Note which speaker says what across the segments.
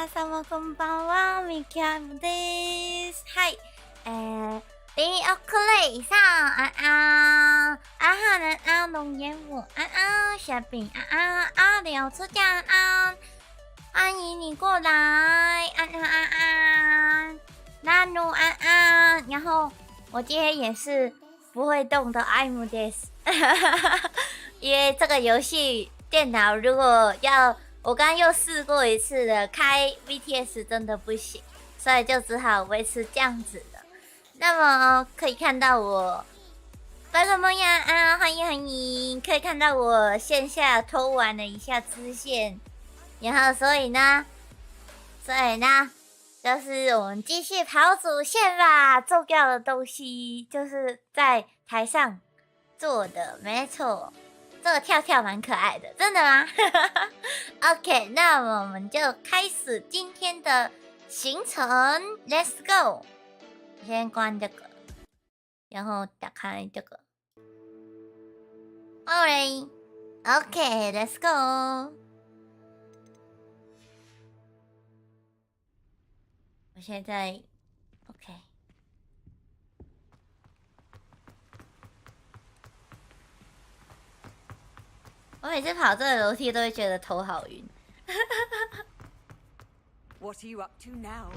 Speaker 1: 皆様こんばんは、Miyuki Aimuです。はい。李奥克雷上安安，阿哈南安龙烟雾安安，雪饼安安，阿廖出家安安，欢迎你过来，安安安安，那努安安。然后我今天也是不会动的Aimuです因为这个游戏电脑如果要，我刚刚又试过一次了，开 VTS 真的不行，所以就只好维持这样子的。那么可以看到我宝可梦呀啊，欢迎欢迎！可以看到我线下偷玩了一下支线，然后所以呢，就是我们继续跑主线吧。重要的东西就是在台上做的，没错。这个跳跳蛮可爱的，真的吗？OK， 那么我们就开始今天的行程 ，Let's go。先关这个，然后打开这个。Alright， OK，Let's go。我现在 OK。我每次跑这个楼梯都会觉得头好晕。
Speaker 2: What are you up to now?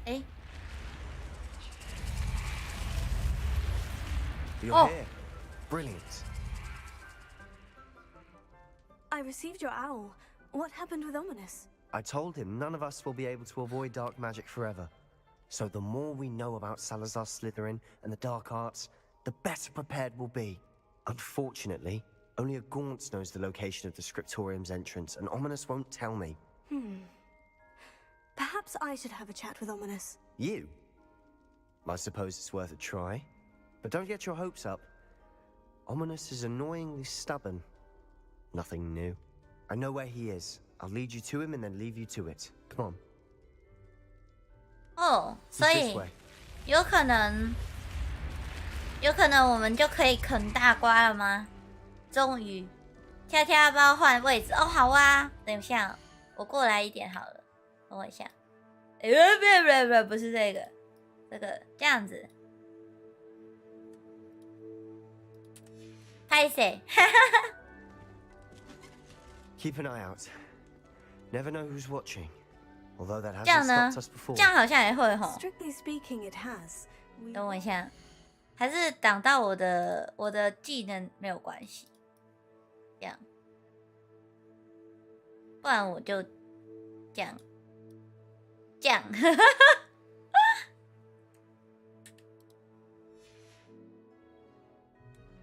Speaker 1: 哎。
Speaker 3: You're here. Brilliant.
Speaker 2: I received your owl. What happened with Ominous?
Speaker 3: I told him none of us will be able to avoid dark magic forever. So the more we know about Salazar Slytherin and the dark arts, the better prepared we'll be. Unfortunately, only a Gaunt knows the location of the Scriptorium's entrance, and Ominous won't tell me.
Speaker 2: Perhaps I should have a chat with Ominous.
Speaker 3: You? I suppose it's worth a try. But don't get your hopes up. Ominous is annoyingly stubborn. Nothing new. I know where he is. I'll lead you to him and then leave you to it. Come on.
Speaker 1: 哦，所以有可能我们就可以啃大瓜了吗？终于，跳跳包换位置哦，好啊。等一下，我过来一点好了，等我一下。不是这个，这样子。拍谁
Speaker 3: ？Keep an eye out. Never know who's watching. Although that
Speaker 1: 这样
Speaker 3: hasn't
Speaker 1: 呢
Speaker 3: stopped us before.
Speaker 1: 这样好像也会吼。
Speaker 2: Strictly speaking, it has.
Speaker 1: 等我一下，还是挡到我的技能没有关系。这样，不然我就这样。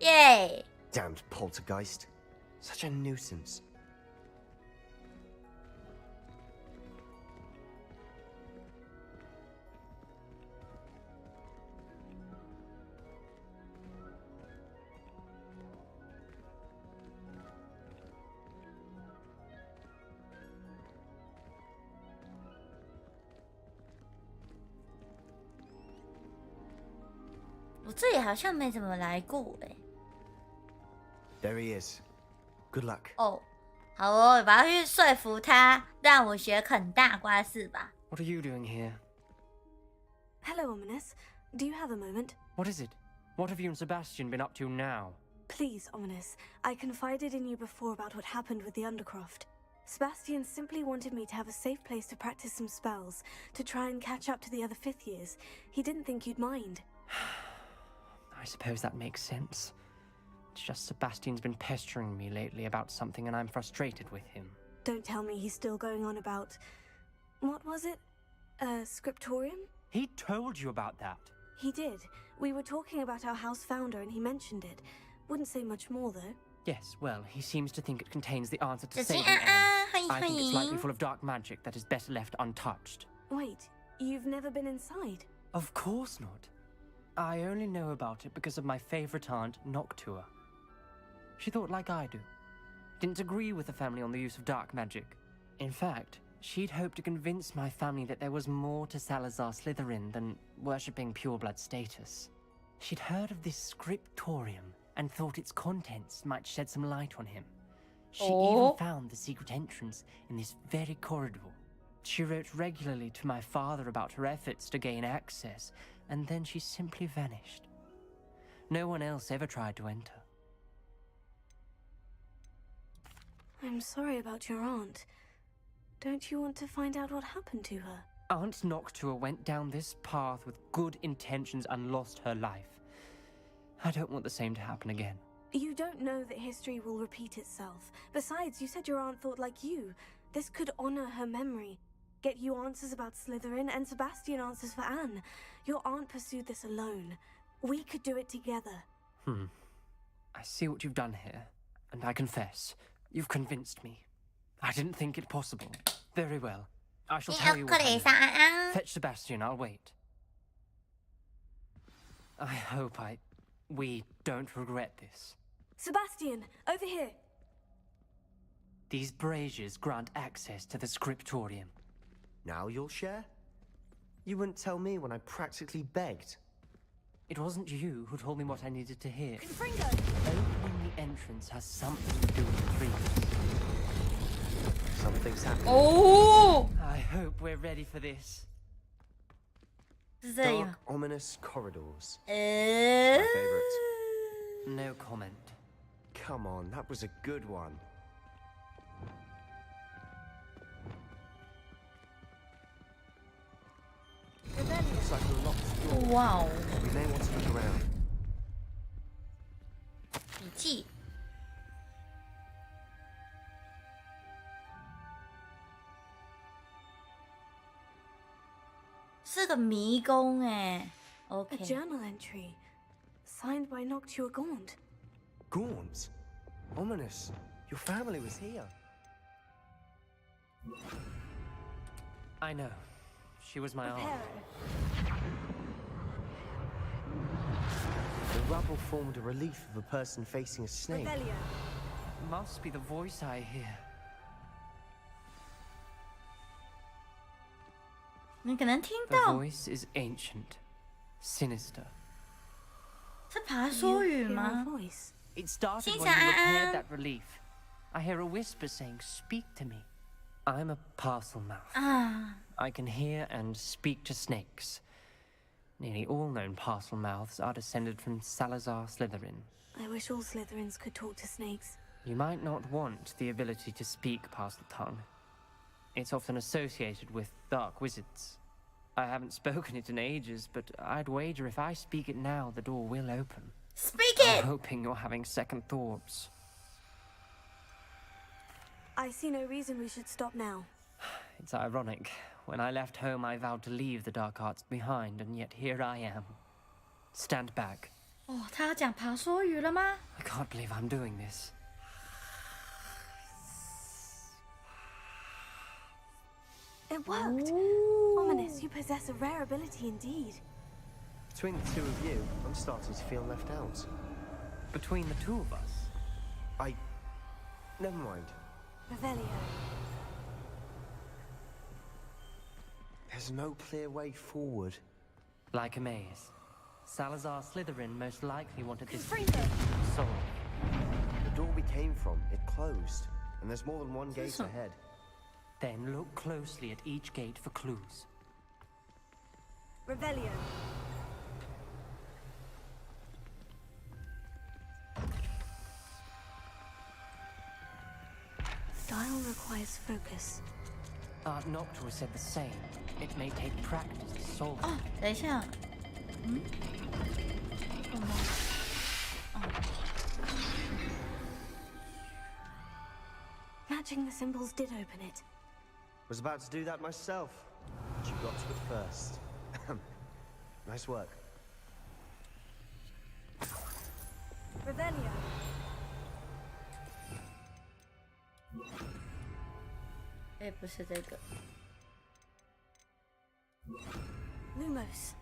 Speaker 1: 耶！
Speaker 3: Damned poltergeist. Such a nuisance.
Speaker 1: 我这里好像没怎么来过哎。
Speaker 3: There he is. Good luck.
Speaker 1: 哦，好哦，我要去说服他，让我学啃大瓜是吧
Speaker 4: What are you doing here?
Speaker 2: Hello, Ominous. Do you have a moment?
Speaker 4: What is it? What have you and Sebastian been up to now?
Speaker 2: Please, Ominous. I confided in you before about what happened with the Undercroft. Sebastian simply wanted me to have a safe place to practice some spells, to try and catch up to the other 5th years. He didn't think you'd mind.
Speaker 4: I suppose that makes sense. It's just Sebastian's been pestering me lately about something and I'm frustrated with him.
Speaker 2: Don't tell me he's still going on about... What was it? Scriptorium?
Speaker 4: He told you about that?
Speaker 2: He did. We were talking about our house founder and he mentioned it. Wouldn't say much more, though.
Speaker 4: Yes, well, he seems to think it contains the answer to
Speaker 1: 子晴
Speaker 4: saving
Speaker 1: 安安，
Speaker 4: Anne.
Speaker 1: 欢迎
Speaker 4: I
Speaker 1: 欢
Speaker 4: think it's
Speaker 1: 迎
Speaker 4: likely。full of dark magic that is better left untouched.
Speaker 2: Wait, you've never been inside?
Speaker 4: Of course not. I only know about it because of my favorite aunt, Noctua. She thought like I do. Didn't agree with the family on the use of dark magic. In fact, she'd hoped to convince my family that there was more to Salazar Slytherin than worshipping pureblood status. She'd heard of this scriptorium and thought its contents might shed some light on him. She even found the secret entrance in this very corridor. She wrote regularly to my father about her efforts to gain access, and then she simply vanished. No one else ever tried to enter.
Speaker 2: I'm sorry about your aunt. Don't you want to find out what happened to her?
Speaker 4: Aunt Noctua went down this path with good intentions and lost her life. I don't want the same to happen again.
Speaker 2: You don't know that history will repeat itself. Besides, you said your aunt thought like you. This could honor her memory. Get you answers about Slytherin, and Sebastian answers for Anne. Your aunt pursued this alone. We could do it together.
Speaker 4: I see what you've done here, and I confess, you've convinced me. I didn't think it possible. Very well. I shall tell you what I know. Fetch Sebastian, I'll wait. I hope we don't regret this.
Speaker 2: Sebastian, over here.
Speaker 4: These braziers grant access to the scriptorium.
Speaker 3: Now you'll share? You wouldn't tell me when I practically begged.
Speaker 4: It wasn't you who told me what I needed to hear.
Speaker 2: Confringo!
Speaker 4: Opening the entrance has something to do with the dreams.
Speaker 3: Something's happening.
Speaker 1: Oh!
Speaker 4: I hope we're ready for this.
Speaker 3: Dark, ominous corridors. My
Speaker 1: My
Speaker 3: favorite.
Speaker 4: No comment.
Speaker 3: Come on, that was a good one. Looks like a locked door.
Speaker 1: Wow.
Speaker 3: We may want to look around.
Speaker 1: 笔记。是个迷宫哎。
Speaker 2: A
Speaker 1: OK。
Speaker 2: journal entry. Signed by Noctua Gaunt.
Speaker 3: Gaunt? Ominous. Your family was here.
Speaker 4: I know. She was my aunt.
Speaker 2: Prepare.
Speaker 3: The rubble formed a relief of a person facing a snake.
Speaker 2: Revelio.
Speaker 4: Must be the voice I hear.
Speaker 1: 你可能听
Speaker 4: The
Speaker 1: 到
Speaker 4: voice is ancient, sinister.
Speaker 1: 是爬梭
Speaker 2: You
Speaker 1: 语
Speaker 2: hear a
Speaker 1: 吗？
Speaker 2: voice.
Speaker 4: It started
Speaker 1: Since
Speaker 4: when you repaired
Speaker 1: I-
Speaker 4: that relief. I hear a whisper saying, "Speak to me." I'm a parcel mouth.
Speaker 1: 啊，
Speaker 4: I can hear and speak to snakes. Nearly all known parcel mouths are descended from Salazar Slytherin.
Speaker 2: I wish all Slytherins could talk to snakes.
Speaker 4: You might not want the ability to speak parcel tongue. It's often associated with dark wizards. I haven't spoken it in ages, but I'd wager if I speak it now, the door will open.
Speaker 1: Speak
Speaker 4: I'm
Speaker 1: it.
Speaker 4: hoping you're having second thoughts.
Speaker 2: I see no reason we should stop now.
Speaker 4: It's ironic. When I left home, I vowed to leave the dark arts behind, and yet here I am. Stand back.
Speaker 1: 哦，他要讲爬梭语了吗？
Speaker 4: I can't believe I'm doing this.
Speaker 2: It worked.
Speaker 1: Ooh.
Speaker 2: Ominous, you possess a rare ability indeed.
Speaker 3: Between the two of you, I'm starting to feel left out.
Speaker 4: Between the two of us,
Speaker 3: Never mind.
Speaker 2: Revelio.
Speaker 3: There's no clear way forward.
Speaker 4: like a maze. Salazar Slytherin most likely wanted this
Speaker 2: Confringo.
Speaker 4: solved.
Speaker 3: The door we came from, it closed. And there's more than one gate ahead.
Speaker 4: Then look closely at each gate for clues.
Speaker 2: Revelio. Dial requires focus.
Speaker 4: Aunt Noctua said the same. It may take practice to solve
Speaker 1: 哦，
Speaker 4: it.
Speaker 1: 等一下，干嘛？
Speaker 2: Matching the symbols did open it.
Speaker 3: Was about to do that myself. But you got to it first. Nice work.
Speaker 2: Revelio.
Speaker 1: 哎，不是这个，
Speaker 2: Lumos.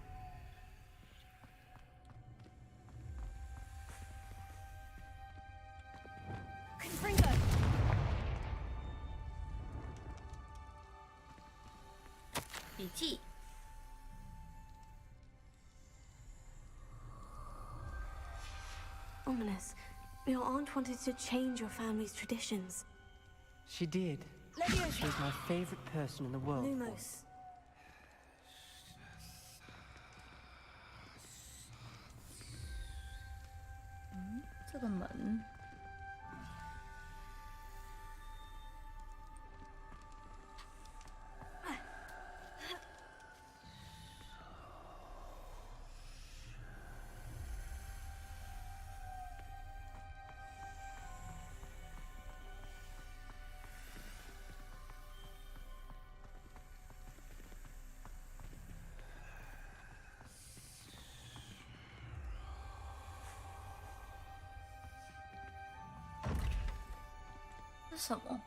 Speaker 2: Confringo.
Speaker 1: 笔记。
Speaker 2: Ominous. Your aunt wanted to change your family's traditions.
Speaker 4: She did. She was my favorite person in the world.
Speaker 2: Lumos.
Speaker 1: 这个门。什么？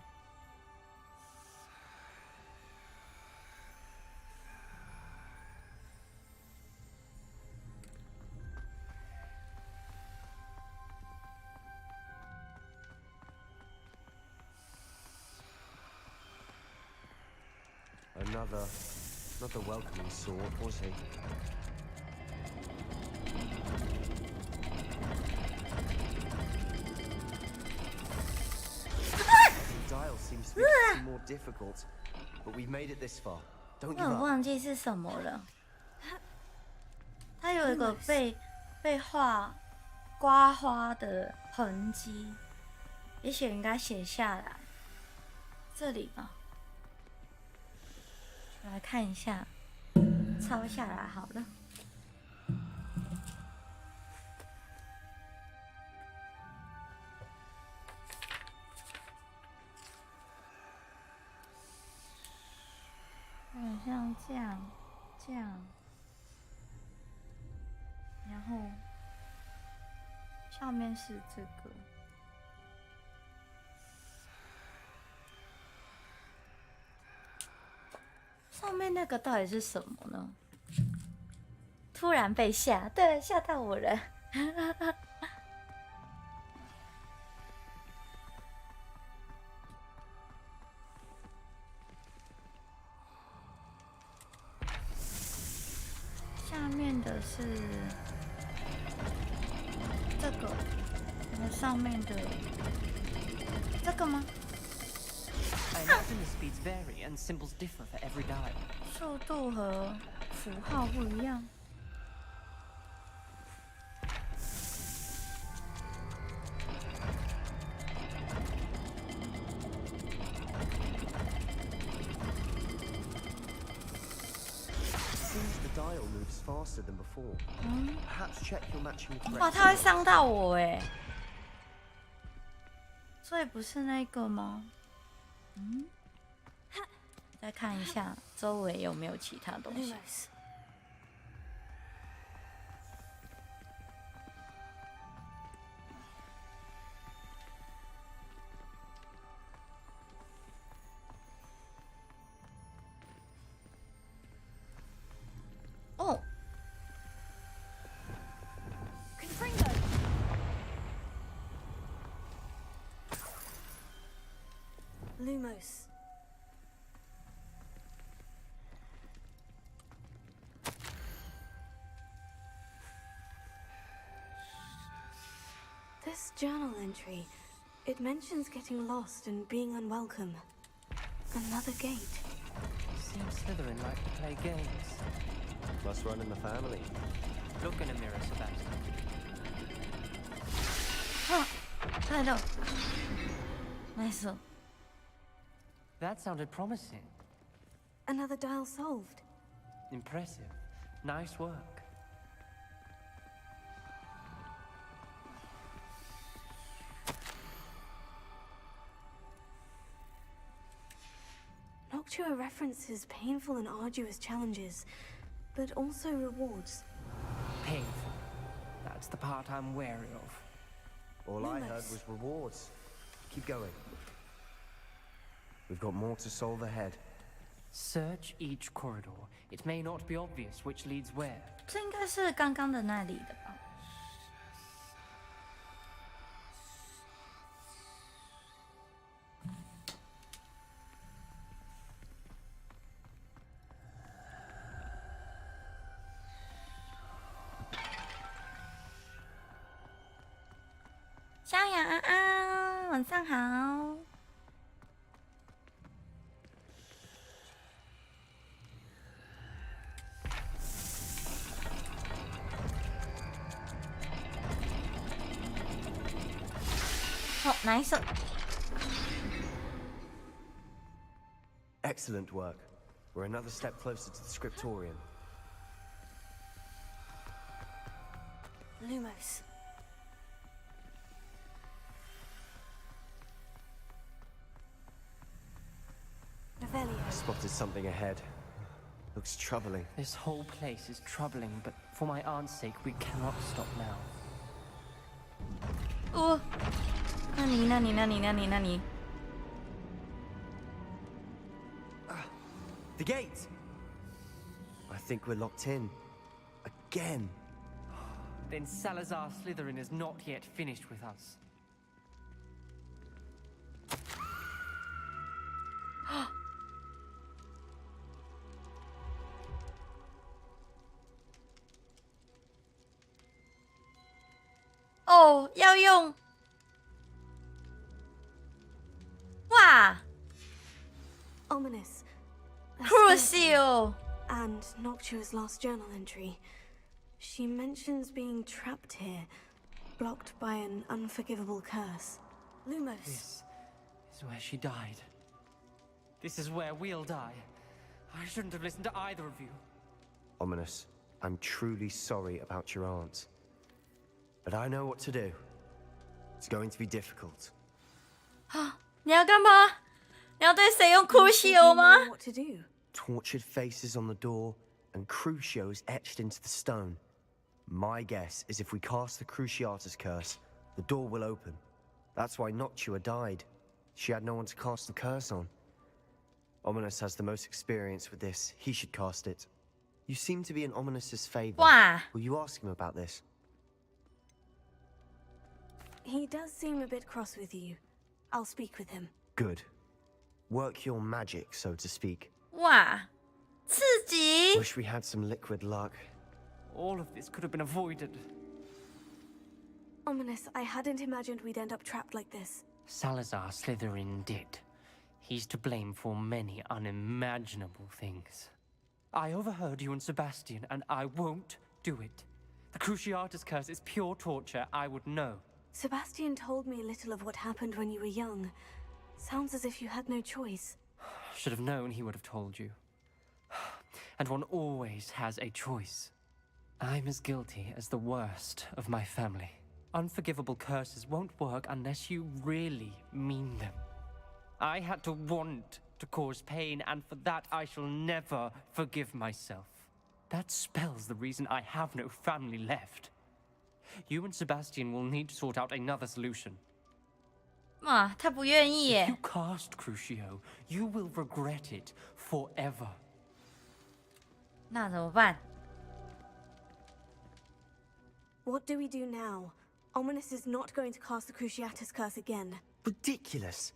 Speaker 3: Not the welcoming sort, was he? The dial seems to be getting more difficult, but we've made it this far. Don't
Speaker 1: 我
Speaker 3: give
Speaker 1: 很
Speaker 3: up.
Speaker 1: 忘记是什么了。它有一个被画刮花的痕迹，也许应该写下来。这里吧。 来看一下，抄下来好了。像这样，这样，然后上面是这个。 上面那个到底是什么呢？突然被吓，对，吓到我了。下面的是这个，然后上面的这个吗？
Speaker 4: I imagine the speeds vary and symbols differ for every dial.
Speaker 1: 速度和符号不一样。
Speaker 3: Seems the dial moves faster than before. Perhaps check you're matching the
Speaker 1: 哇，
Speaker 3: correct
Speaker 1: 它会
Speaker 3: symbol.
Speaker 1: 伤到我哎！所以不是那个吗？嗯，再看一下周围有没有其他东西。
Speaker 2: Lumos.
Speaker 1: 哦，
Speaker 2: Lumos. This journal entry, it mentions getting lost and being unwelcome. Another gate.
Speaker 4: Seems Slytherin like to play games.
Speaker 3: Must run in the family.
Speaker 4: Look in a mirror, Sebastian.
Speaker 1: 啊，看到，nice。
Speaker 4: That sounded promising.
Speaker 2: Another dial solved.
Speaker 4: Impressive. Nice work.
Speaker 2: Noctua references painful and arduous challenges, but also rewards.
Speaker 4: Painful. That's the part I'm wary of.
Speaker 3: All I heard
Speaker 2: Lumos.
Speaker 3: was rewards. Keep going. We've got more to solve ahead.
Speaker 4: Search each corridor. It may not be obvious which leads where.
Speaker 1: 这应该是刚刚的那里的吧？小雅安安，晚上好。哪一首？
Speaker 3: Excellent work. We're another step closer to the scriptorium.
Speaker 2: Lumos.
Speaker 3: I spotted something ahead. Looks troubling.
Speaker 4: This whole place is troubling, but for my aunt's sake, we cannot stop now.
Speaker 1: 哦，那你。
Speaker 3: The gate! I think we're locked in. Again.
Speaker 4: Then Salazar Slytherin is not yet finished with us.
Speaker 1: 哦，要用。哇
Speaker 2: Ominous.，Crucial。 And Noctua's last journal entry. She mentions being trapped here, blocked by an unforgivable curse. Lumos.
Speaker 4: This is where she died. This is where we'll die. I shouldn't have listened to either of you.
Speaker 3: Ominous, I'm truly sorry about your aunt. But I know what to do. It's going to be difficult.
Speaker 1: 你要干嘛？你要对谁用
Speaker 2: You
Speaker 1: Crucial 吗？
Speaker 2: know what to do?
Speaker 3: Tortured faces on the door, and Crucios etched into the stone. My guess is if we cast the Cruciatus curse, the door will open. That's why Noctua died. She had no one to cast the curse on. Ominous has the most experience with this. He should cast it. You seem to be in Ominous's favor.
Speaker 1: 哇，
Speaker 3: Will you ask him about this?
Speaker 2: He does seem a bit cross with you. I'll speak with him.
Speaker 3: Good. Work your magic, so to speak.
Speaker 1: 哇，刺激！
Speaker 3: Wish we had some liquid luck.
Speaker 4: All of this could have been avoided.
Speaker 2: Ominous, I hadn't imagined we'd end up trapped like this.
Speaker 4: Salazar Slytherin did. He's to blame for many unimaginable things. I overheard you and Sebastian, and I won't do it. The Cruciatus curse is pure torture. I would know.
Speaker 2: Sebastian told me a little of what happened when you were young. Sounds as if you had no choice.
Speaker 4: Should have known he would have told you. And one always has a choice. I'm as guilty as the worst of my family. Unforgivable curses won't work unless you really mean them. I had to want to cause pain, and for that I shall never forgive myself. That spells the reason I have no family left. You and Sebastian will need to sort out another solution.
Speaker 1: 哇，他不愿意
Speaker 4: If
Speaker 1: 耶
Speaker 4: you。cast Crucio, you will regret it forever.
Speaker 1: 那怎么办？
Speaker 2: What do we do now? Ominous is not going to cast the Cruciatus curse again.
Speaker 3: Ridiculous.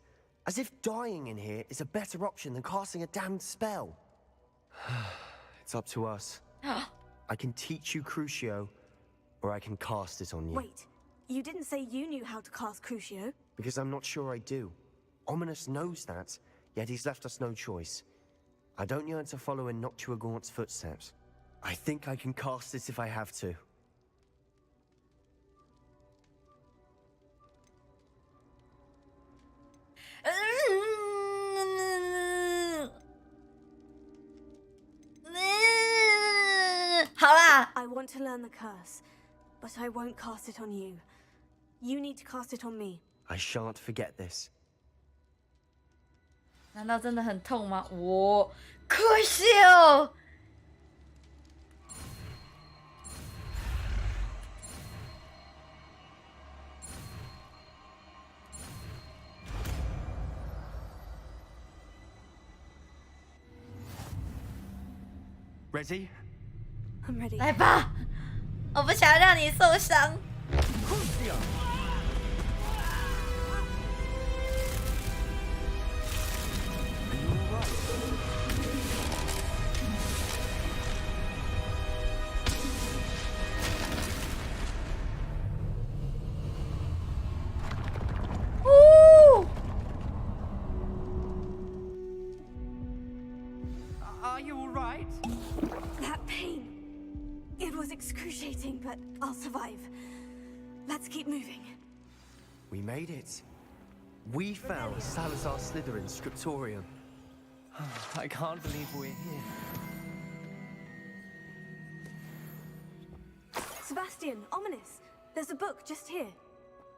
Speaker 3: As if dying in here is a better option than casting a damned spell. It's up to us. I can teach you Crucio, or I can cast it on you.
Speaker 2: Wait, you didn't say you knew how to cast Crucio.
Speaker 3: Because I'm not sure I do. Ominous knows that, yet he's left us no choice. I don't yearn to follow in Noctua Gaunt's footsteps. I think I can cast it if I have to.
Speaker 2: I want to learn the curse, but I won't cast it on you. You need to cast it on me.
Speaker 3: I shan't forget this.
Speaker 1: 难道真的很痛吗？我Crucial。
Speaker 3: Ready?
Speaker 2: I'm ready.
Speaker 1: 来吧，我不想让你受伤。
Speaker 3: Crucio! Are you alright?
Speaker 4: Are you all right?
Speaker 2: That pain. It was excruciating, but I'll survive. Let's keep moving.
Speaker 3: We made it. We found Salazar Slytherin's scriptorium.
Speaker 4: I can't believe we're here.
Speaker 2: Sebastian, ominous. There's a book just here.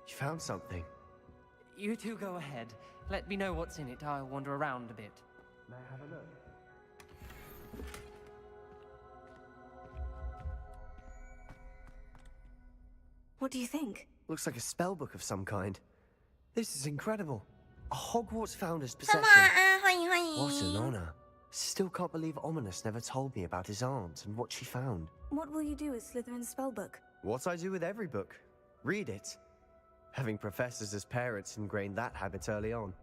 Speaker 3: You found something.
Speaker 4: You two go ahead. Let me know what's in it. I'll wander around a bit.
Speaker 3: May I have a look?
Speaker 2: What do you think?
Speaker 3: Looks like a spell book of some kind. This is incredible. A Hogwarts founder's
Speaker 1: 什么
Speaker 3: possession.
Speaker 1: 啊？欢迎欢
Speaker 3: What an
Speaker 1: 迎！
Speaker 3: honor. Still can't believe Ominous never told me about his aunt and what she found.
Speaker 2: What will you do with Slytherin's spellbook?
Speaker 3: What I do with every book. Read it. Having professors as parents ingrained that habit early on.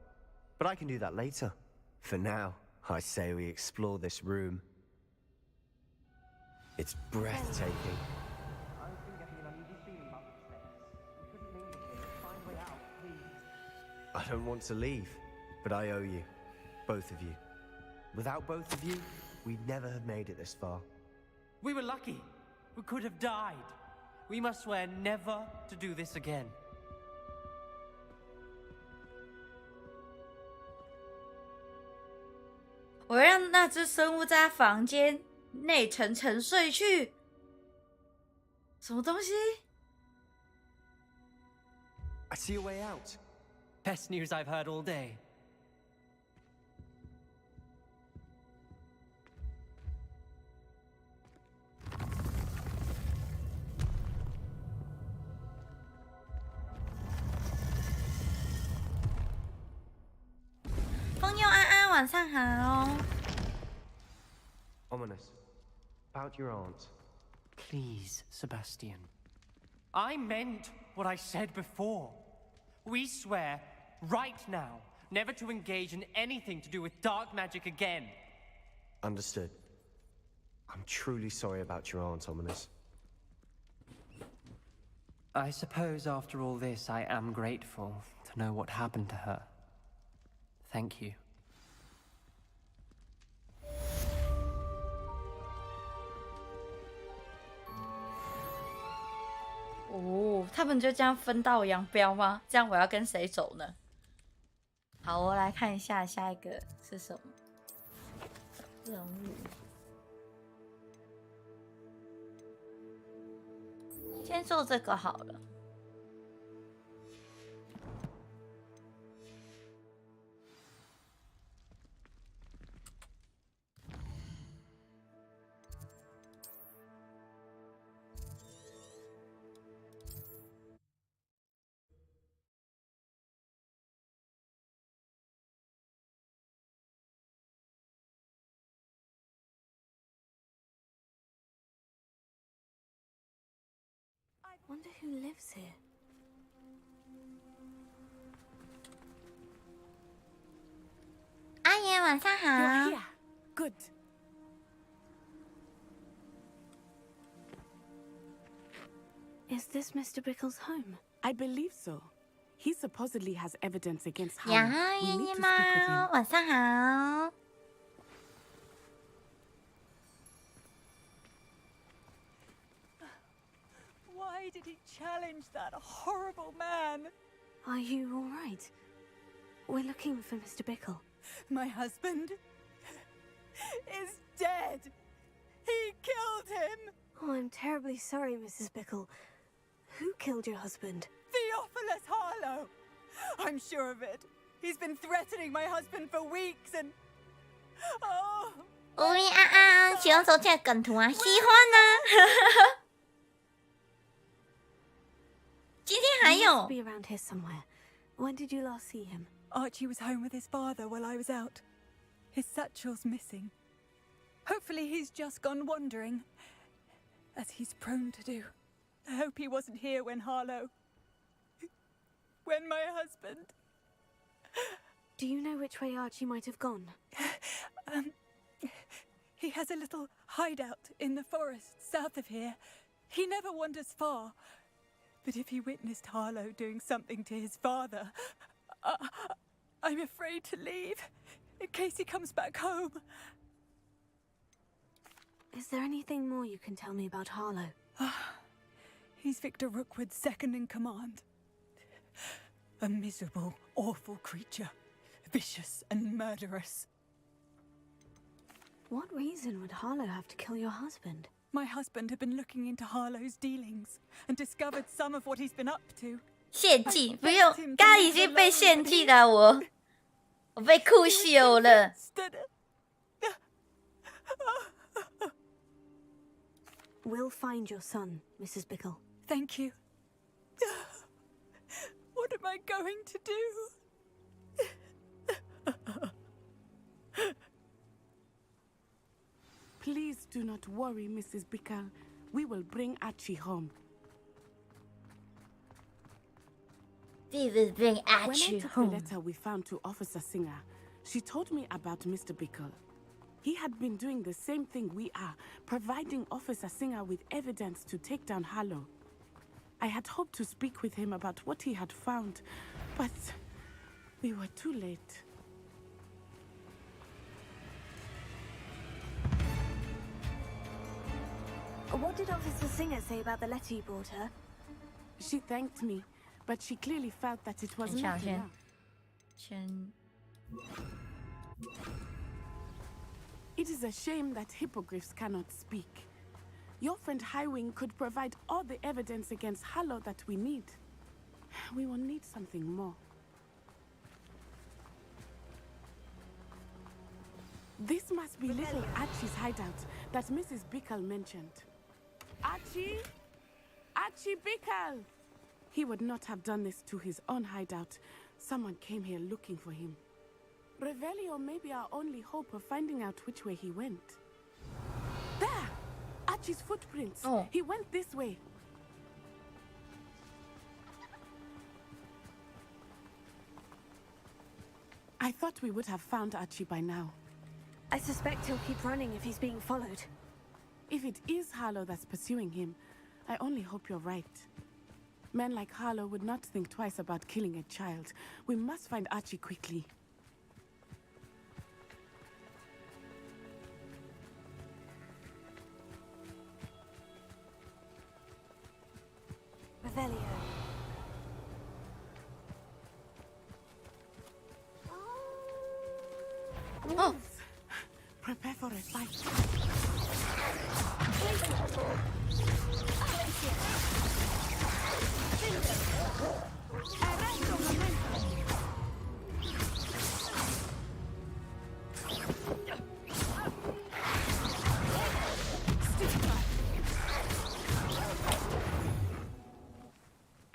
Speaker 3: But I can do that later. For now, I say we explore this room. It's breathtaking.
Speaker 4: I've been getting an uneasy feeling about this place. We couldn't leave it here. Find a way out, please.
Speaker 3: I don't want to leave, but I owe you. Both of you. Without both of you, we'd never have made it this far.
Speaker 4: We were lucky. We could have died. We must swear never to do this again.
Speaker 1: 我让那只生物在房间内沉沉睡去。什么东西？
Speaker 3: I see a way out.
Speaker 4: Best news I've heard all day.
Speaker 1: 朋友安安，晚上好。
Speaker 3: Ominous. About your aunt.
Speaker 4: Please, Sebastian. I meant what I said before. We swear, right now, never to engage in anything to do with dark magic again.
Speaker 3: Understood. I'm truly sorry about your aunt, Ominous.
Speaker 4: I suppose after all this, I am grateful to know what happened to her. Thank you.
Speaker 1: 哦，他们就这样分道扬镳吗？这样我要跟谁走呢？好，我来看一下下一个是什么任务。先做这个好了。
Speaker 2: Wonder who lives here.
Speaker 1: 阿爷晚上好。
Speaker 5: You're here. Good.
Speaker 2: Is this Mr. Bickle's home?
Speaker 5: I believe so. He supposedly has evidence against
Speaker 1: 然
Speaker 5: Howard.
Speaker 1: 后
Speaker 5: We
Speaker 1: 爷
Speaker 5: need
Speaker 1: 爷
Speaker 5: to
Speaker 1: 猫
Speaker 5: speak with him.
Speaker 1: 晚上好。
Speaker 6: Why did he challenge that horrible man?
Speaker 2: Are you all right? We're looking for Mr. Bickle.
Speaker 6: My husband is dead. He killed him.
Speaker 2: Oh, I'm terribly sorry, Mrs. Bickle. Who killed your husband?
Speaker 6: Theophilus Harlow. I'm sure of it. He's been threatening my husband for weeks and... Oh,
Speaker 1: 乌咪安安，喜欢手机的梗图啊？喜欢呢、今天还
Speaker 2: He
Speaker 1: 有
Speaker 2: must be around here somewhere. When did you last see him?
Speaker 6: Archie was home with his father while I was out. His satchel's missing. Hopefully he's just gone wandering, as he's prone to do. I hope he wasn't here when Harlow... when my husband...
Speaker 2: Do you know which way Archie might have gone?
Speaker 6: He has a little hideout in the forest south of here. He never wanders far. But if he witnessed Harlow doing something to his father, I'm afraid to leave in case he comes back home.
Speaker 2: Is there anything more you can tell me about Harlow?
Speaker 6: He's Victor Rookwood's second in command. A miserable, awful creature. Vicious and murderous.
Speaker 2: What reason would Harlow have to kill your husband?
Speaker 6: My husband had been looking into Harlow's dealings and discovered some of what he's been up to.
Speaker 1: 献祭不用，刚刚已经被献祭了，我被酷秀了。
Speaker 2: We'll find your son, Mrs. Bickle.
Speaker 6: Thank you. What am I going to do?
Speaker 5: Please do not worry, Mrs. Bickle. We will bring Archie home.
Speaker 1: We will bring
Speaker 5: When I
Speaker 1: Archie
Speaker 5: took
Speaker 1: home.
Speaker 5: the letter we found to Officer Singer, she told me about Mr. Bickle. He had been doing the same thing we are, providing Officer Singer with evidence to take down Harlow. I had hoped to speak with him about what he had found, but we were too late.
Speaker 2: What did Officer Singer say about the letter you brought her?
Speaker 5: She thanked me, but she clearly felt that it was not enough.
Speaker 1: 先
Speaker 5: It is a shame that hippogriffs cannot speak. Your friend Highwing could provide all the evidence against Harlow that we need. We will need something more. This must be little Archie's hideout that Mrs. Bickle mentioned. Archie? Archie Bickle! He would not have done this to his own hideout. Someone came here looking for him. Revelio may be our only hope of finding out which way he went. There! Archie's footprints.
Speaker 1: Oh.
Speaker 5: He went this way. I thought we would have found Archie by now.
Speaker 2: I suspect he'll keep running if he's being followed.
Speaker 5: If it is Harlow that's pursuing him, I only hope you're right. Men like Harlow would not think twice about killing a child. We must find Archie quickly.
Speaker 2: Revelio.
Speaker 1: Oh.
Speaker 5: Prepare for a fight.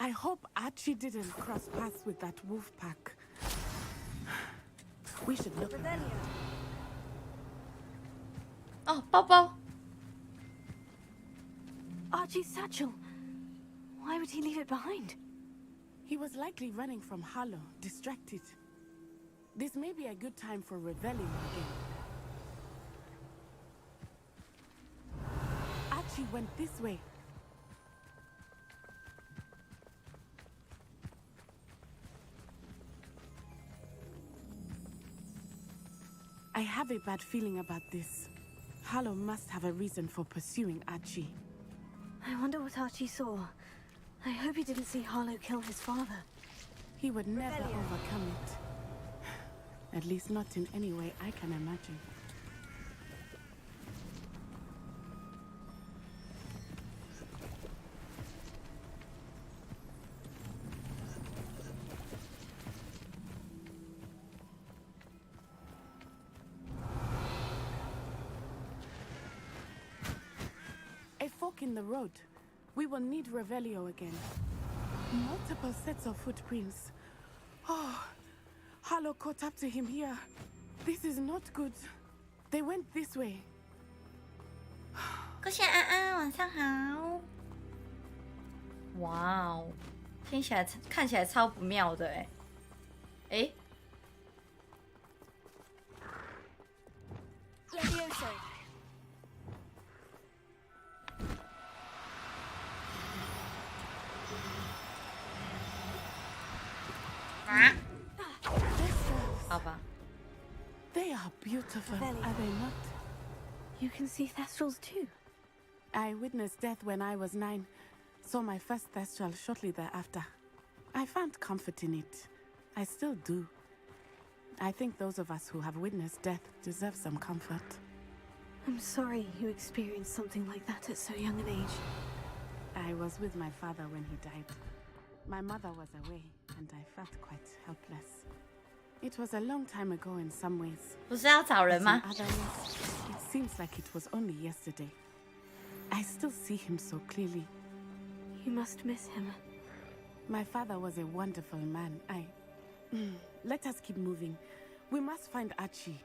Speaker 5: I hope Archie didn't cross paths with that wolf pack. We should look.
Speaker 2: Revelio.
Speaker 1: 哦，包包。
Speaker 2: Archie's satchel. Why would he leave it behind?
Speaker 5: He was likely running from Harlow, distracted. This may be a good time for Revelio again. Archie went this way. I have a bad feeling about this. Harlow must have a reason for pursuing Archie.
Speaker 2: I wonder what Archie saw. I hope he didn't see Harlow kill his father.
Speaker 5: He would never overcome it. At least not in any way I can imagine. A fork in the road. We will need Revelio again. Multiple sets of footprints. Oh, Harlow caught up to him here. This is not good. They went this way.
Speaker 1: 各位安安，晚上好。哇哦，听起来看起来超不妙的哎。哎。啊？好吧。
Speaker 5: They are beautiful,
Speaker 2: Revelio.
Speaker 5: are they not?
Speaker 2: You can see thestrals too.
Speaker 5: I witnessed death when I was 9. Saw my first thestral shortly thereafter. I found comfort in it. I still do. I think those of us who have witnessed death deserve some comfort.
Speaker 2: I'm sorry you experienced something like that at so young an age.
Speaker 5: I was with my father when he died. My mother was away, and I felt quite helpless. It was a long time ago in some ways.
Speaker 1: 不是要找人
Speaker 5: In
Speaker 1: 吗？
Speaker 5: other ways, it seems like it was only yesterday. I still see him so clearly.
Speaker 2: You must miss him.
Speaker 5: My father was a wonderful man. Let us keep moving. We must find Archie.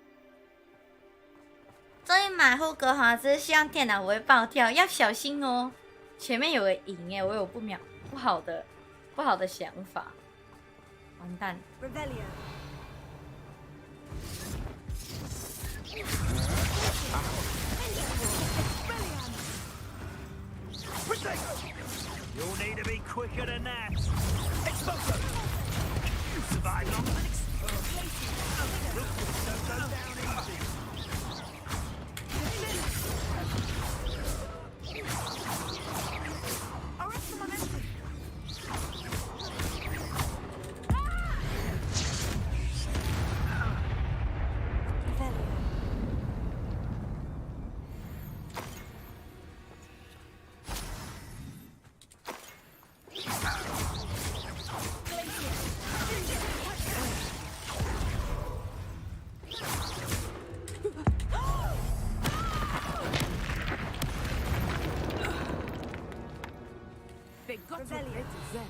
Speaker 1: 终于买霍格华兹，希望电脑不会爆跳，要小心哦。前面有个营耶，我有不好的想法，完蛋。
Speaker 7: You'll need to be quicker than that. Explosive. You survived long enough. Don't go down easy.
Speaker 6: Arrest the momentum.
Speaker 5: They got to get Zed.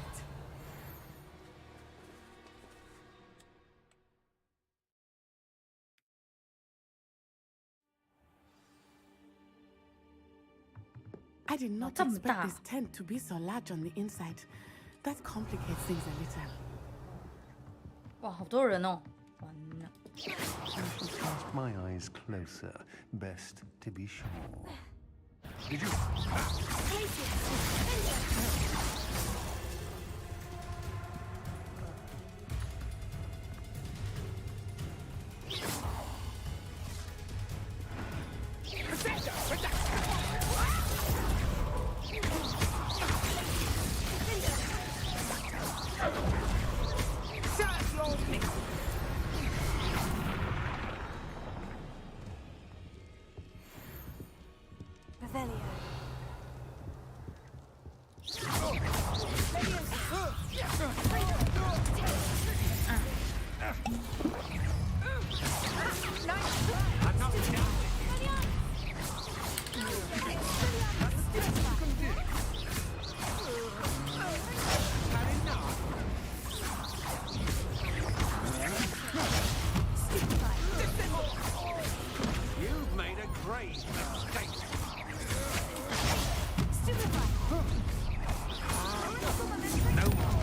Speaker 5: I did not expect this tent to be so large on the inside. That complicates things a little.
Speaker 1: 哇，好多人哦！完了，
Speaker 8: Cast my eyes closer, best to be sure. Did you?
Speaker 7: You've made a great mistake. No more.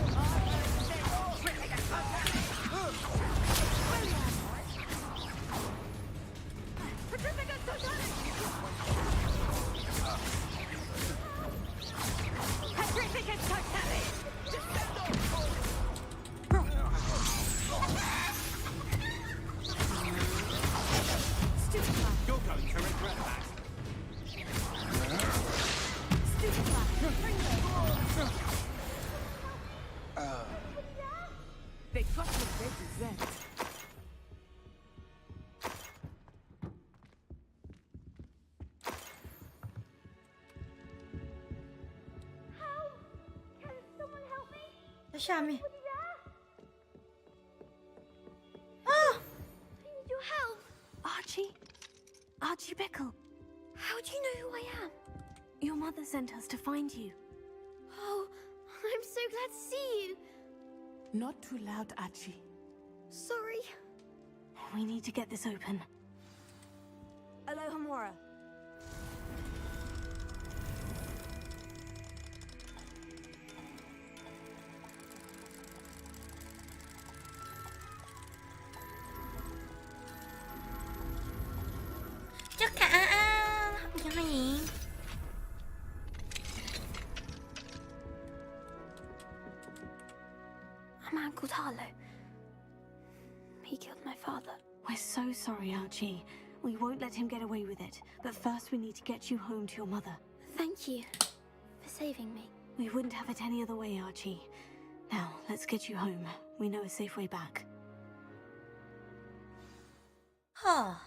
Speaker 7: You're going to regret that.
Speaker 5: They got to get Zed.
Speaker 1: Can someone help me? 在下面。啊
Speaker 2: I need your help. Archie Bickle. How do you know who I am? Your mother sent us to find you. Oh, I'm so glad to see you.
Speaker 5: Not too loud, Archie.
Speaker 2: Sorry. We need to get this open. Aloha Mora.
Speaker 1: 就看啊，欢迎。
Speaker 2: Uncle Tarlo. He killed my father. We're so sorry, Archie. We won't let him get away with it. But first we need to get you home to your mother. Thank you for saving me. We wouldn't have it any other way, Archie. Now, let's get you home. We know a safe way back.
Speaker 1: 哈。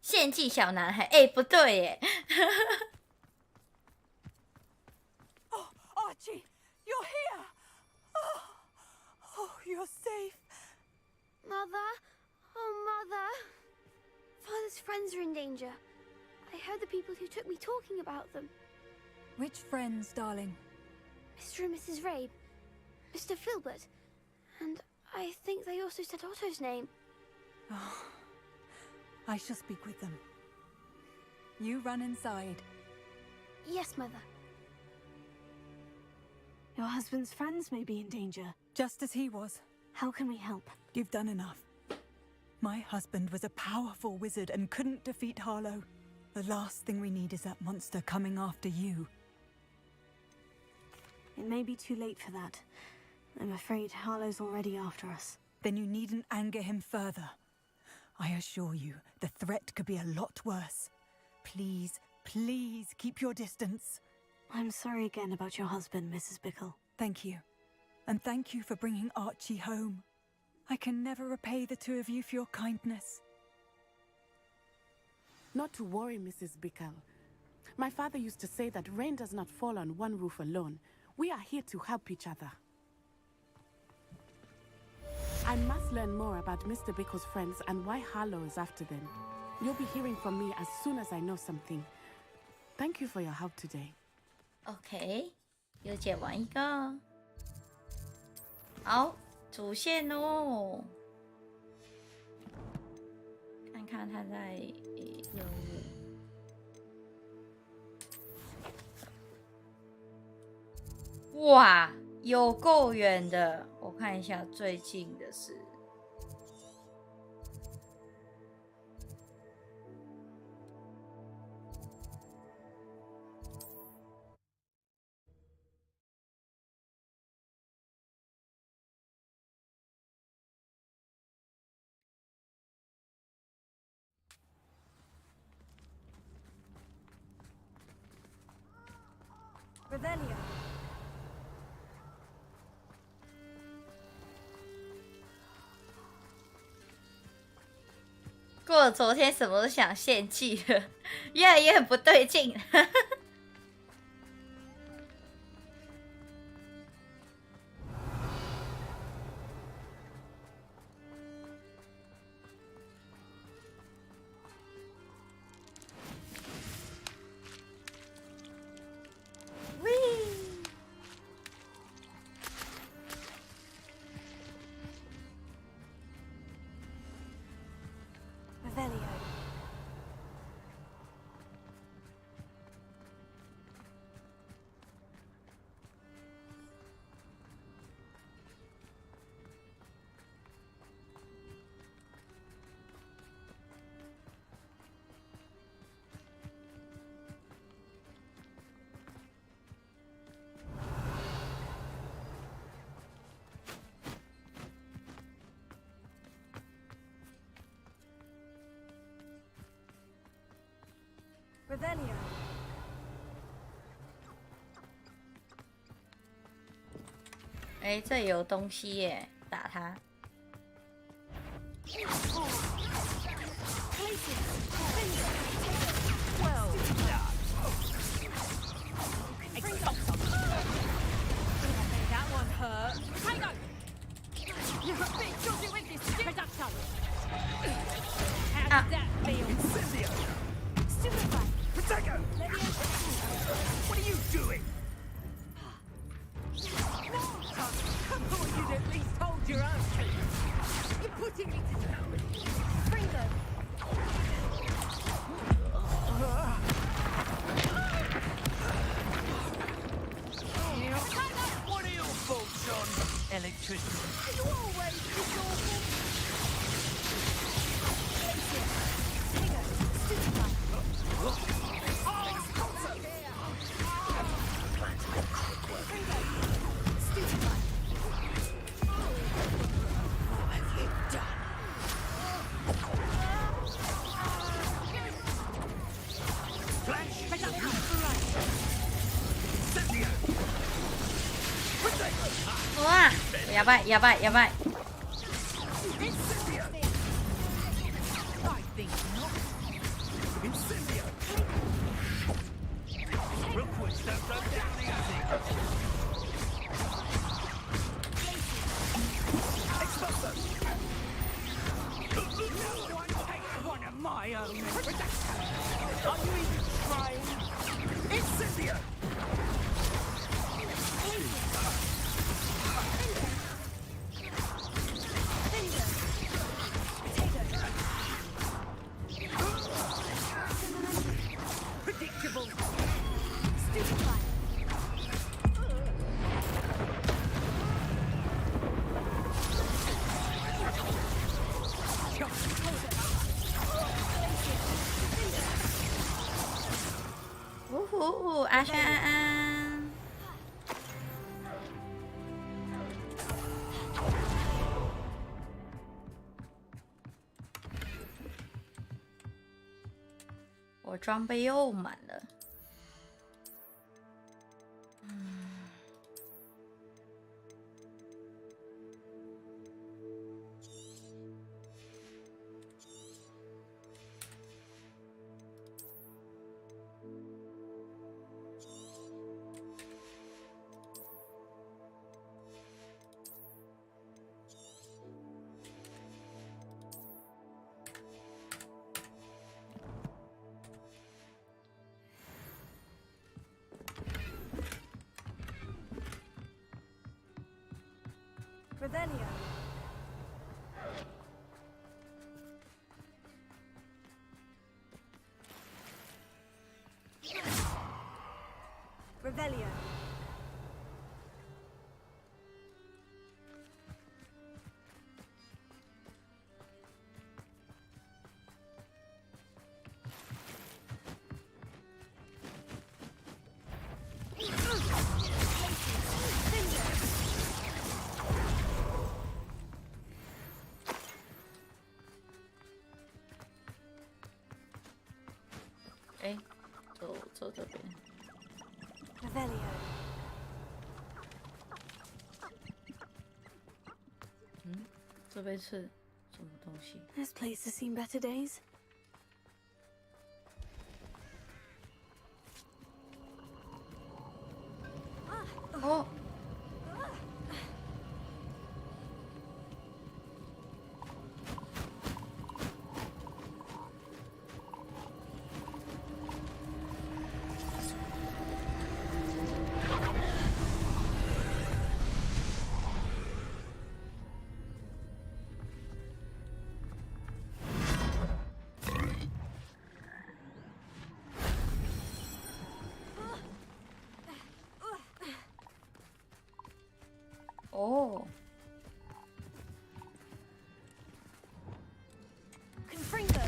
Speaker 1: 献祭小男孩，哎，不对耶。
Speaker 6: Oh, Archie, you're here! Oh, you're safe.
Speaker 9: Mother? Oh, Mother. Father's friends are in danger. I heard the people who took me talking about them.
Speaker 6: Which friends, darling?
Speaker 9: Mr. and Mrs. Rabe, Mr. Filbert, and I think they also said Otto's name.
Speaker 6: Oh, I shall speak with them. You run inside.
Speaker 9: Yes, Mother.
Speaker 2: Your husband's friends may be in danger.
Speaker 6: Just as he was.
Speaker 2: How can we help?
Speaker 6: You've done enough. My husband was a powerful wizard and couldn't defeat Harlow. The last thing we need is that monster coming after you.
Speaker 2: It may be too late for that. I'm afraid Harlow's already after us.
Speaker 6: Then you needn't anger him further. I assure you, the threat could be a lot worse. Please, please keep your distance.
Speaker 2: I'm sorry again about your husband, Mrs. Bickle.
Speaker 6: Thank you. And thank you for bringing Archie home. I can never repay the two of you for your kindness.
Speaker 5: Not to worry, Mrs. Bickle. My father used to say that rain does not fall on one roof alone. We are here to help each other. I must learn more about Mr. Bickle's friends and why Harlow is after them. You'll be hearing from me as soon as I know something. Thank you for your help today.
Speaker 1: OK， 又解完一个。好，主线哦。看看他在任务。哇，有够远的。我看一下最近的是。
Speaker 6: Revelio.
Speaker 1: 过了昨天什么都想献祭了，越来越不对劲。
Speaker 6: Revelio.
Speaker 1: 哎，这有东西耶，打他。啊！
Speaker 7: What are you doing?
Speaker 10: I thought you'd at least hold your own. You're putting me to Fringo.
Speaker 7: What are your thoughts on electricity?
Speaker 10: You always awful.
Speaker 1: やばいやばいやばい。
Speaker 10: My own. Are you even trying? Incendio! Predictable. Stupefy.
Speaker 1: 阿轩安安。我装备又满了。
Speaker 2: Revelio. Revelio.
Speaker 1: 走这边。
Speaker 2: Revelio.
Speaker 1: 这边是什么东西？
Speaker 2: This place has seen better days.
Speaker 1: 哦。哦。
Speaker 2: Confringo.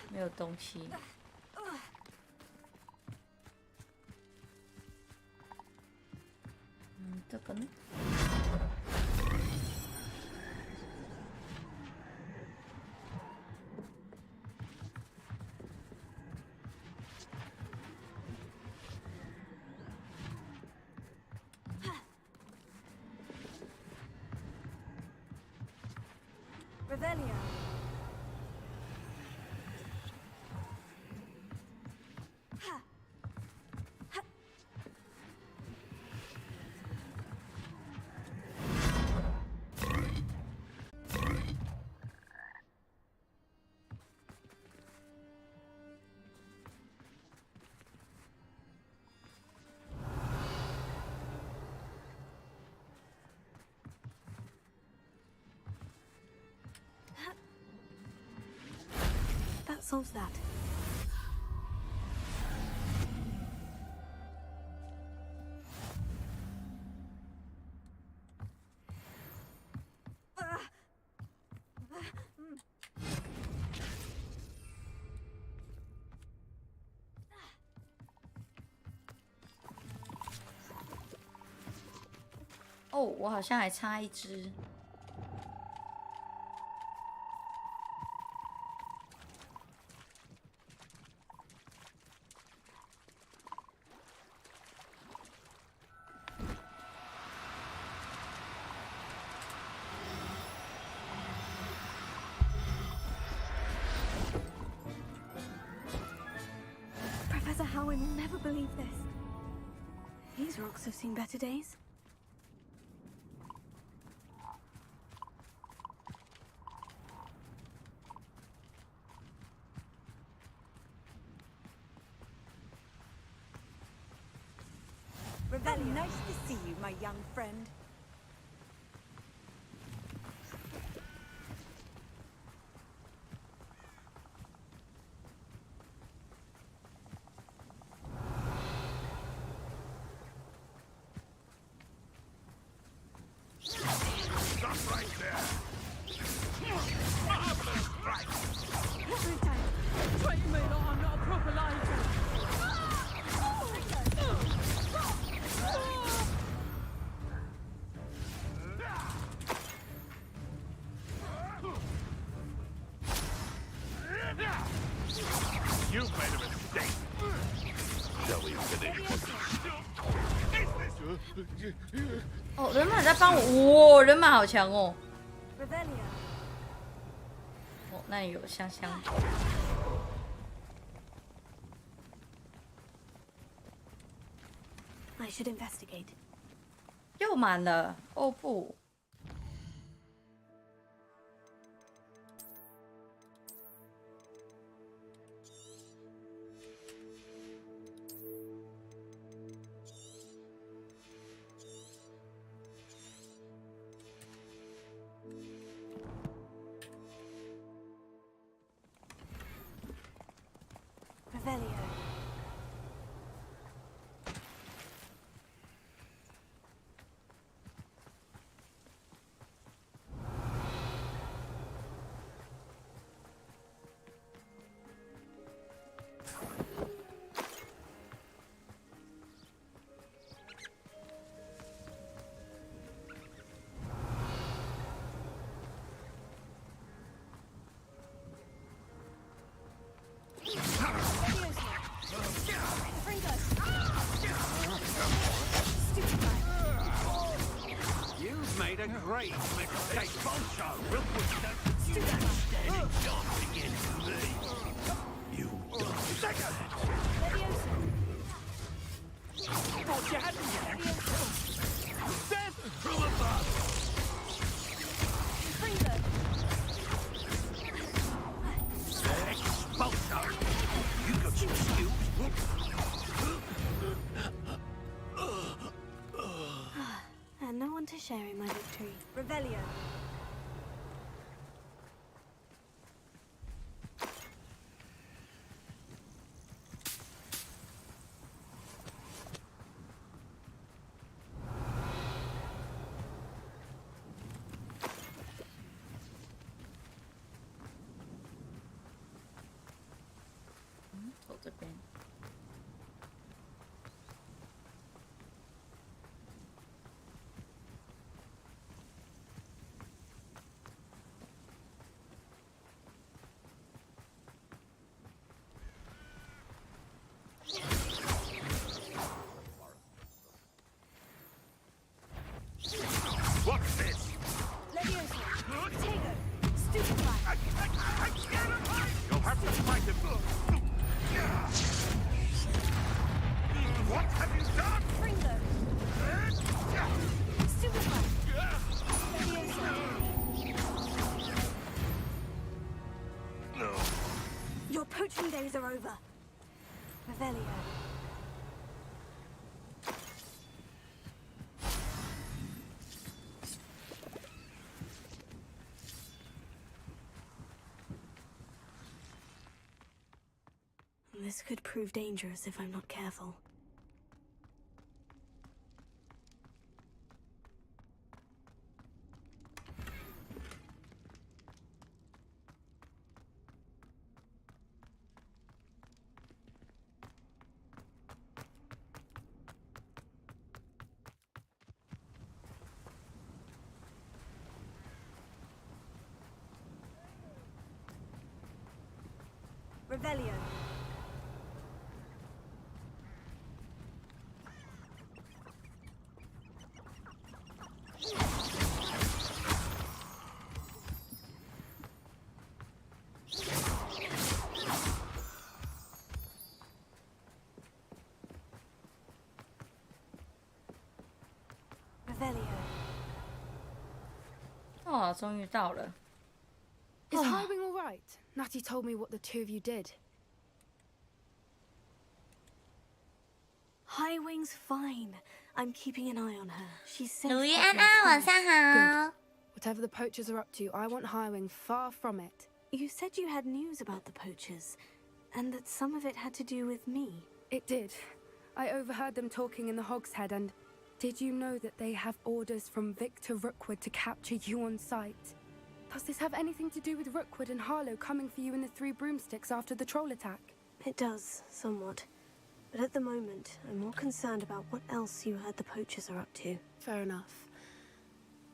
Speaker 1: 没有东西。这个呢？
Speaker 2: Revelio. That solves that.
Speaker 1: 哦，我好像还差一只。
Speaker 2: will never believe this. These rocks have seen better days.
Speaker 6: Revelio. Nice to see you, my young friend.
Speaker 7: Stop right there! Marvelous strike!
Speaker 5: Try me like I'm not a proper lighter.
Speaker 7: You've made a mistake. Shall we finish what is this?
Speaker 1: 哦，人马在帮我，哇，人马好强哦。
Speaker 2: Revelio.
Speaker 1: 哦，那里有香香。
Speaker 2: I should investigate.
Speaker 1: 又满了，哦不。
Speaker 2: Revelio.
Speaker 7: You've made a great mistake. Boncho will put that standing chance against me. You don't second. Thought you had me. Death from above. Boncho, you got some skills.
Speaker 2: And no one to share in my victory. Revelio.
Speaker 1: 음, 走这边。
Speaker 7: What's this? You'll have to fight him. What have you done?
Speaker 2: Your poaching days are over. Revelio. This could prove dangerous if I'm not careful. Revelio.
Speaker 1: 哦，终于到了。
Speaker 2: Is Highwing all right? Natty told me what the two of you did. Highwing's fine. I'm keeping an eye on her. She's safe.
Speaker 1: 鲁豫安安，晚上好。
Speaker 2: Whatever the poachers are up to, I want Highwing far from it. You said you had news about the poachers, and that some of it had to do with me. It did. I overheard them talking in the Hogshead, and did you know that they have orders from Victor Rookwood to capture you on sight? Does this have anything to do with Rookwood and Harlow coming for you in the Three Broomsticks after the troll attack? It does, somewhat. But at the moment, I'm more concerned about what else you heard the poachers are up to. Fair enough.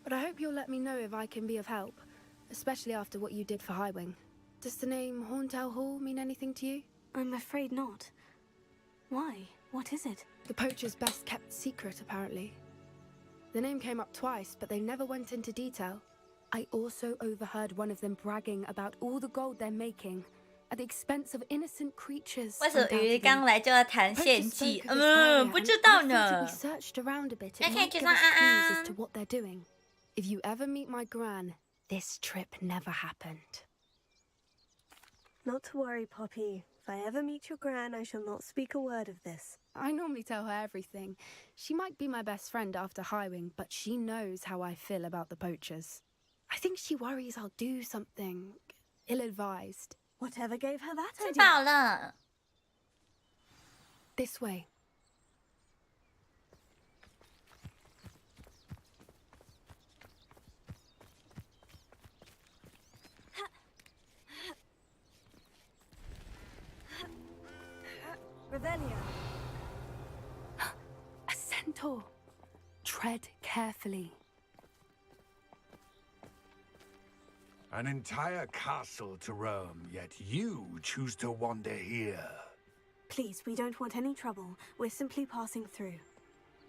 Speaker 2: But I hope you'll let me know if I can be of help, especially after what you did for Highwing. Does the name Horntail Hall mean anything to you? I'm afraid not. Why? What is it? The poachers' best kept secret, apparently. The name came up twice, but they never went into detail. I also overheard one of them bragging about all the gold they're making at the expense of innocent creatures.
Speaker 1: 为什么鱼刚来就要谈献祭？不知道呢。
Speaker 2: We searched around a bit.
Speaker 1: 那
Speaker 2: It
Speaker 1: 可以
Speaker 2: might
Speaker 1: 去
Speaker 2: give
Speaker 1: 上
Speaker 2: us
Speaker 1: 安
Speaker 2: clues
Speaker 1: 安
Speaker 2: as to。what they're doing. If you ever meet my gran, this trip never happened. Not to worry, Poppy. If I ever meet your gran, I shall not speak a word of this. I normally tell her everything. She might be my best friend after Highwing, but she knows how I feel about the poachers. I think she worries I'll do something ill-advised. Whatever gave her that
Speaker 1: 知
Speaker 2: idea?
Speaker 1: 道了。
Speaker 2: This way. Revelio. A centaur. Tread carefully.
Speaker 7: An entire castle to roam, yet you choose to wander here.
Speaker 2: Please, we don't want any trouble. We're simply passing through.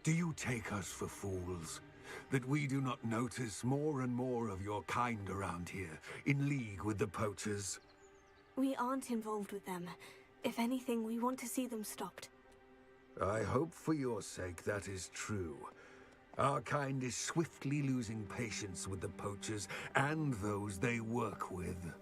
Speaker 7: Do you take us for fools? That we do not notice more and more of your kind around here, in league with the poachers?
Speaker 2: We aren't involved with them. If anything, we want to see them stopped.
Speaker 7: I hope for your sake that is true. Our kind is swiftly losing patience with the poachers and those they work with.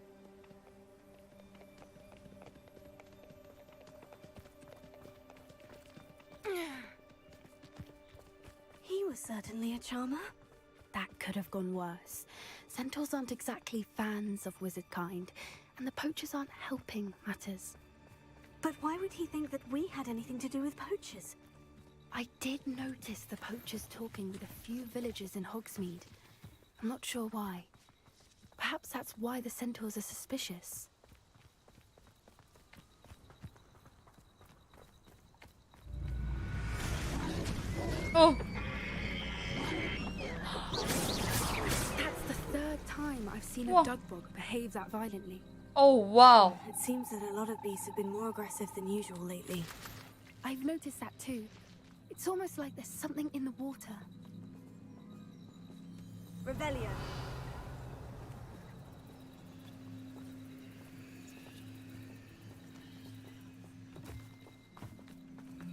Speaker 2: He was certainly a charmer. That could have gone worse. Centaurs aren't exactly fans of wizard kind, and the poachers aren't helping matters. But why would he think that we had anything to do with poachers? I did notice the poachers talking with a few villagers in Hogsmeade. I'm not sure why. Perhaps that's why the centaurs are suspicious.
Speaker 1: Oh.
Speaker 2: That's the third time I've seen a dugbog behave that violently.
Speaker 1: Oh wow.
Speaker 2: It seems that a lot of beasts have been more aggressive than usual lately. I've noticed that too. It's almost like there's something in the water. Revelio.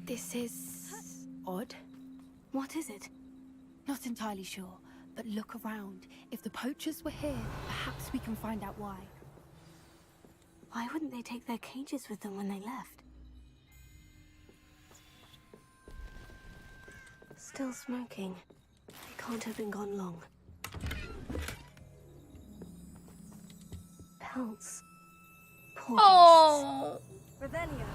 Speaker 2: This is odd. What is it? Not entirely sure, but look around. If the poachers were here, perhaps we can find out why. Why wouldn't they take their cages with them when they left? Still smoking. They can't have been gone long. Pelts. Poor
Speaker 1: Oh.
Speaker 2: beasts. Revelio.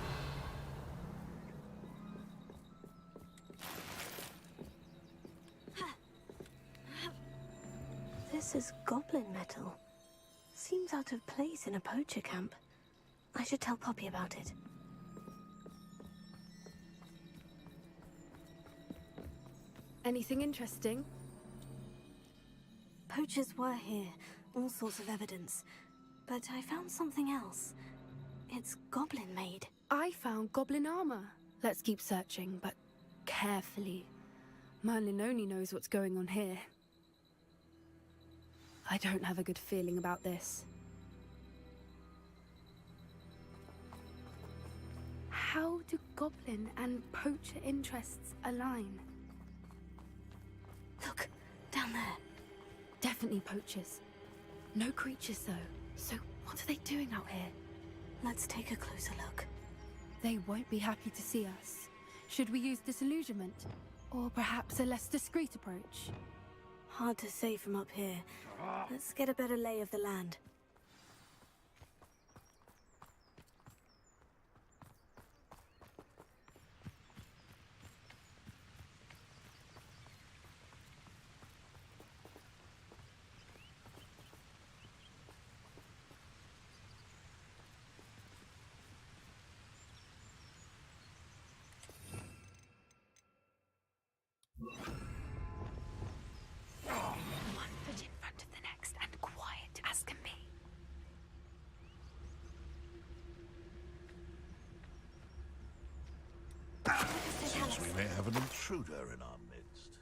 Speaker 2: This is goblin metal. Seems out of place in a poacher camp. I should tell Poppy about it. Anything interesting? Poachers were here, all sorts of evidence. But I found something else. It's goblin made. I found goblin armor. Let's keep searching, but carefully. Merlin only knows what's going on here. I don't have a good feeling about this. How do goblin and poacher interests align? Look, down there. Definitely poachers. No creatures, though. So what are they doing out here? Let's take a closer look. They won't be happy to see us. Should we use disillusionment? Or perhaps a less discreet approach? Hard to say from up here. Let's get a better lay of the land. One foot in front of the next and quiet as can be.
Speaker 7: Seems we may have an intruder in our midst.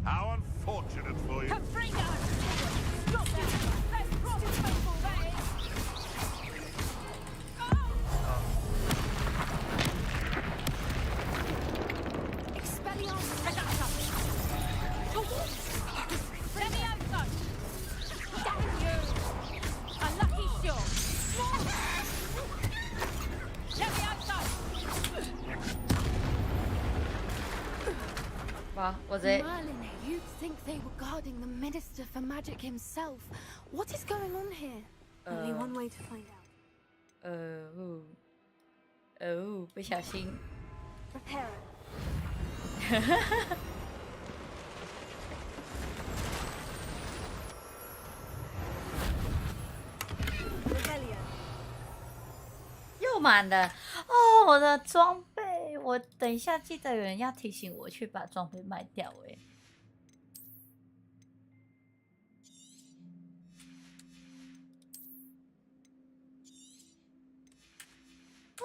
Speaker 7: How unfortunate for you.
Speaker 10: Stop that! Let's cross the table, that is!
Speaker 2: Expelliarmus!
Speaker 10: Leviosa! Damn you! Unlucky shot! Leviosa!
Speaker 1: 哇，我直接
Speaker 2: Merlin, you'd think they were guarding the Minister for Magic himself. What is going on here? Only one way to find out.
Speaker 1: 不小心。
Speaker 2: Prepare it. Rebellion.
Speaker 1: 又满了哦！我的装备，我等一下记得有人要提醒我去把装备卖掉哎。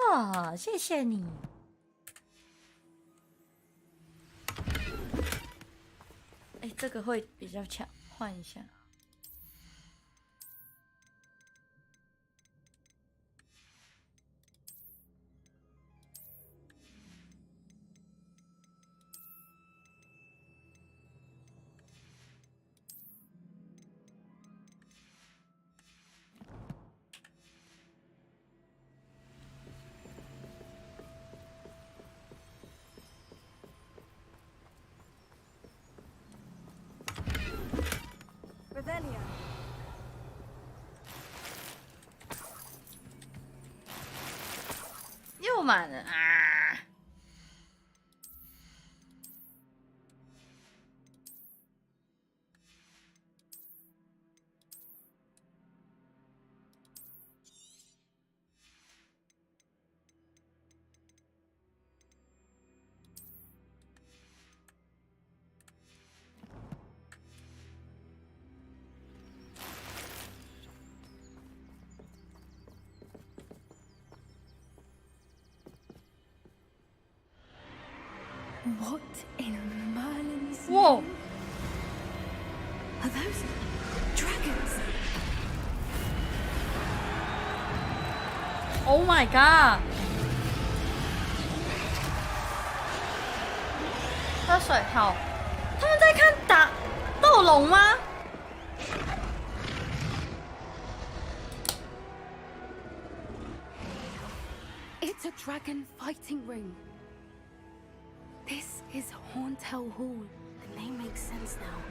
Speaker 1: 哇，谢谢你。哎，这个会比较强，换一下。
Speaker 2: Rebellion.
Speaker 1: 又满了啊！What
Speaker 2: in Merlin's
Speaker 1: Whoa!
Speaker 2: name? Are those dragons?
Speaker 1: Oh my god！ 喝水好，他们在看打斗龙吗？
Speaker 2: It's a dragon fighting ring. This is Horntail Hall. The name makes sense now.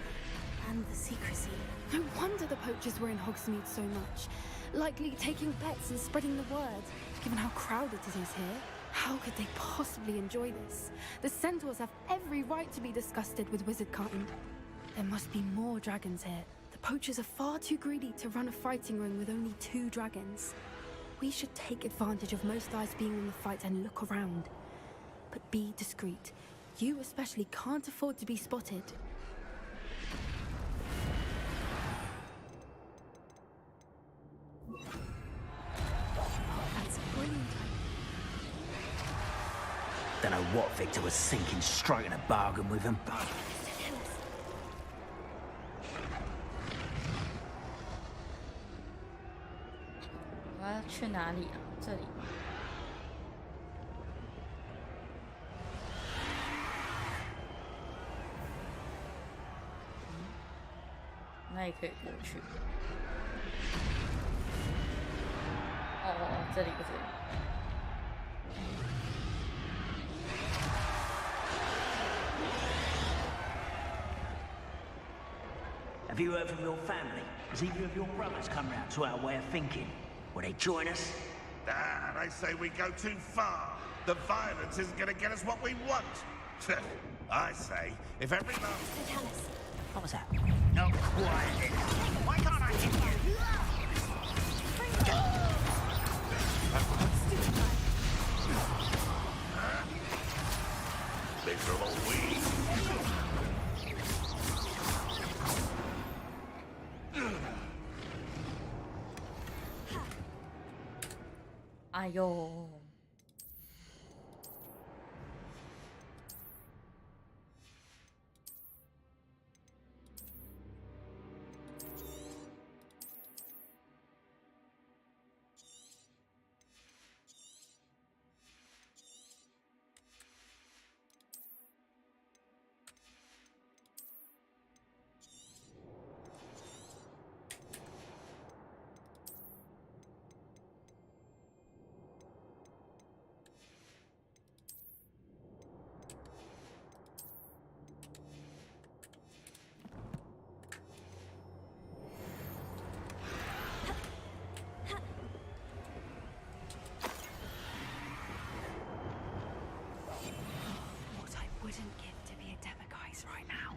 Speaker 2: And the secrecy. No wonder the poachers were in Hogsmeade so much. Likely taking bets and spreading the word. Given how crowded it is here, how could they possibly enjoy this? The centaurs have every right to be disgusted with wizard kind. There must be more dragons here. The poachers are far too greedy to run a fighting ring with only 2 dragons. We should take advantage of most eyes being on the fight and look around. But be discreet. You especially can't afford to be spotted. That's brilliant.
Speaker 11: Don't know what Victor was thinking, striking a bargain with him.
Speaker 1: 我要去哪里啊？这里。那也可以过去。哦，这里不这里。
Speaker 11: Have you heard from your family? Has either of your brothers come round to our way of thinking? Will they join us?
Speaker 12: Ah, they say we go too far. The violence isn't going to get us what we want. I say, if every last...
Speaker 11: What was that? No, quiet. Why can't I hit you?
Speaker 12: Miserable weed.
Speaker 1: 哎呦！Wouldn't
Speaker 2: give to be a demiguise right now.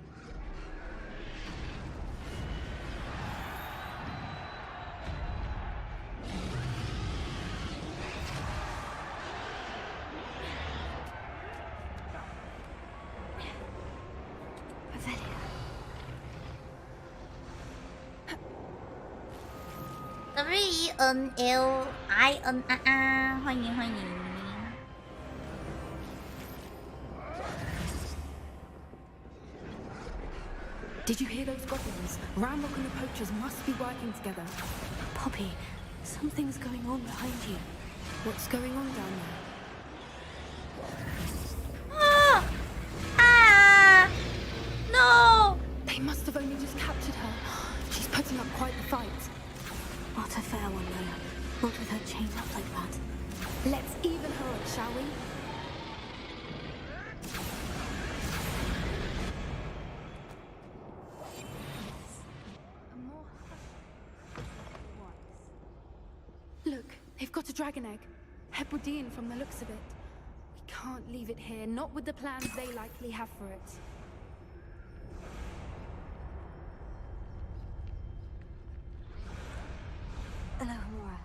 Speaker 1: WENLINR， 欢迎欢迎。
Speaker 2: Did you hear those goblins? Ramrock and the poachers must be working together. Poppy, something's going on behind you. What's going on down
Speaker 1: there? No!
Speaker 2: They must have only just captured her. She's putting up quite the fight. Not a fair one, though. Not with her chained up like that. Let's even her up, shall we? Look, they've got a dragon egg. Hebridean from the looks of it. We can't leave it here, not with the plans they likely have for it. Hello, Hamura.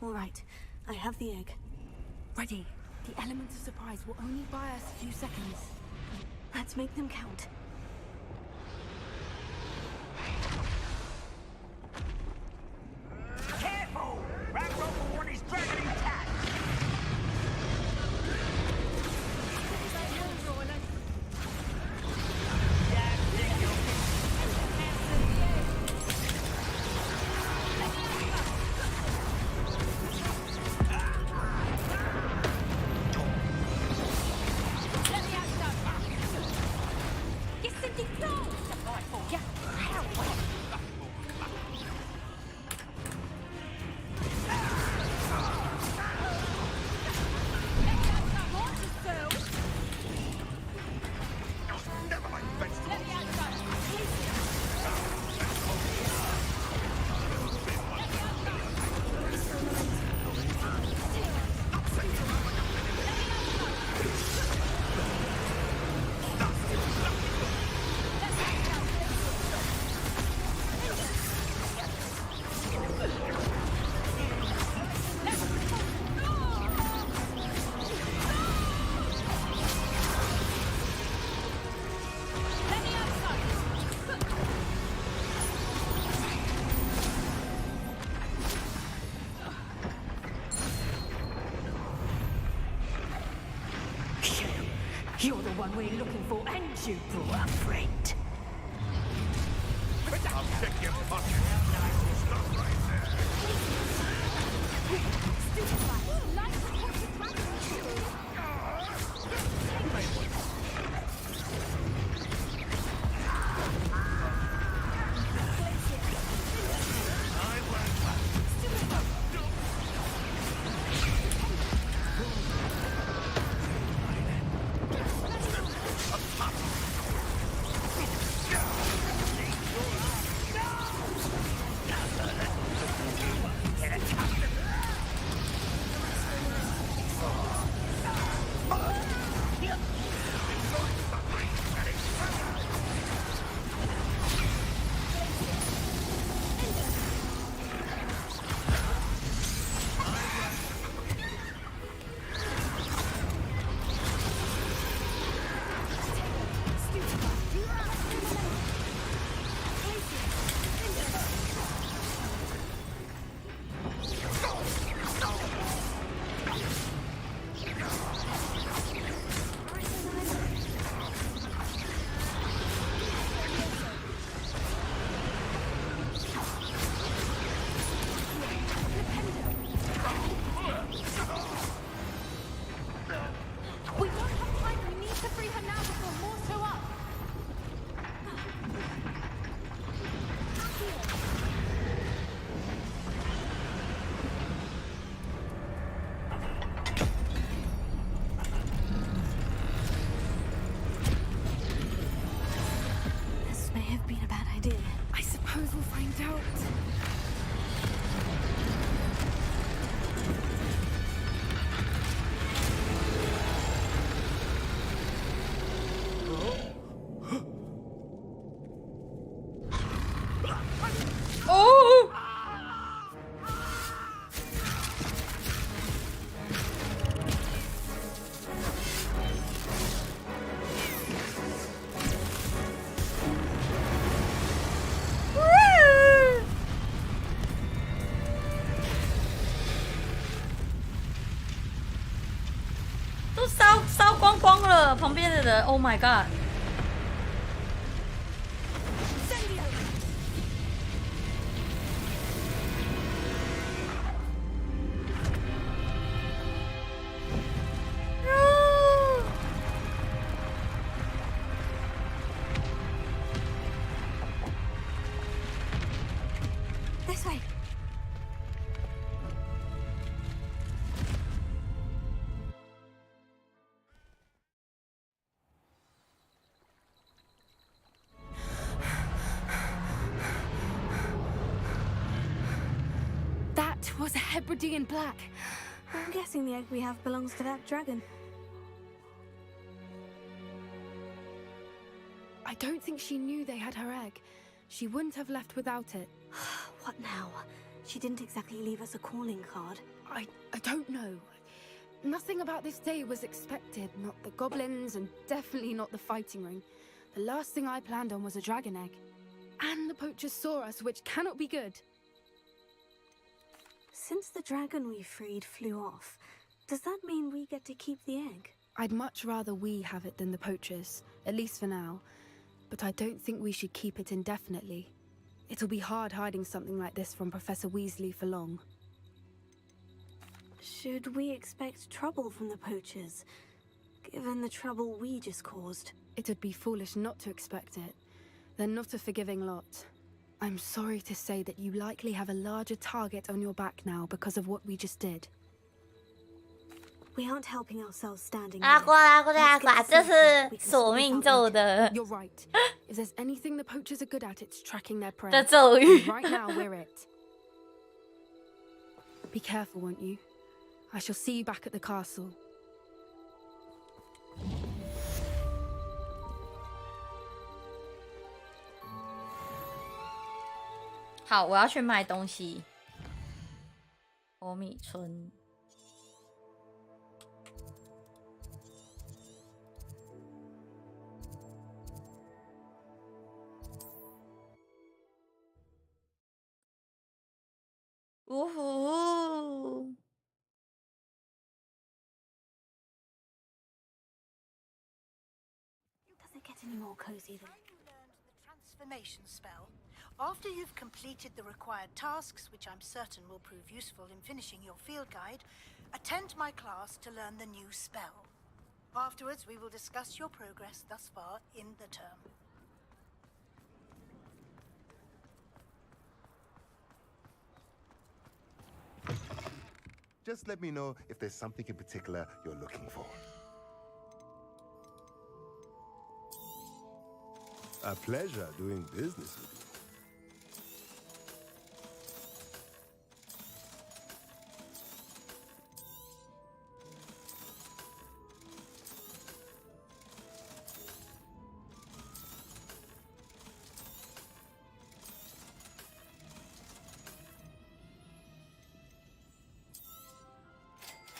Speaker 2: All right, I have the egg. Ready. The element of surprise will only buy us a few seconds. Let's make them count.
Speaker 11: Careful! Ramrock will want his dragon intact!
Speaker 1: Get
Speaker 10: You're the one we're looking for, and you brought a friend.
Speaker 12: I'll kick your pocket. Stop right there.
Speaker 2: I suppose we'll find out.
Speaker 1: Oh! Woo! 都烧光光了，旁边的人 ，Oh my god！
Speaker 2: This way.
Speaker 5: That was a Hebridean black.
Speaker 2: I'm guessing the egg we have belongs to that dragon.
Speaker 5: I don't think she knew they had her egg. She wouldn't have left without it.
Speaker 2: What now? She didn't exactly leave us a calling card.
Speaker 5: I don't know. Nothing about this day was expected. Not the goblins, and definitely not the fighting ring. The last thing I planned on was a dragon egg. And the poachers saw us, which cannot be good.
Speaker 2: Since the dragon we freed flew off, does that mean we get to keep the egg?
Speaker 5: I'd much rather we have it than the poachers, at least for now. But I don't think we should keep it indefinitely. It'll be hard hiding something like this from Professor Weasley for long.
Speaker 2: Should we expect trouble from the poachers, given the trouble we just caused?
Speaker 5: It'd be foolish not to expect it. They're not a forgiving lot. I'm sorry to say that you likely have a larger target on your back now because of what we just did.
Speaker 2: We aren't helping ourselves standing
Speaker 1: 阿瓜啦，这是索命咒的
Speaker 5: You're right. If there's anything the poachers are good at, it's tracking their prey.
Speaker 1: 的咒语。
Speaker 5: And right now, we're it. Be careful, won't you? I shall see you back at the castle.
Speaker 1: 好，我要去买东西。欧米村。呜呼！
Speaker 2: any more cozy than...
Speaker 13: Have you learned the transformation spell? After you've completed the required tasks, which I'm certain will prove useful in finishing your field guide, attend my class to learn the new spell. Afterwards, we will discuss your progress thus far in the term.
Speaker 14: Just let me know if there's something in particular you're looking for.
Speaker 15: A pleasure doing business with you.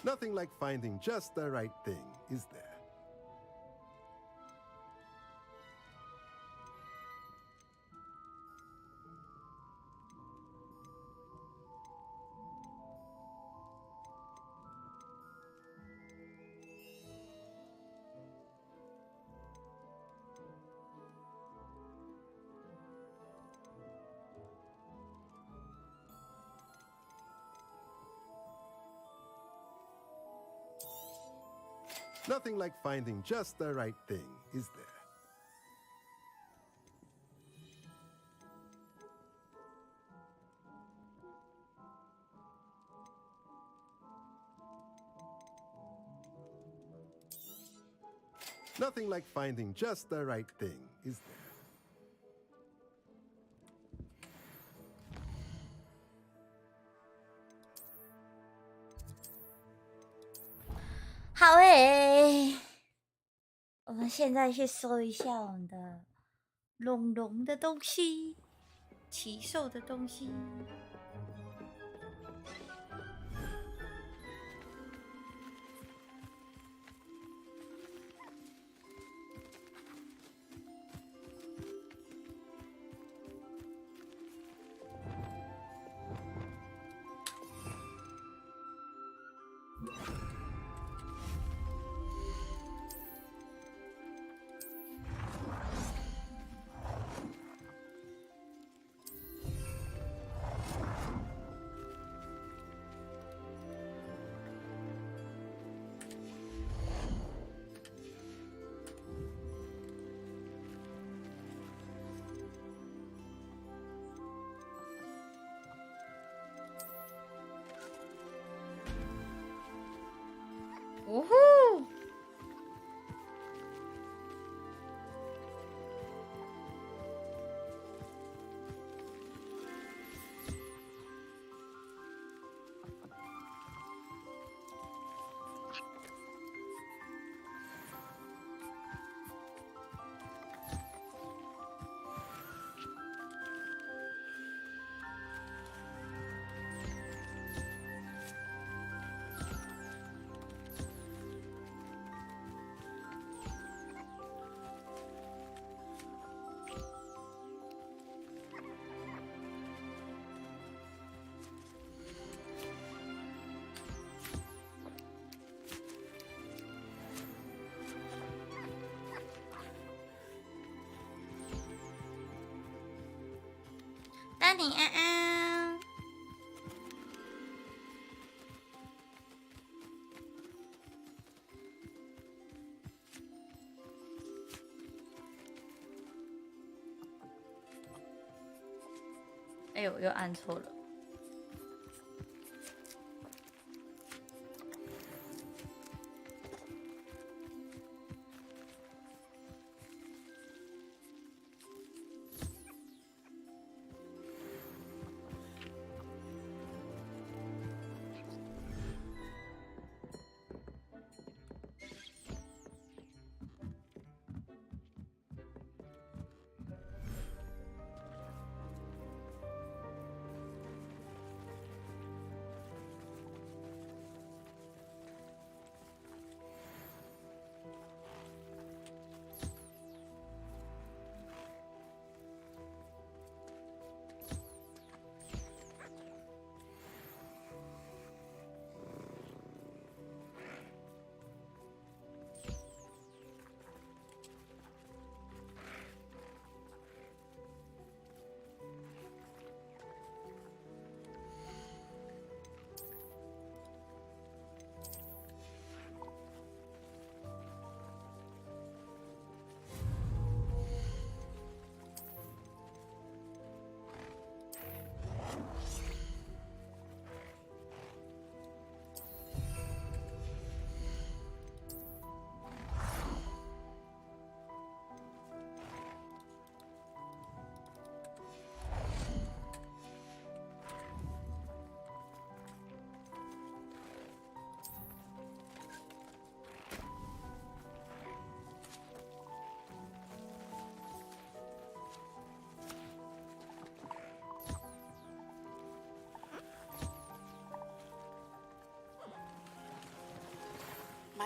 Speaker 15: Nothing like finding just the right thing, is there? Nothing like finding just the right thing, is there? Nothing like finding just the right thing, is there?
Speaker 1: 好诶，我们现在去搜一下我们的龙龙的东西，奇兽的东西。呜呼！那你安安，哎呦，又按错了。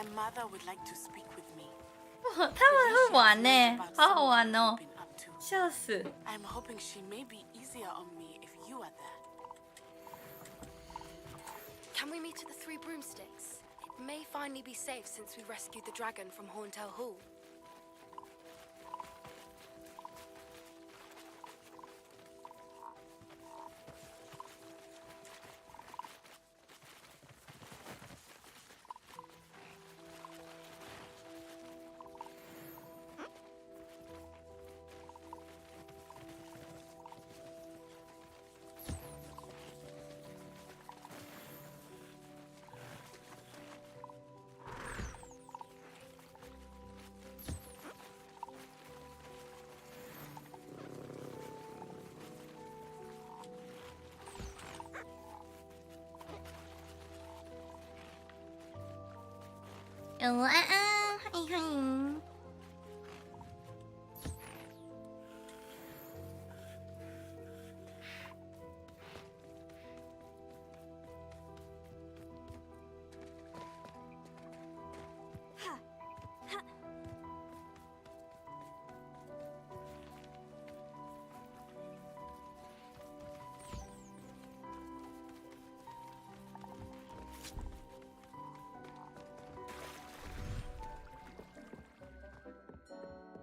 Speaker 5: My mother would like to speak with me.
Speaker 1: 他们会玩呢，好好玩哦，笑死。
Speaker 5: I'm hoping she may be easier on me if you are there.
Speaker 16: Can we meet at the Three Broomsticks? It may finally be safe since we rescued the dragon from Horntail Hall.
Speaker 1: 有安安，欢迎欢迎。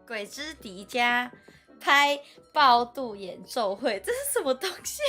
Speaker 1: 鬼之迪迦拍爆肚演奏会，这是什么东西？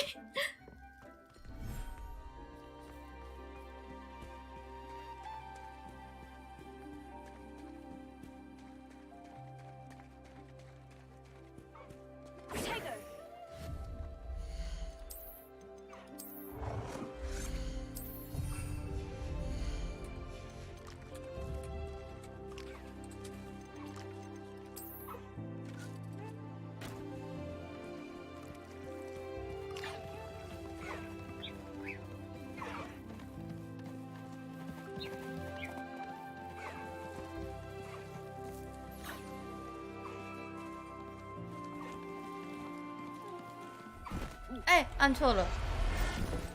Speaker 1: 哎，按错了。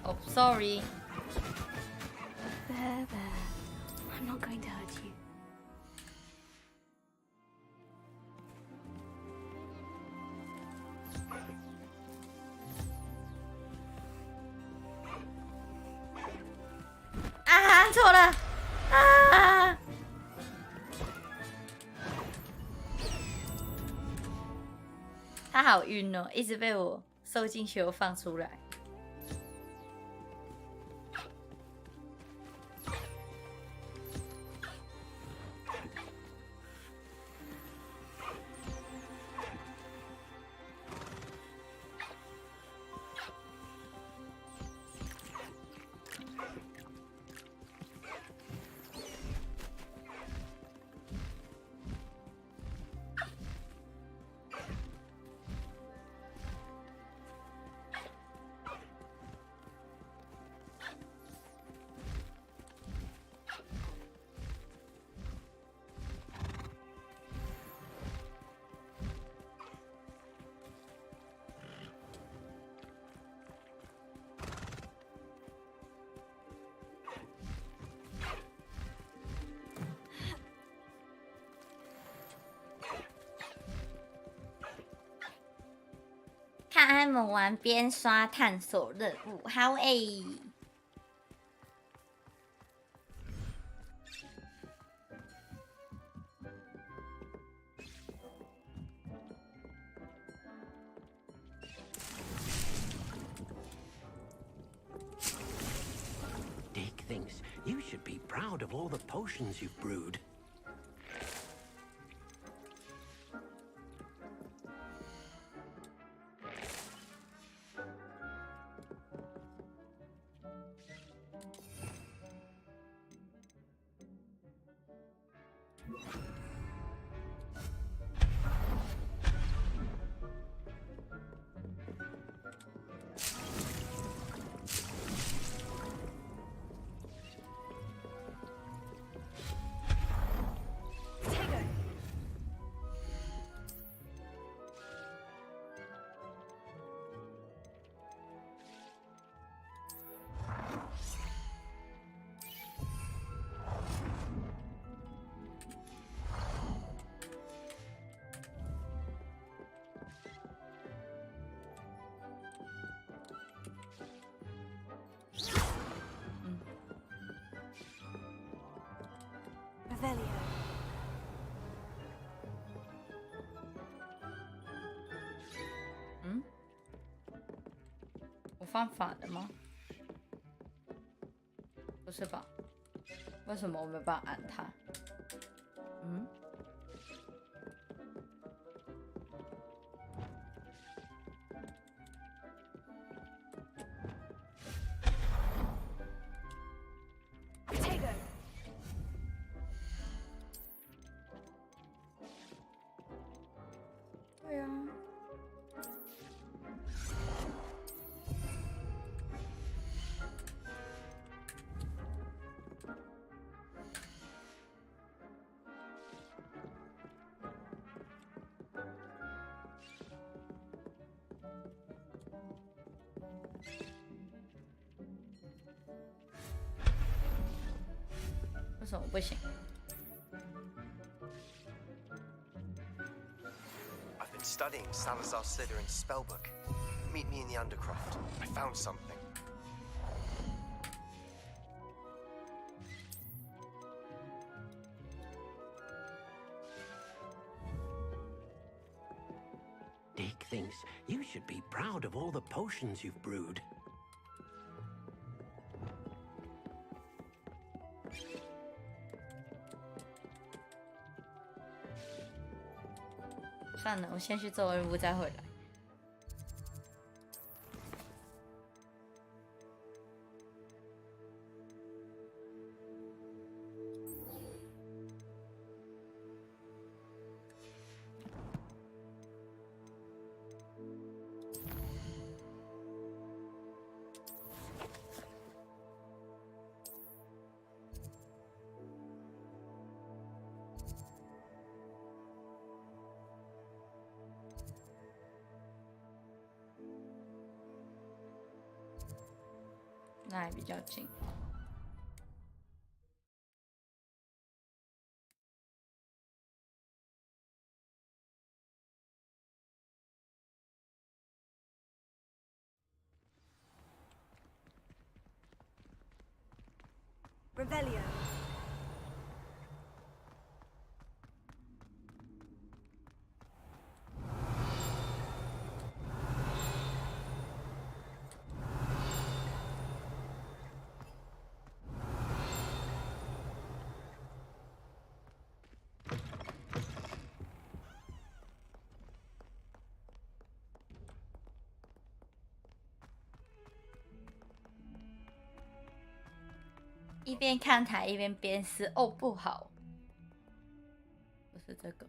Speaker 1: 哦 ，sorry。There,
Speaker 2: there. I'm not going to hurt you.
Speaker 1: 啊，按错了。啊！他好晕哦，一直被我收进去又放出来。看他们玩边刷探索任务，好诶。
Speaker 11: Dick thinks you should be proud of all the potions you've brewed.
Speaker 2: Revelio.
Speaker 1: 嗯，我放反了吗？不是吧？为什么我没办法按它？嗯。对啊。为什么不行？
Speaker 3: I've been studying Salazar Slytherin's spellbook. Meet me in the Undercroft. I found something.
Speaker 11: Dick thinks you should be proud of all the potions you've brewed.
Speaker 1: 算了，我先去做任务再回来。那还比较近。
Speaker 2: Revelio.
Speaker 1: 一边看台一边边撕，哦，不好，不是这个。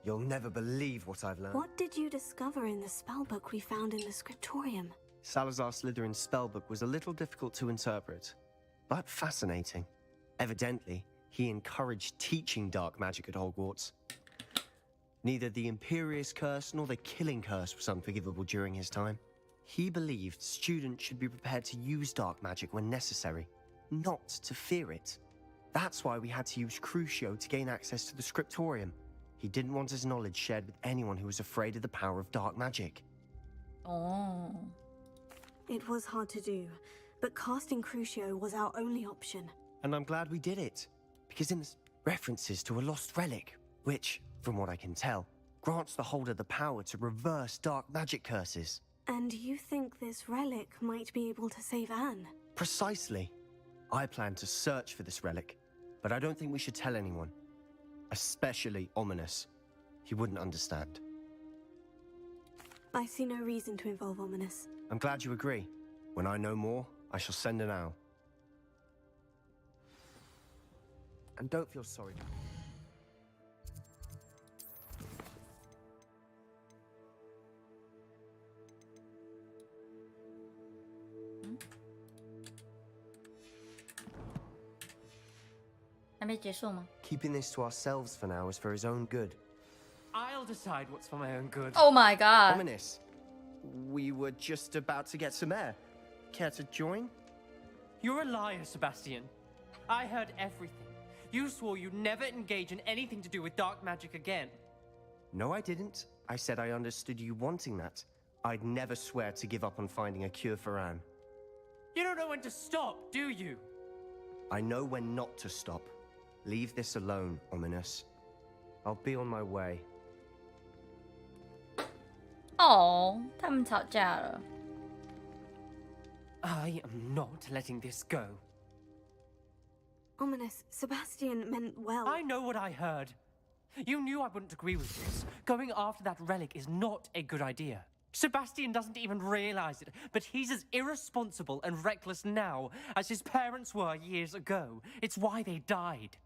Speaker 3: You'll never believe what I've learned.
Speaker 2: What did you discover in the spellbook we found in the scriptorium?
Speaker 3: Salazar Slytherin's spellbook was a little difficult to interpret, but fascinating. Evidently, he encouraged teaching dark magic at Hogwarts. Neither the Imperious Curse nor the Killing Curse was unforgivable during his time. He believed students should be prepared to use dark magic when necessary, not to fear it. That's why we had to use Crucio to gain access to the scriptorium. He didn't want his knowledge shared with anyone who was afraid of the power of dark magic.
Speaker 1: Oh.
Speaker 2: It was hard to do, but casting Crucio was our only option.
Speaker 3: And I'm glad we did it, because in references to a lost relic, which, from what I can tell, grants the holder the power to reverse dark magic curses.
Speaker 2: And you think this relic might be able to save Anne?
Speaker 3: Precisely. I plan to search for this relic, but I don't think we should tell anyone. Especially Ominous. He wouldn't understand.
Speaker 2: I see no reason to involve Ominous.
Speaker 3: I'm glad you agree. When I know more, I shall send an owl. And don't feel sorry.
Speaker 1: 还没结束吗
Speaker 3: Keeping this to ourselves for now is for his own good.
Speaker 4: I'll decide what's for my own good.
Speaker 1: Oh my god.
Speaker 3: Ominous. We were just about to get some air. Care to join?
Speaker 4: You're a liar, Sebastian. I heard everything. You swore you'd never engage in anything to do with dark magic again.
Speaker 3: No, I didn't. I said I understood you wanting that. I'd never swear to give up on finding a cure for Anne.
Speaker 4: You don't know when to stop, do you?
Speaker 3: I know when not to stop. Leave this alone, Ominous. I'll be on my way.
Speaker 1: 哦，他们吵架了。
Speaker 4: I am not letting this go.
Speaker 2: Ominous, Sebastian meant well.
Speaker 4: I know what I heard. You knew I wouldn't agree with this. Going after that relic is not a good idea. Sebastian doesn't even realize it, but he's as irresponsible and reckless now as his parents were years ago. It's why they died.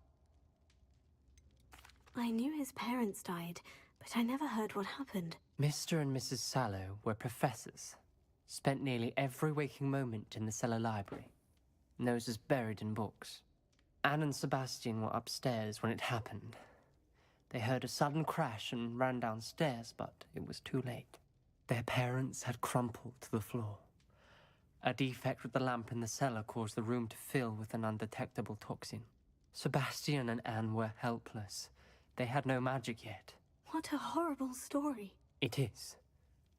Speaker 2: I knew his parents died, but I never heard what happened.
Speaker 4: Mr. and Mrs. Sallow were professors. Spent nearly every waking moment in the cellar library. Noses buried in books. Anne and Sebastian were upstairs when it happened. They heard a sudden crash and ran downstairs, but it was too late. Their parents had crumpled to the floor. A defect with the lamp in the cellar caused the room to fill with an undetectable toxin. Sebastian and Anne were helpless. They had no magic yet.
Speaker 2: What a horrible story.
Speaker 4: It is.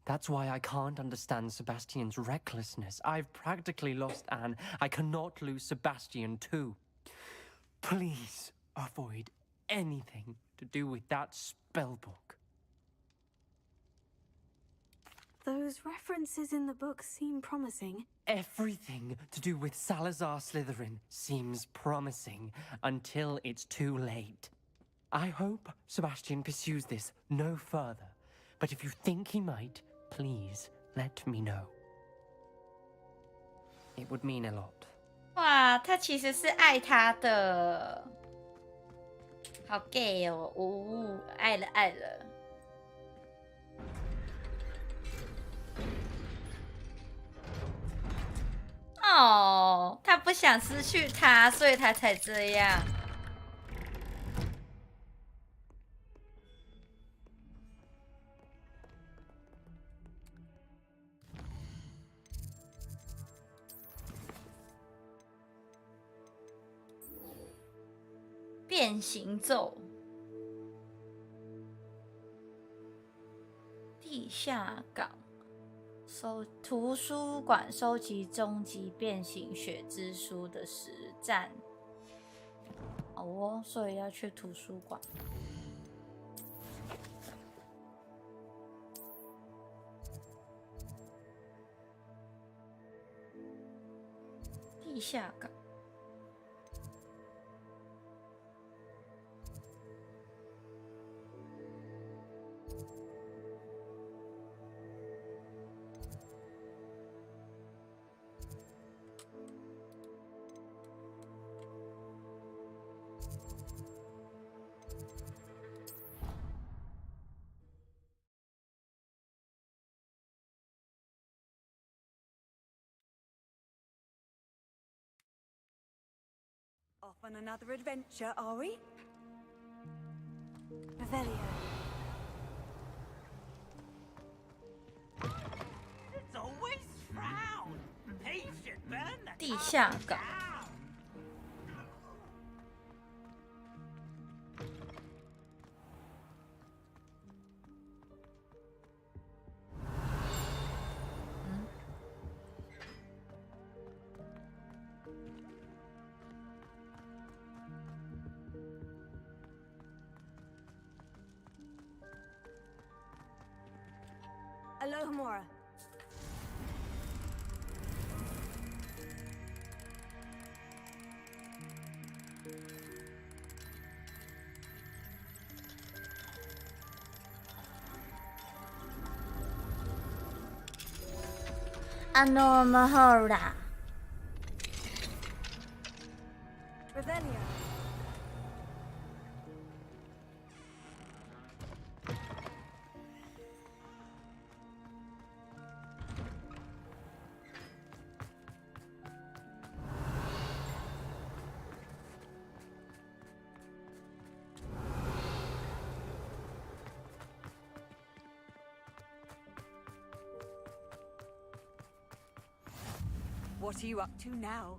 Speaker 4: That's why I can't understand Sebastian's recklessness. I've practically lost Anne. I cannot lose Sebastian too. Please avoid anything to do with that spellbook.
Speaker 2: Those references in the book seem promising.
Speaker 4: Everything to do with Salazar Slytherin seems promising until it's too late. I hope Sebastian pursues this no further, but if you think he might, please let me know. It would mean a lot.
Speaker 1: 哇，他其实是爱他的，好 gay 哦，爱了爱了。哦，他不想失去他，所以他才这样。变形咒，地下港。图书馆收集终极变形血之书的实战。好哦，所以要去图书馆。地下港。
Speaker 6: Off on another adventure, are we?
Speaker 2: Revelio.
Speaker 11: It's always frown. He should burn the
Speaker 1: 地下港。
Speaker 2: Alohomora.
Speaker 1: Alohomora.
Speaker 2: Revelio.
Speaker 6: What are you up to now?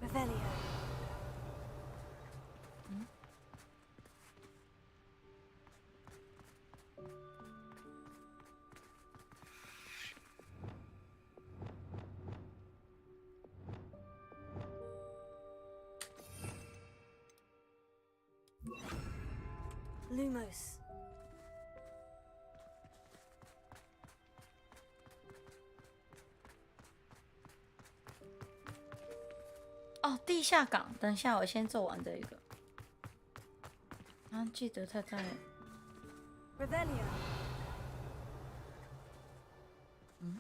Speaker 2: Revelio. Lumos.
Speaker 1: 哦，地下港，等一下，我先做完这一个。啊，记得他在。
Speaker 2: Revelio.
Speaker 1: 嗯。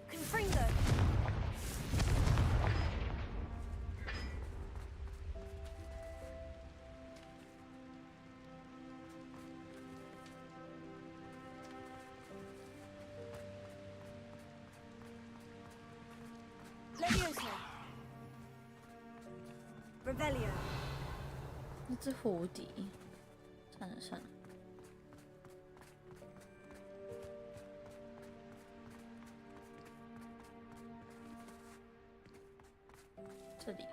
Speaker 2: Confringo. Levioso. Revelio.
Speaker 1: 那只蝴蝶，算了算了。这里。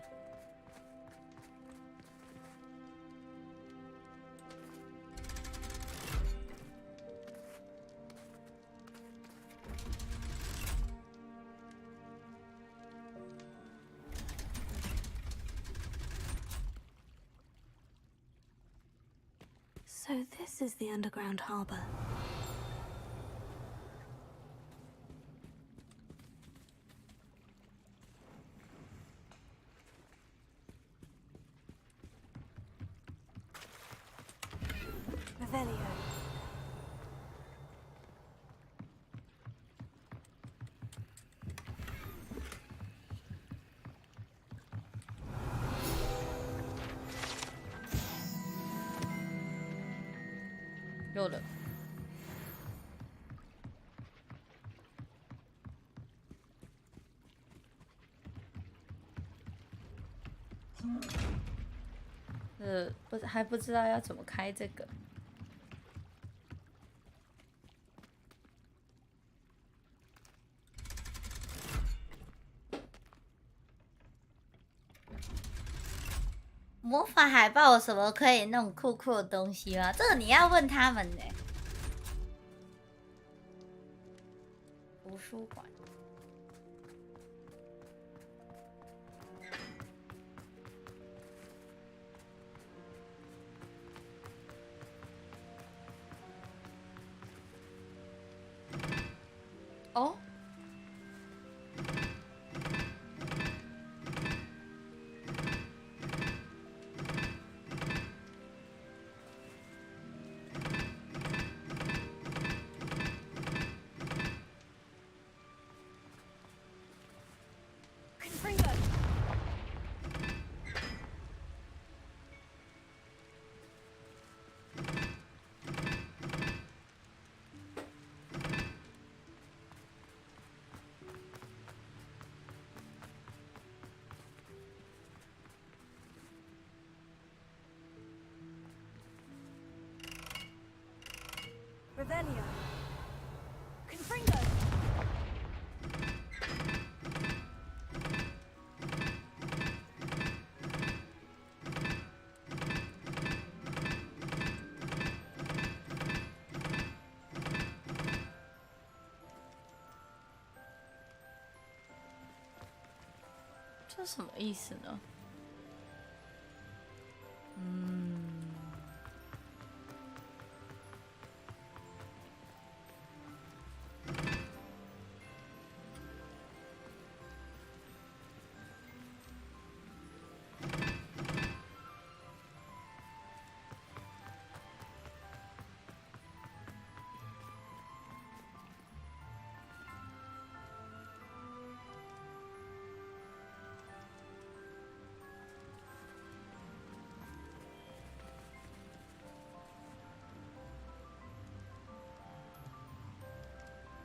Speaker 2: So this is the underground harbor. Revelio.
Speaker 1: 有了。还不知道要怎么开这个。魔法海报有什么可以那种酷酷的东西吗？这个你要问他们呢。图书馆。哦。
Speaker 2: Revelio. Confringo.
Speaker 1: 这什么意思呢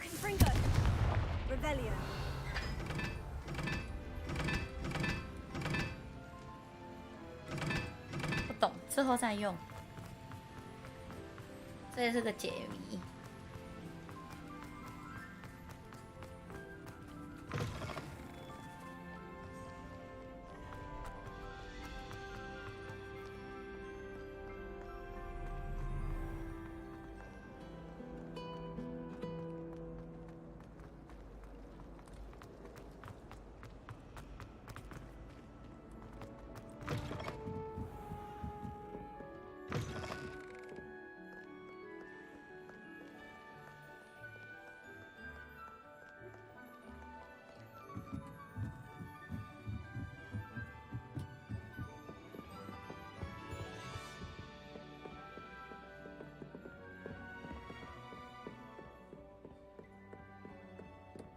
Speaker 1: ？Confringo.
Speaker 2: Revelio.
Speaker 1: 之后再用，这也是个解谜。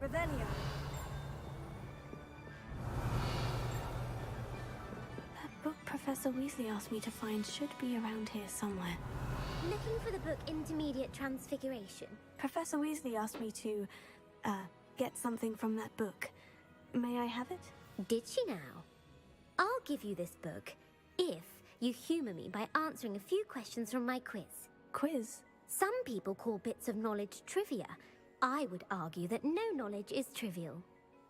Speaker 2: Revelio. That book Professor Weasley asked me to find should be around here somewhere.
Speaker 9: Looking for the book Intermediate Transfiguration.
Speaker 2: Professor Weasley asked me to, get something from that book. May I have it?
Speaker 9: Did she now? I'll give you this book if you humour me by answering a few questions from my quiz.
Speaker 2: Quiz?
Speaker 9: Some people call bits of knowledge trivia. I would argue that no knowledge is trivial.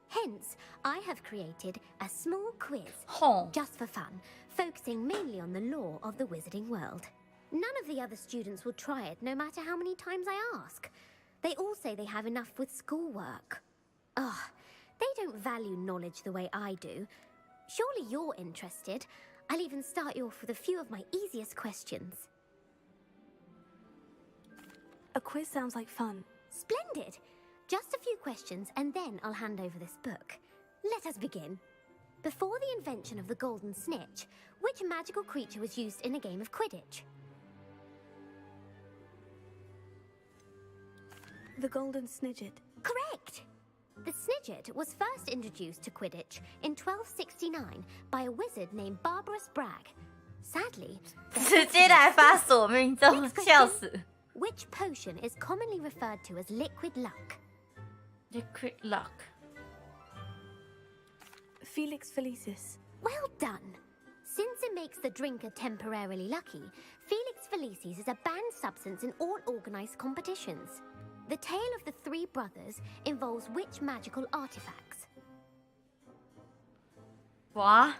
Speaker 9: Hence, I have created a small quiz, just for fun, focusing mainly on the lore of the wizarding world. None of the other students will try it, no matter how many times I ask. They all say they have enough with schoolwork. Ugh, they don't value knowledge the way I do. Surely you're interested. I'll even start you off with a few of my easiest questions.
Speaker 2: A quiz sounds like fun.
Speaker 9: Splendid! Just a few questions and then I'll hand over this book. Let us begin. Before the invention of the golden snitch, which magical creature was used in a game of Quidditch?
Speaker 2: The golden snidget.
Speaker 9: Correct! The snidget was first introduced to Quidditch in 1269 by a wizard named Barbarous Bragg. Sadly,
Speaker 1: 直接来发索命咒，笑死。
Speaker 9: Which potion is commonly referred to as liquid luck?
Speaker 1: Liquid luck.
Speaker 2: Felix Felicis.
Speaker 9: Well done. Since it makes the drinker temporarily lucky, Felix Felicis is a banned substance in all organized competitions. The tale of the three brothers involves which magical artifacts?
Speaker 1: 哇，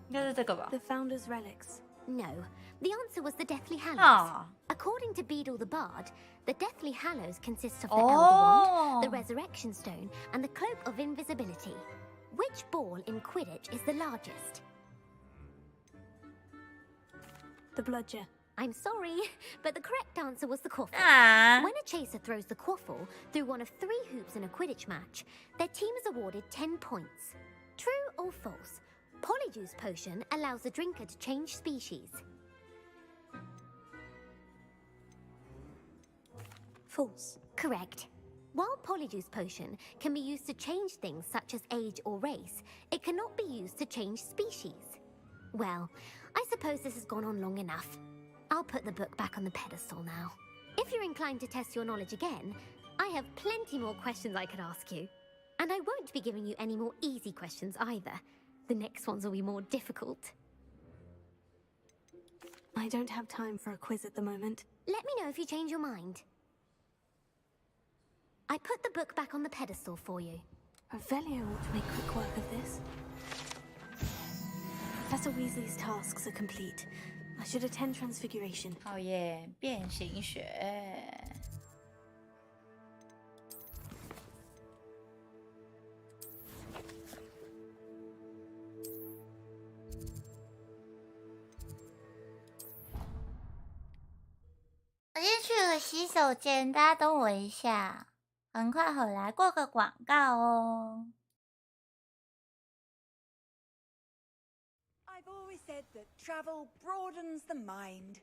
Speaker 1: 应该是这个吧
Speaker 2: The Founder's Relics.
Speaker 9: No, the answer was the Deathly Hallows.
Speaker 1: Ah.
Speaker 9: According to Beedle the Bard, the Deathly Hallows consists of the Elder Wand, the Resurrection Stone, and the Cloak of Invisibility. Which ball in Quidditch is the largest?
Speaker 2: The Bludger.
Speaker 9: I'm sorry, but the correct answer was the quaffle.
Speaker 1: Ah.
Speaker 9: When a chaser throws the quaffle through one of 3 hoops in a Quidditch match, their team is awarded 10 points. True or false? Polyjuice Potion allows the drinker to change species.
Speaker 2: False.
Speaker 9: Correct. While Polyjuice Potion can be used to change things such as age or race, it cannot be used to change species. Well, I suppose this has gone on long enough. I'll put the book back on the pedestal now. If you're inclined to test your knowledge again, I have plenty more questions I could ask you. And I won't be giving you any more easy questions either. The next ones will be more difficult.
Speaker 2: I don't have time for a quiz at the moment.
Speaker 9: Let me know if you change your mind. I put the book back on the pedestal for you.
Speaker 2: Revelio ought to make quick work of this. Professor Weasley's tasks are complete. I should attend Transfiguration.
Speaker 1: 好耶，变形学。我先去个洗手间，大家等我一下，很快回来，过个广告哦。
Speaker 6: I've always said that travel broadens the mind.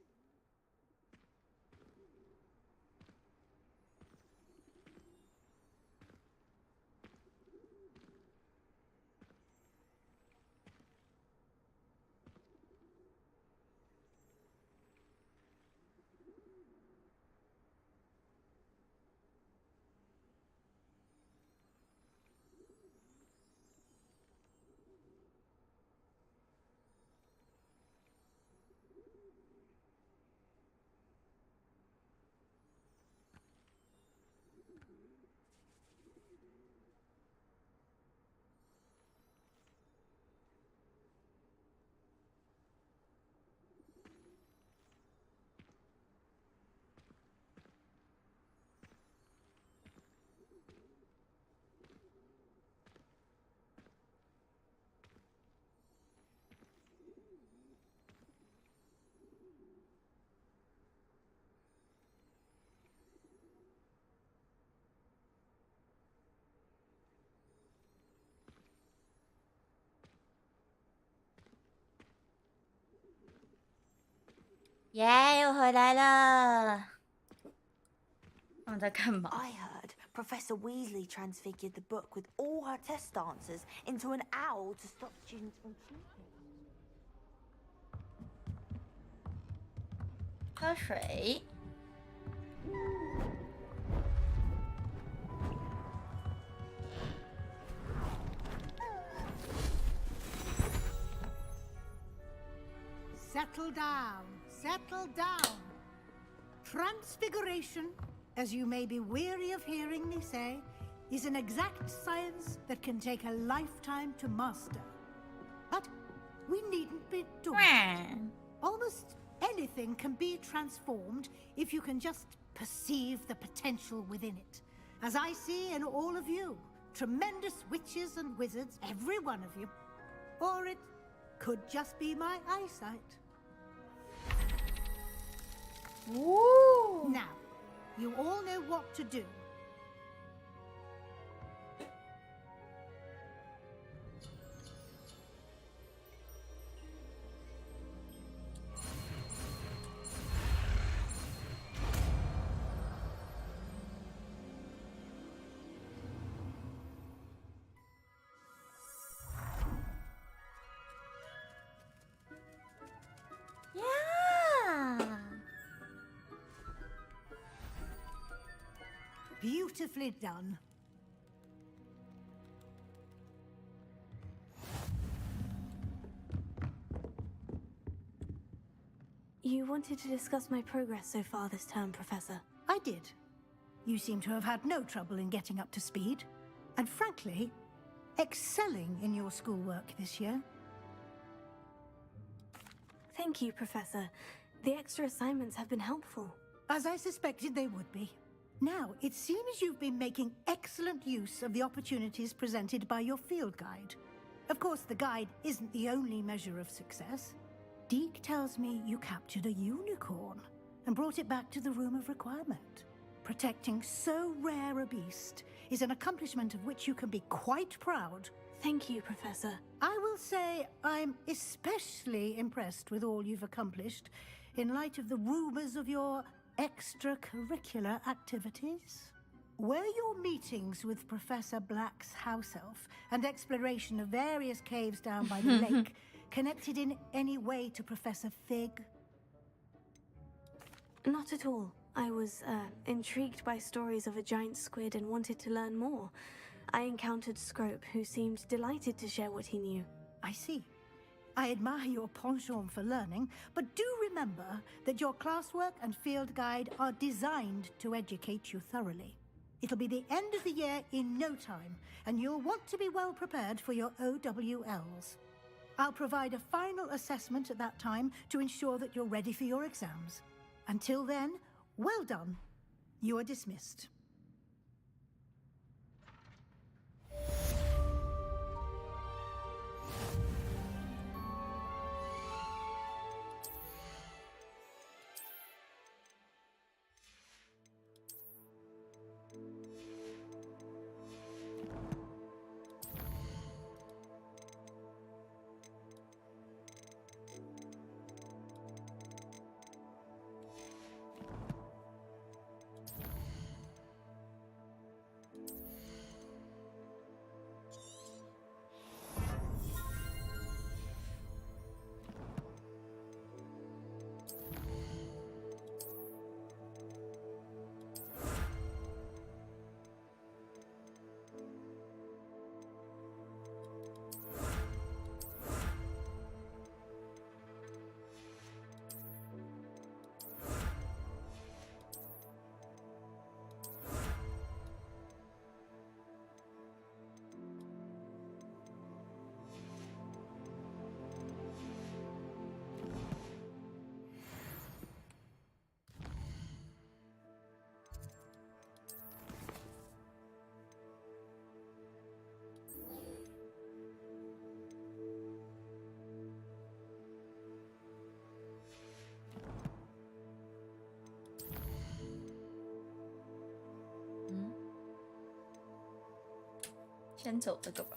Speaker 1: 耶，又回来了。我们在干嘛
Speaker 17: I heard Professor Weasley transfigured the book with all her test answers into an owl to stop students from cheating.
Speaker 1: 喝水。
Speaker 13: Settle down, settle down. Transfiguration, as you may be weary of hearing me say, is an exact science that can take a lifetime to master. But we needn't be daunted. Almost anything can be transformed if you can just perceive the potential within it. As I see in all of you, tremendous witches and wizards, every one of you. Or it could just be my eyesight.
Speaker 1: Ooh.
Speaker 13: Now, you all know what to do.
Speaker 1: Yeah.
Speaker 13: Beautifully done.
Speaker 2: You wanted to discuss my progress so far this term, Professor.
Speaker 13: I did. You seem to have had no trouble in getting up to speed. And frankly, excelling in your schoolwork this year.
Speaker 2: Thank you, Professor. The extra assignments have been helpful.
Speaker 13: As I suspected they would be. Now, it seems you've been making excellent use of the opportunities presented by your field guide. Of course, the guide isn't the only measure of success. Deke tells me you captured a unicorn and brought it back to the Room of Requirement. Protecting so rare a beast is an accomplishment of which you can be quite proud.
Speaker 2: Thank you, Professor.
Speaker 13: I will say I'm especially impressed with all you've accomplished in light of the rumors of your extracurricular activities. Were your meetings with Professor Black's house elf and exploration of various caves down by the lake connected in any way to Professor Fig?
Speaker 2: Not at all. I was intrigued by stories of a giant squid and wanted to learn more. I encountered Scrope, who seemed delighted to share what he knew.
Speaker 13: I see. I admire your penchant for learning, but do remember that your classwork and field guide are designed to educate you thoroughly. It'll be the end of the year in no time, and you'll want to be well prepared for your OWLs. I'll provide a final assessment at that time to ensure that you're ready for your exams. Until then, well done. You are dismissed.
Speaker 1: Mm. 先走这个吧。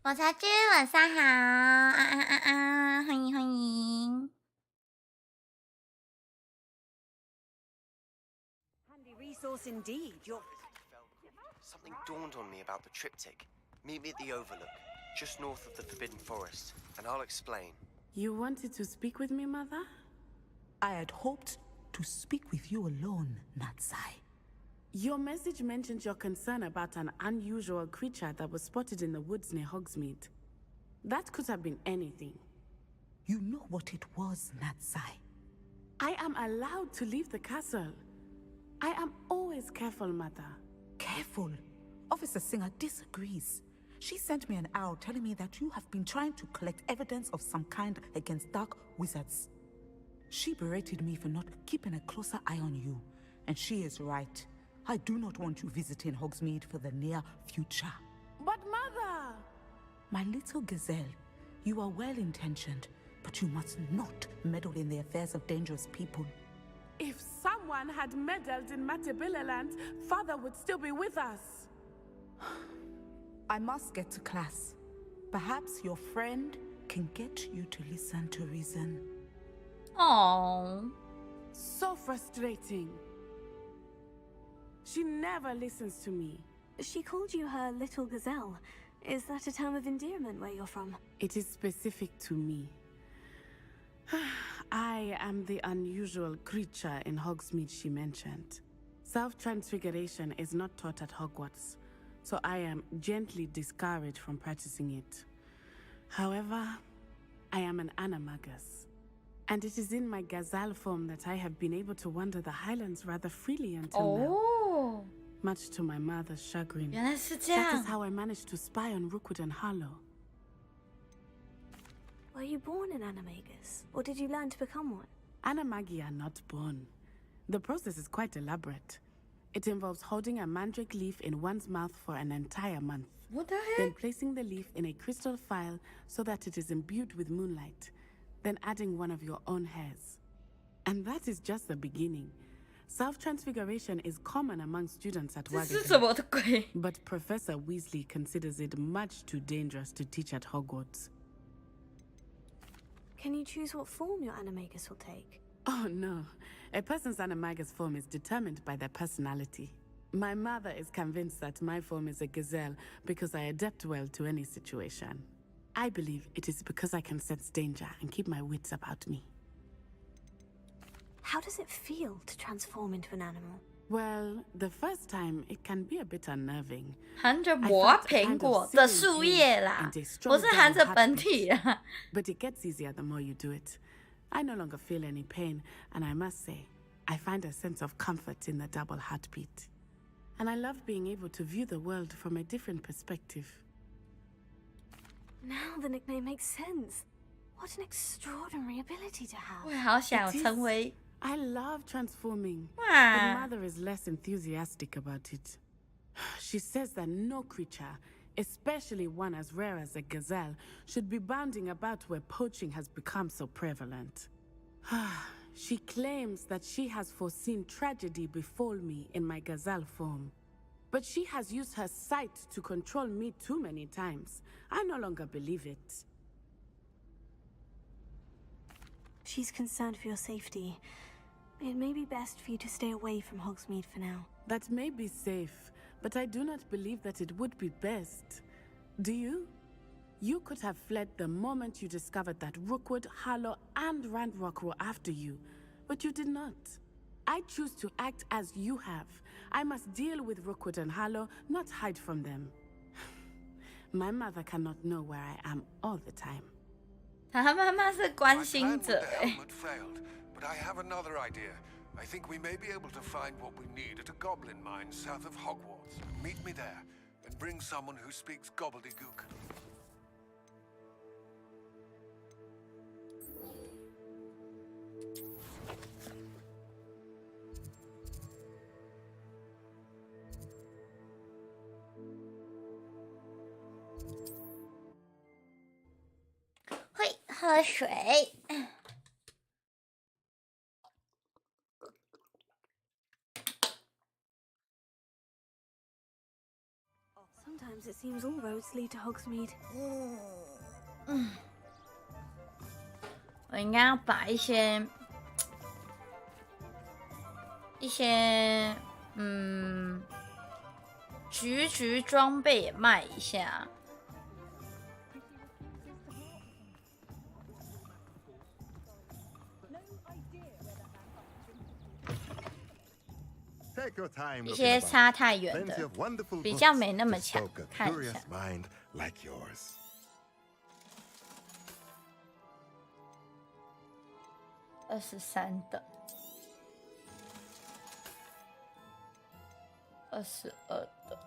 Speaker 1: 我才居晚上好，欢迎欢迎。
Speaker 18: Handy resource indeed.
Speaker 3: Something dawned on me about the triptych. Meet me at the Overlook, just north of the Forbidden Forest, and I'll explain.
Speaker 5: You wanted to speak with me, Mother?
Speaker 19: I had hoped to speak with you alone, Natsai.
Speaker 5: Your message mentioned your concern about an unusual creature that was spotted in the woods near Hogsmeade. That could have been anything.
Speaker 19: You know what it was, Natsai.
Speaker 5: I am allowed to leave the castle. I am always careful, Mother.
Speaker 19: Careful? Officer Singer disagrees. She sent me an owl telling me that you have been trying to collect evidence of some kind against dark wizards. She berated me for not keeping a closer eye on you, and she is right. I do not want you visiting Hogsmeade for the near future.
Speaker 5: But Mother!
Speaker 19: My little gazelle, you are well-intentioned, but you must not meddle in the affairs of dangerous people.
Speaker 5: If someone had meddled in Matabilaland, Father would still be with us.
Speaker 19: I must get to class. Perhaps your friend can get you to listen to reason.
Speaker 1: Oh,
Speaker 5: so frustrating. She never listens to me.
Speaker 2: She called you her little gazelle. Is that a term of endearment where you're from?
Speaker 5: It is specific to me. I am the unusual creature in Hogsmeade she mentioned. Self-transfiguration is not taught at Hogwarts, so I am gently discouraged from practicing it. However, I am an animagus, and it is in my gazelle form that I have been able to wander the highlands rather freely until now. Much to my mother's chagrin. That is how I managed to spy on Rookwood and Harlow.
Speaker 2: Were you born an animagus, or did you learn to become one?
Speaker 5: Animagi are not born. The process is quite elaborate. It involves holding a mandrake leaf in one's mouth for an entire month.
Speaker 1: What the heck?
Speaker 5: Then placing the leaf in a crystal phial so that it is imbued with moonlight. Then adding one of your own hairs. And that is just the beginning. Self-transfiguration is common among students at Wagga, but Professor Weasley considers it much too dangerous to teach at Hogwarts.
Speaker 2: Can you choose what form your animagus will take?
Speaker 5: Oh no, a person's animagus form is determined by their personality. My mother is convinced that my form is a gazelle because I adapt well to any situation. I believe it is because I can sense danger and keep my wits about me.
Speaker 2: How does it feel to transform into an animal?
Speaker 5: Well, the first time it can be a bit unnerving.
Speaker 1: 含着磨苹果的树叶啦，不是含着本体啊。
Speaker 5: But it gets easier the more you do it. I no longer feel any pain, and I must say, I find a sense of comfort in the double heartbeat. And I love being able to view the world from a different perspective.
Speaker 2: Now the nickname makes sense. What an extraordinary ability to have.
Speaker 1: 我好想成为。
Speaker 5: I love transforming, but Mother is less enthusiastic about it. She says that no creature, especially one as rare as a gazelle, should be bounding about where poaching has become so prevalent. She claims that she has foreseen tragedy befall me in my gazelle form. But she has used her sight to control me too many times. I no longer believe it.
Speaker 2: She's concerned for your safety. It may be best for you to stay away from Hogsmeade for now.
Speaker 5: That may be safe, but I do not believe that it would be best. Do you? You could have fled the moment you discovered that Rookwood, Harlow, and Ranrock were after you, but you did not. I choose to act as you have. I must deal with Rookwood and Harlow, not hide from them. My mother cannot know where I am all the time.
Speaker 1: 他妈妈是关心者。
Speaker 7: But I have another idea. I think we may be able to find what we need at a goblin mine south of Hogwarts. Meet me there, and bring someone who speaks gobbledygook.
Speaker 1: "会喝水。
Speaker 2: Sometimes it seems all roads lead to Hogsmeade.
Speaker 1: 我应该要把一些橘装备也卖一下。一些差太远的，比较没那么强，看一下。23等，22等。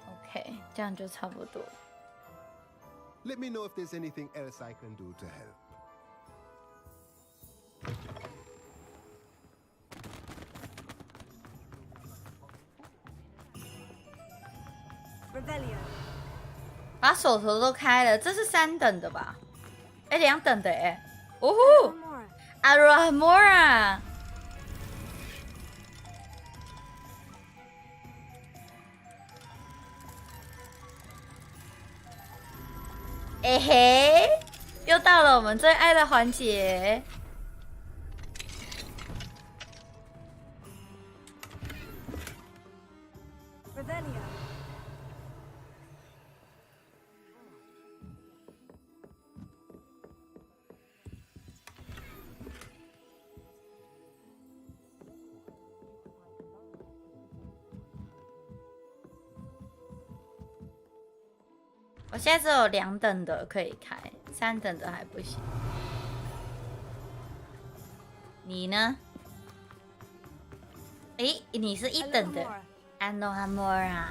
Speaker 1: OK， 这样就差不多。
Speaker 15: Let me know if there's anything else I can do to help.
Speaker 2: Revelio.
Speaker 1: 把手头都开了，这是3等的吧？哎，2等的哎，哦呼 ，Aurora，哎嘿，又到了我们最爱的环节。
Speaker 2: Revelio.
Speaker 1: 我现在只有2等的可以开，3等的还不行。你呢？诶，你是1等的 ，Anomora。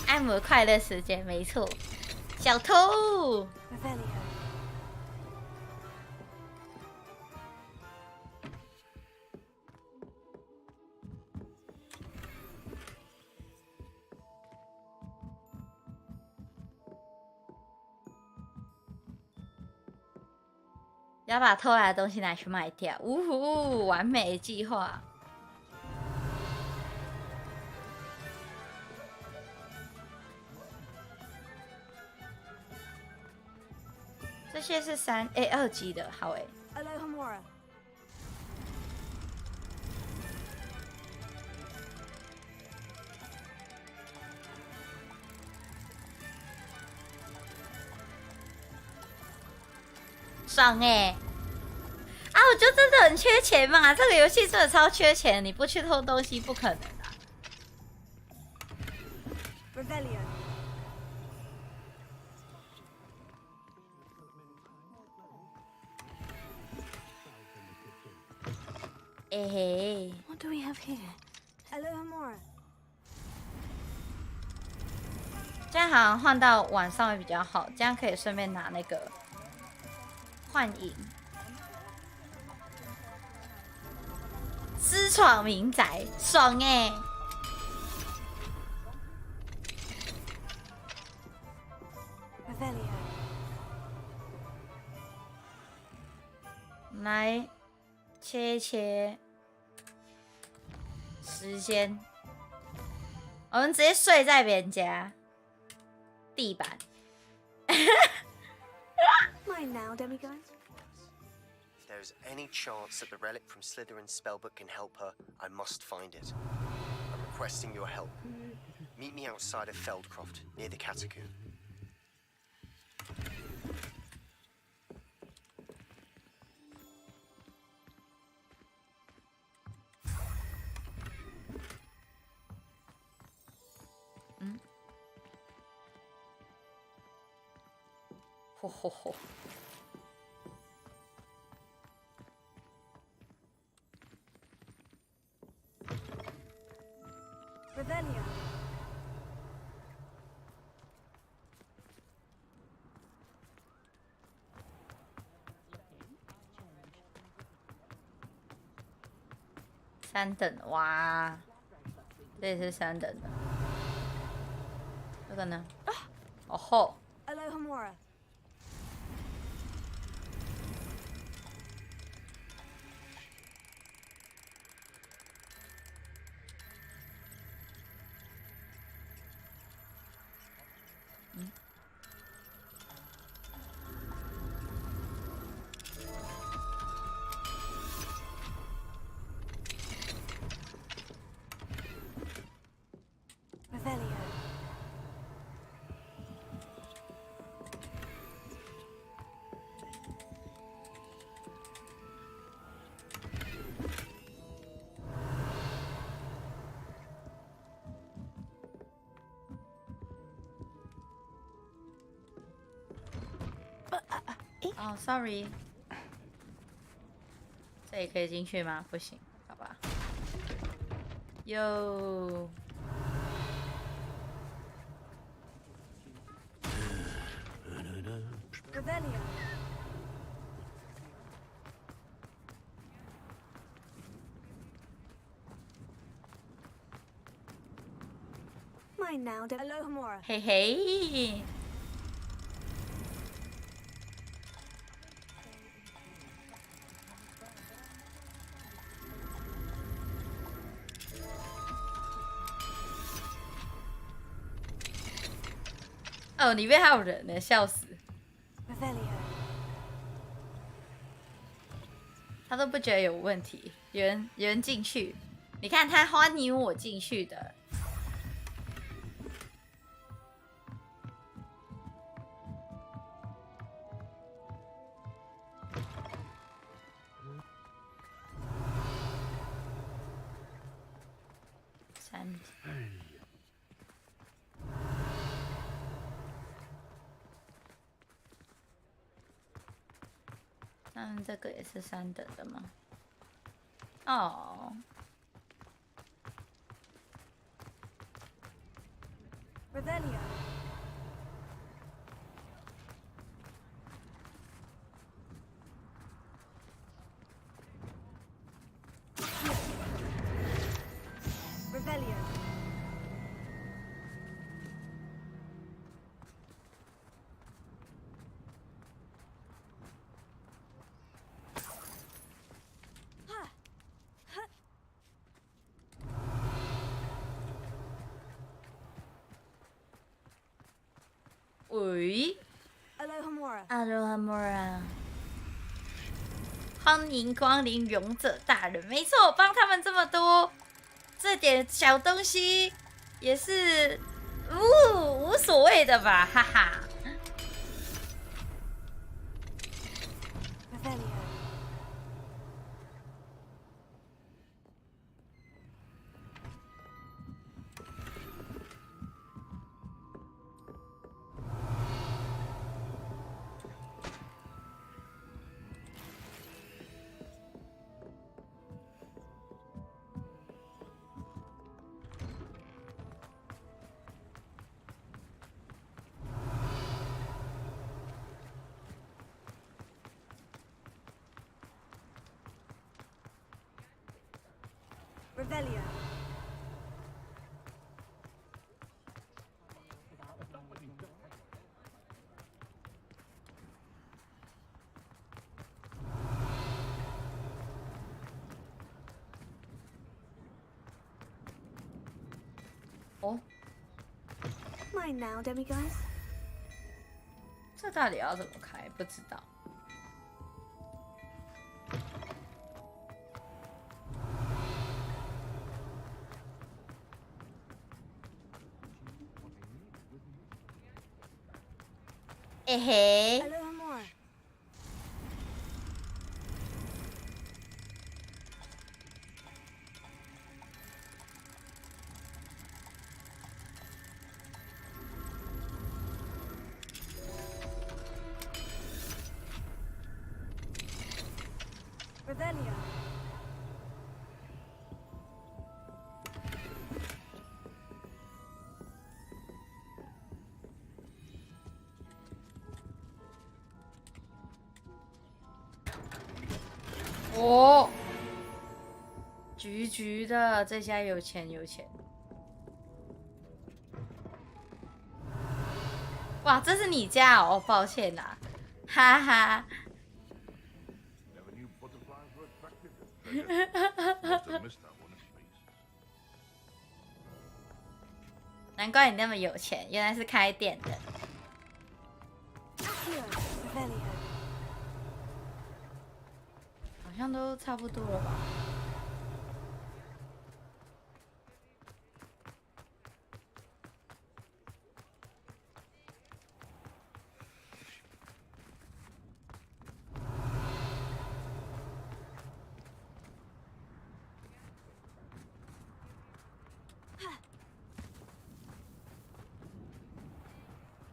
Speaker 1: 艾姆的快乐时间，没错。小偷。要把偷来的东西拿去卖掉，呜呼，完美计划。这些是2级的，好诶。爽诶！啊，我就真的很缺钱嘛，这个游戏真的超缺钱，你不去偷东西不可能啊。哎嘿
Speaker 2: What do we have here? Alohomora.
Speaker 1: 这样好像换到晚上会比较好，这样可以顺便拿那个幻影。私闯民宅，爽哎！来切一切时间，我们直接睡在别人家地板。
Speaker 2: Mine now, demiguise.
Speaker 3: If there's any chance that the relic from Slytherin's spellbook can help her, I must find it. I'm requesting your help. Meet me outside of Feldcroft, near the catacomb.
Speaker 1: Ho ho ho.
Speaker 2: Revelio.
Speaker 1: 3 3等哇，这也是3等的。这个呢？哦吼。
Speaker 2: Alohomora. Revelio.
Speaker 1: 哦，sorry， 这也可以进去吗？不行，好吧。哟。
Speaker 2: Revelio. Mine now, Alohomora.
Speaker 1: 嘿嘿。哦，里面还有人呢，笑死！
Speaker 2: Revelio.
Speaker 1: 他都不觉得有问题，有人进去，你看他欢迎我进去的。那这个也是3等的吗？哦。
Speaker 2: Revelio. Revelio.
Speaker 1: Alohomora， 欢迎光临勇者大人。没错，帮他们这么多，这点小东西也是无所谓的吧，哈哈。
Speaker 2: Revelio.
Speaker 1: Oh.
Speaker 2: Mine now, demiguys.
Speaker 1: 这到底要怎么开？不知道。嘿嘿。
Speaker 2: Alohomora. Revelio.
Speaker 1: 橘橘的，这家有钱有钱。哇，这是你家哦，抱歉啦，哈哈。难怪你那么有钱，原来是开店的。好像都差不多了吧。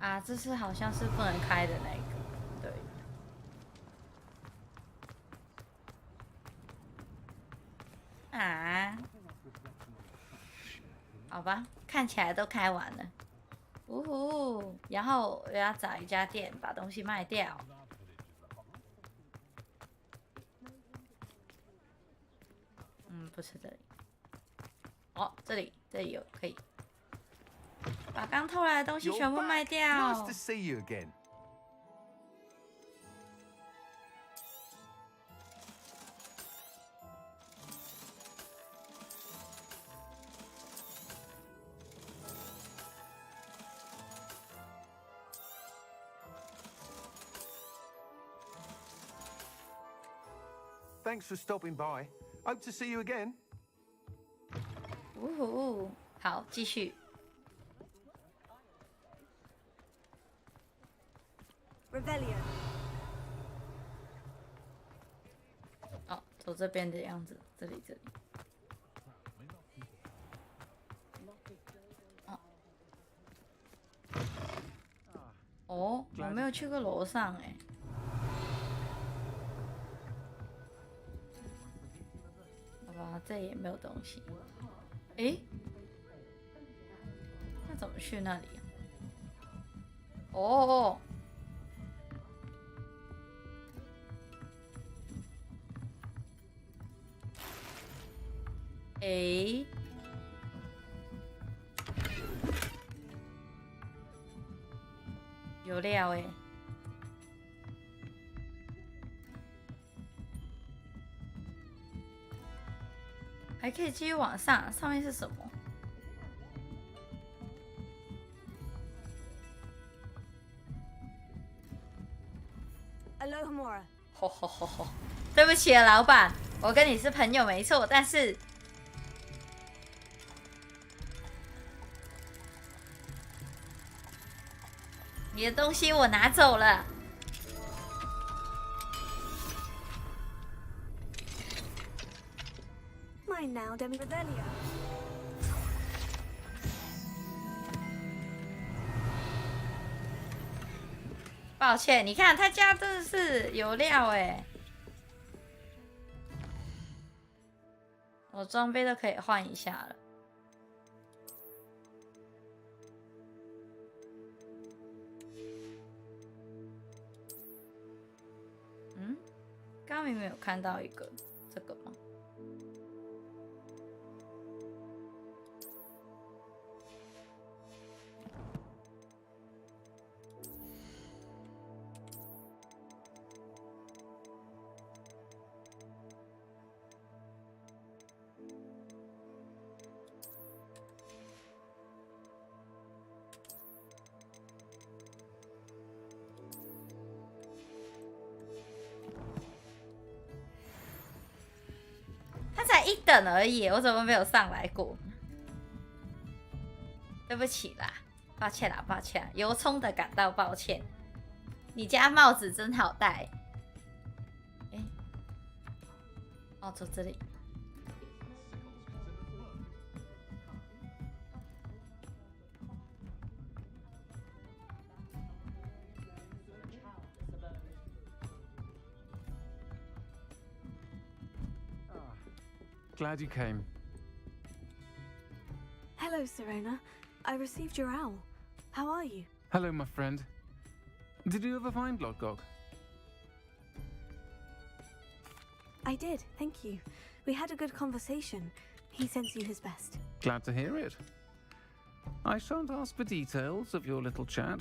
Speaker 1: 啊，这是好像是不能开的那个，对。啊，好吧，看起来都开完了。呜呼，然后我要找一家店把东西卖掉。不是这里。哦，这里有可以。把刚偷来的东西全部卖掉。
Speaker 20: Nice to see you again. Thanks for stopping by. Hope to see you again.
Speaker 1: 呜呼，好，继续。
Speaker 18: Revelio。
Speaker 1: 哦，走这边的样子，这里。哦，我没有去过楼上哎。好吧，这也没有东西。诶，那怎么去那里？哦。诶，有料诶，还可以继续往上，上面是什么
Speaker 18: ？Alohomora。
Speaker 1: 吼吼吼吼！对不起啊，老板，我跟你是朋友没错，但是。你的东西我拿走了。
Speaker 18: Mine now, Demi Revelio。
Speaker 1: 抱歉，你看他家真的是有料哎，我装备都可以换一下了。刚刚明明有看到一个这个吗？才一等而已，我怎么没有上来过？对不起啦，抱歉啦，抱歉啦，由衷的感到抱歉。你家帽子真好戴。哎，哦，走这里。
Speaker 21: Glad you came.
Speaker 2: Hello, Serena. I received your owl. How are you?
Speaker 21: Hello, my friend. Did you ever find Lodgok?
Speaker 2: I did, thank you. We had a good conversation. He sends you his best.
Speaker 21: Glad to hear it. I shan't ask for details of your little chat,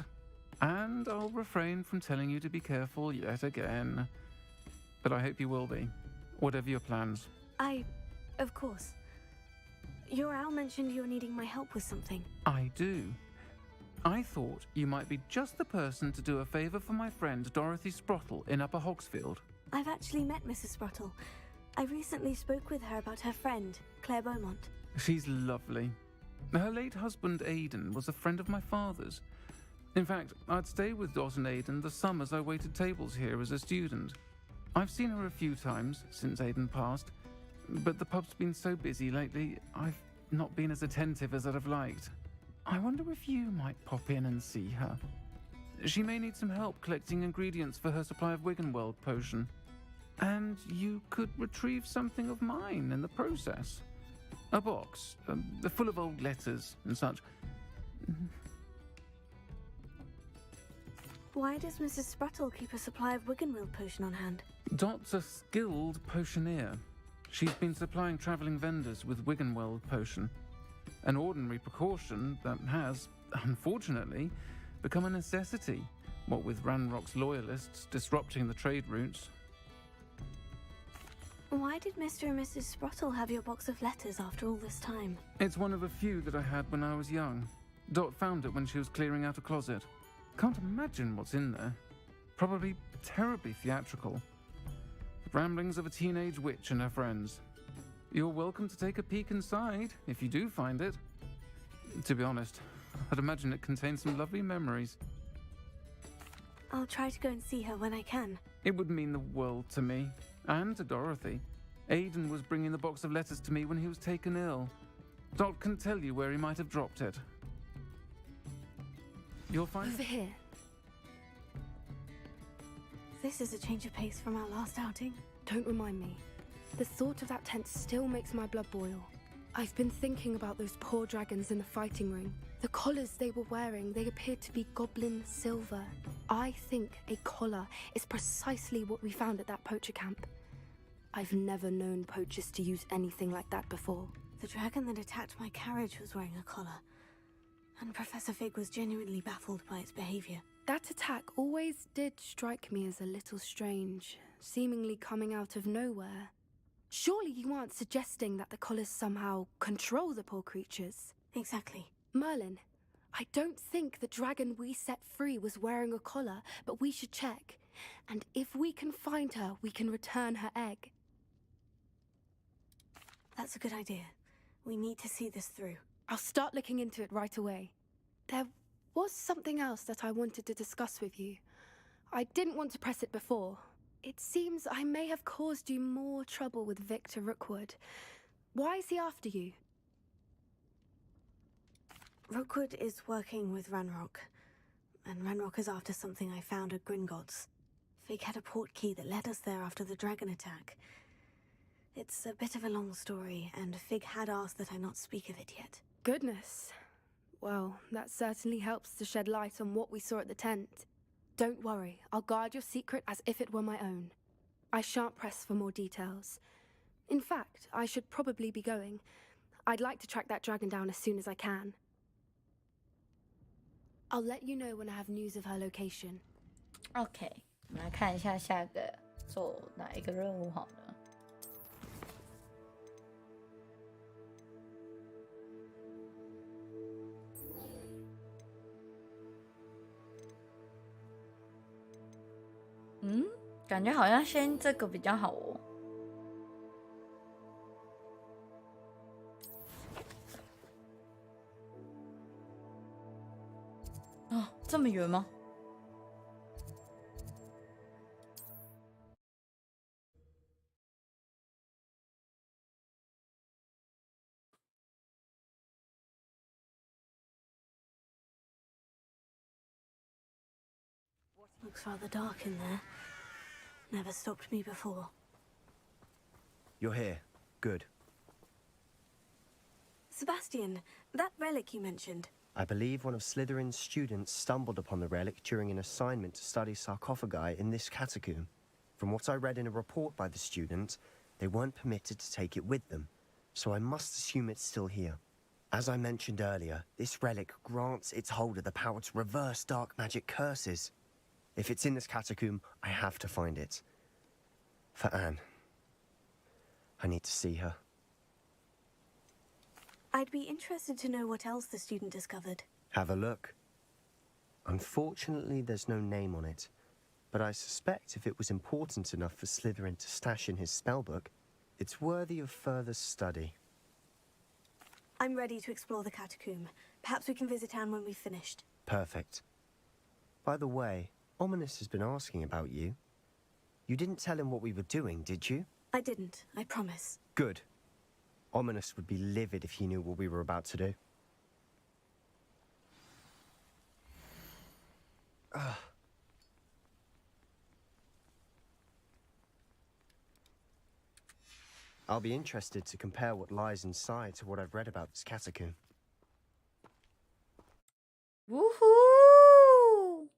Speaker 21: and I'll refrain from telling you to be careful yet again. But I hope you will be, whatever your plans.
Speaker 2: Of course. Your owl mentioned you're needing my help with something.
Speaker 21: I do. I thought you might be just the person to do a favour for my friend Dorothy Sprottle in Upper Hogsfield.
Speaker 2: I've actually met Mrs. Sprottle. I recently spoke with her about her friend, Claire Beaumont.
Speaker 21: She's lovely. Her late husband Aidan was a friend of my father's. In fact, I'd stay with Dot and Aidan the summers I waited tables here as a student. I've seen her a few times since Aidan passed, but the pub's been so busy lately, I've not been as attentive as I'd have liked. I wonder if you might pop in and see her. She may need some help collecting ingredients for her supply of Wiggenweld potion. And you could retrieve something of mine in the process. A box, full of old letters and such.
Speaker 2: Why does Mrs. Sprottle keep a supply of Wiggenweld potion on hand?
Speaker 21: Dot's a skilled potioneer. She's been supplying travelling vendors with Wiggenweld potion. An ordinary precaution that has, unfortunately, become a necessity, what with Ranrock's loyalists disrupting the trade routes.
Speaker 2: Why did Mr. and Mrs. Sprottle have your box of letters after all this time?
Speaker 21: It's one of a few that I had when I was young. Dot found it when she was clearing out a closet. Can't imagine what's in there. Probably terribly theatrical. The ramblings of a teenage witch and her friends. You're welcome to take a peek inside, if you do find it. To be honest, I'd imagine it contains some lovely memories.
Speaker 2: I'll try to go and see her when I can.
Speaker 21: It would mean the world to me, and to Dorothy. Aidan was bringing the box of letters to me when he was taken ill. Dot can tell you where he might have dropped it. You'll find...
Speaker 16: Over here.
Speaker 2: This is a change of pace from our last outing.
Speaker 16: Don't remind me. The thought of that tent still makes my blood boil. I've been thinking about those poor dragons in the fighting ring. The collars they were wearing, they appeared to be goblin silver. I think a collar is precisely what we found at that poacher camp. I've never known poachers to use anything like that before.
Speaker 2: The dragon that attacked my carriage was wearing a collar, and Professor Fig was genuinely baffled by its behavior.
Speaker 16: That attack always did strike me as a little strange, seemingly coming out of nowhere. Surely you aren't suggesting that the collars somehow control the poor creatures?
Speaker 2: Exactly.
Speaker 16: Merlin, I don't think the dragon we set free was wearing a collar, but we should check. And if we can find her, we can return her egg.
Speaker 2: That's a good idea. We need to see this through.
Speaker 16: I'll start looking into it right away. There was something else that I wanted to discuss with you. I didn't want to press it before. It seems I may have caused you more trouble with Victor Rookwood. Why is he after you?
Speaker 2: Rookwood is working with Ranrock, and Ranrock is after something I found at Gringotts. Fig had a port key that led us there after the dragon attack. It's a bit of a long story, and Fig had asked that I not speak of it yet.
Speaker 16: Goodness. Well, that certainly helps to shed light on what we saw at the tent. Don't worry, I'll guard your secret as if it were my own. I shan't press for more details. In fact, I should probably be going. I'd like to track that dragon down as soon as I can. I'll let you know when I have news of her location.
Speaker 1: OK， 我们来看一下下个做哪一个任务好呢？感觉好像先这个比较好哦。哦，这么远吗？Looks
Speaker 2: rather dark in there. Never stopped me before.
Speaker 3: You're here. Good.
Speaker 2: Sebastian, that relic you mentioned.
Speaker 3: I believe one of Slytherin's students stumbled upon the relic during an assignment to study sarcophagi in this catacomb. From what I read in a report by the student, They weren't permitted to take it with them, so I must assume it's still here. As I mentioned earlier, this relic grants its holder the power to reverse dark magic curses. If it's in this catacomb, I have to find it. For Anne. I need to see her.
Speaker 18: I'd be interested to know what else the student discovered.
Speaker 3: Have a look. Unfortunately, there's no name on it, but I suspect if it was important enough for Slytherin to stash in his spellbook, it's worthy of further study.
Speaker 18: I'm ready to explore the catacomb. Perhaps we can visit Anne when we've finished.
Speaker 3: Perfect. By the way, Ominous has been asking about you. You didn't tell him what we were doing, did you?
Speaker 18: I didn't, I promise.
Speaker 3: Good. Ominous would be livid if he knew what we were about to do. I'll be interested to compare what lies inside to what I've read about this catacomb.
Speaker 1: 呜呼！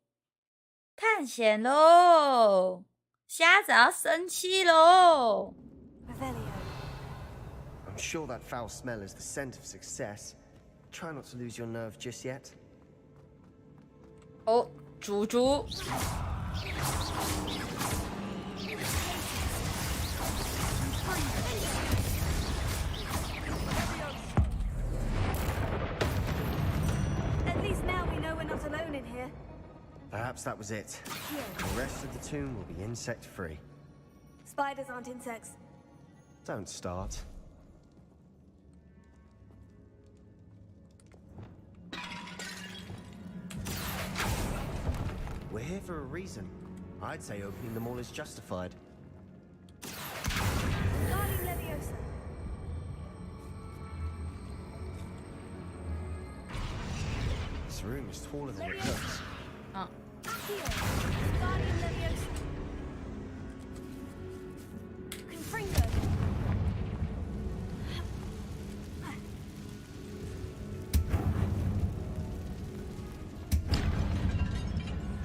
Speaker 1: 探险喽！瞎子要生气喽！
Speaker 3: I'm sure that foul smell is the scent of success. Try not to lose your nerve just yet.
Speaker 1: 哦，猪猪。
Speaker 18: At least now we know we're not alone in here.
Speaker 3: Perhaps that was it. The rest of the tomb will be insect-free.
Speaker 18: Spiders aren't insects.
Speaker 3: Don't start. We're here for a reason. I'd say opening them all is justified.
Speaker 18: Guardian Leviosa.
Speaker 3: This room is taller than it looks.
Speaker 18: Guardian Leviosa. Confringo.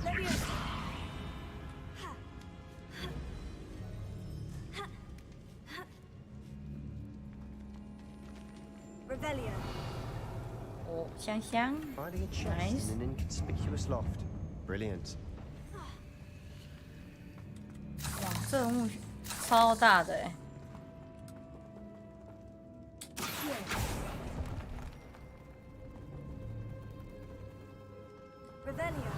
Speaker 18: Leviosa. Revelio.
Speaker 1: Oh, 香香。
Speaker 3: Finding a chest
Speaker 1: Nice.
Speaker 3: in an inconspicuous loft. Brilliant.
Speaker 1: 哇，这个墓超大的哎！
Speaker 18: Revelio.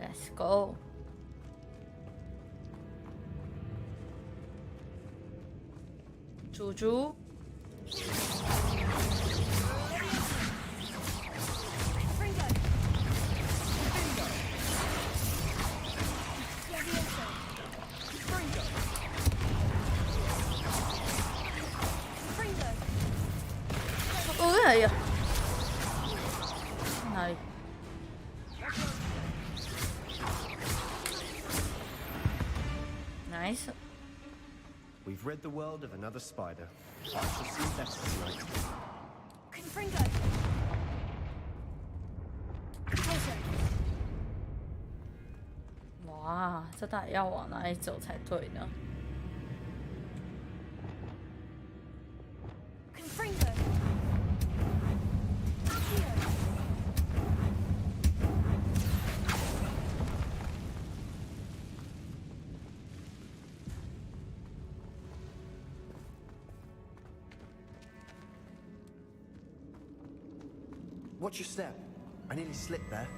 Speaker 1: Let's go。 猪猪。 哎呀，哪里？ Nice.
Speaker 3: We've rid the world of another spider. I shall see better tonight.
Speaker 18: Confringo. Closer.
Speaker 1: 哇，这到底要往哪里走才对呢？
Speaker 18: Confringo.
Speaker 3: Watch your step. I nearly slipped there.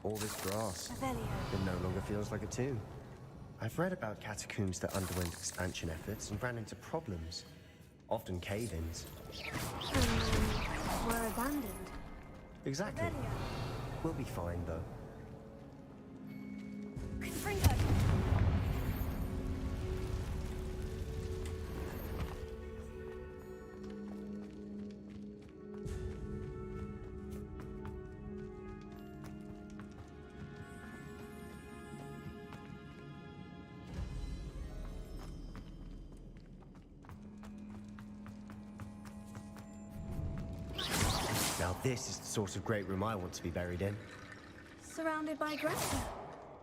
Speaker 3: All this grass. It no longer feels like a tomb. I've read about catacombs that underwent expansion efforts and ran into problems. Often cave-ins.
Speaker 18: Were abandoned.
Speaker 3: Exactly. We'll be fine, though.
Speaker 18: Confringo.
Speaker 3: This is the sort of great room I want to be buried in.
Speaker 18: Surrounded by grandeur.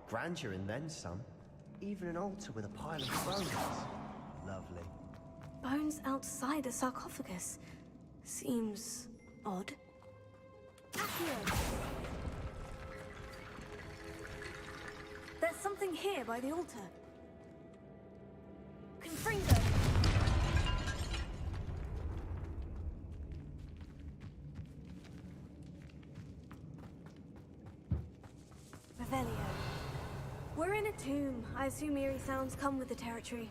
Speaker 3: Grandeur and then some. Even an altar with a pile of bones. Lovely.
Speaker 18: Bones outside a sarcophagus. Seems odd. There's something here by the altar. Confringo. Revelio. We're in a tomb. I assume eerie sounds come with the territory.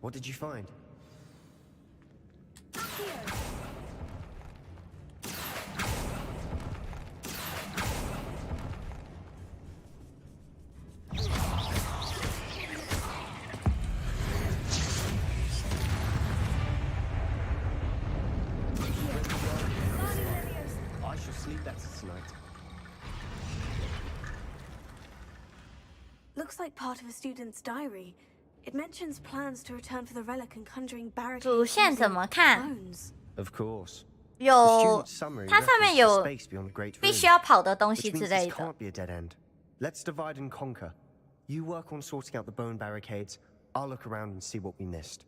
Speaker 3: What did you find? I shall sleep better tonight.
Speaker 18: Looks like part of a student's diary. It mentions plans to return for the relic and conjuring barricades.
Speaker 1: 主线怎么看？
Speaker 3: Of course.
Speaker 1: 有，它上面有
Speaker 3: space beyond the great room,
Speaker 1: 必须要跑的东西
Speaker 3: which
Speaker 1: 之
Speaker 3: means
Speaker 1: 类
Speaker 3: this
Speaker 1: 的。
Speaker 3: can't be a dead end. Let's divide and conquer. You work on sorting out the bone barricades. I'll look around and see what we missed.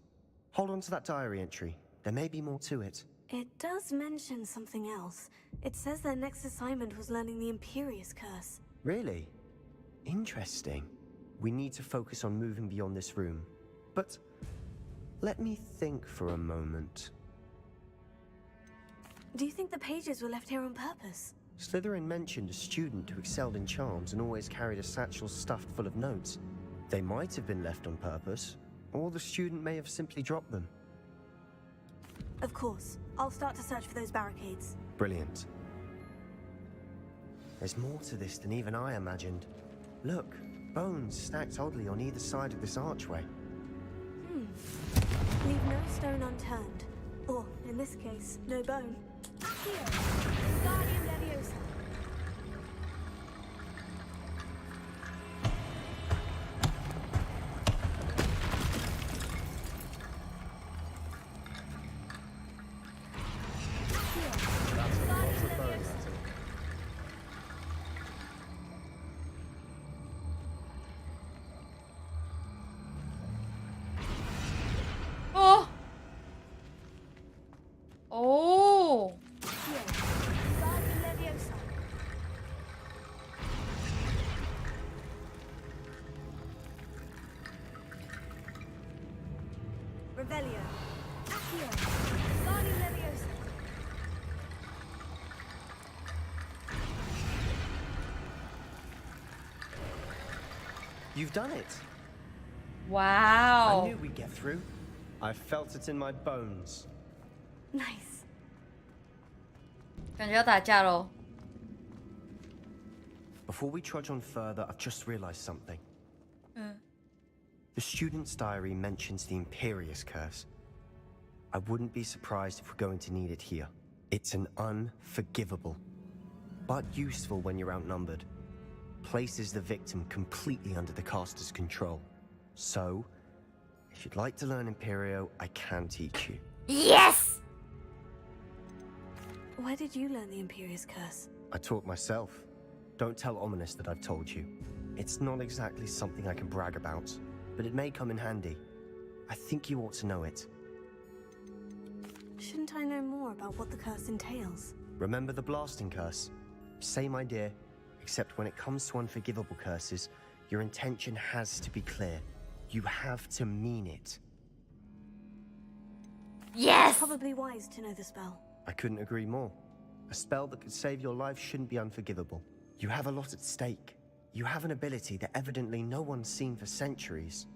Speaker 3: Hold on to that diary entry. There may be more to it.
Speaker 18: It does mention something else. It says their next assignment was learning the Imperious Curse.
Speaker 3: Really? Interesting. We need to focus on moving beyond this room. But let me think for a moment.
Speaker 18: Do you think the pages were left here on purpose?
Speaker 3: Slytherin mentioned a student who excelled in charms and always carried a satchel stuffed full of notes. They might have been left on purpose, or the student may have simply dropped them.
Speaker 18: Of course. I'll start to search for those barricades.
Speaker 3: Brilliant. There's more to this than even I imagined. Look, bones stacked oddly on either side of this archway.
Speaker 18: Leave no stone unturned. Or, in this case, no bone. Here, Guardian Leviosa.
Speaker 1: Oh.
Speaker 18: Guardian Leviosa. Revelio. Accio. Guardian Leviosa.
Speaker 3: You've done it!
Speaker 1: Wow.
Speaker 3: I knew we'd get through. I felt it in my bones.
Speaker 18: Nice.
Speaker 1: 感觉要打架咯。
Speaker 3: Before we trudge on further, I've just realized something. The student's diary mentions the Imperious Curse. I wouldn't be surprised if we're going to need it here. It's an unforgivable, but useful when you're outnumbered. Places the victim completely under the caster's control. So, if you'd like to learn Imperio, I can teach you.
Speaker 1: Yes!
Speaker 18: Where did you learn the Imperious Curse?
Speaker 3: I taught myself. Don't tell Ominous that I've told you. It's not exactly something I can brag about, but it may come in handy. I think you ought to know it.
Speaker 18: Shouldn't I know more about what the curse entails?
Speaker 3: Remember the blasting curse? Same idea, except when it comes to unforgivable curses, your intention has to be clear. You have to mean it.
Speaker 1: Yes!
Speaker 18: Probably wise to know the spell.
Speaker 3: I couldn't agree more. A spell that could save your life shouldn't be unforgivable. You have a lot at stake. You have an ability that evidently no one's seen for centuries.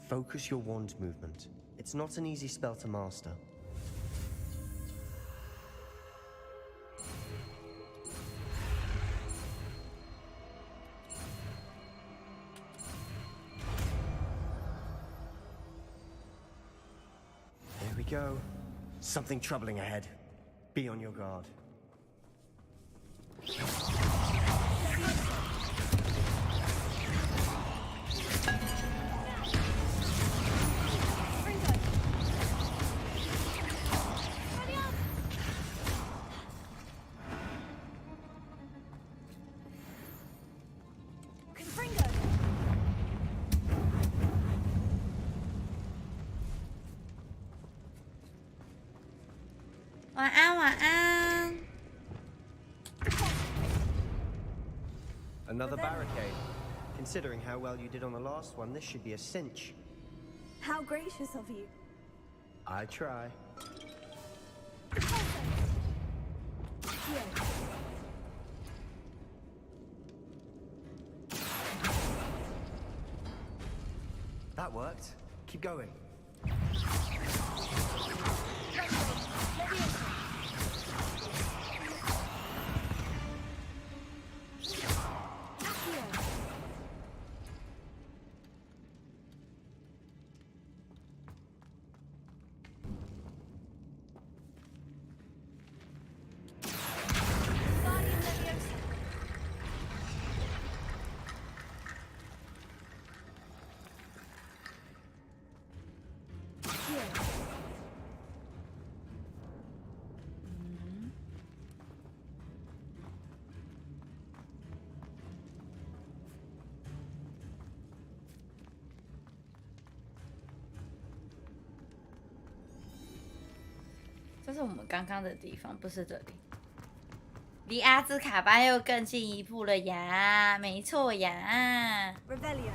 Speaker 3: Focus your wand movement. It's not an easy spell to master. Here we go. Something troubling ahead. Be on your guard. Another barricade. Considering how well you did on the last one, this should be a cinch.
Speaker 18: How gracious of you.
Speaker 3: I try. That worked. Keep going.
Speaker 1: 这是我们刚刚的地方，不是这里。离阿兹卡班又更进一步了呀，没错呀。
Speaker 18: Rebellion.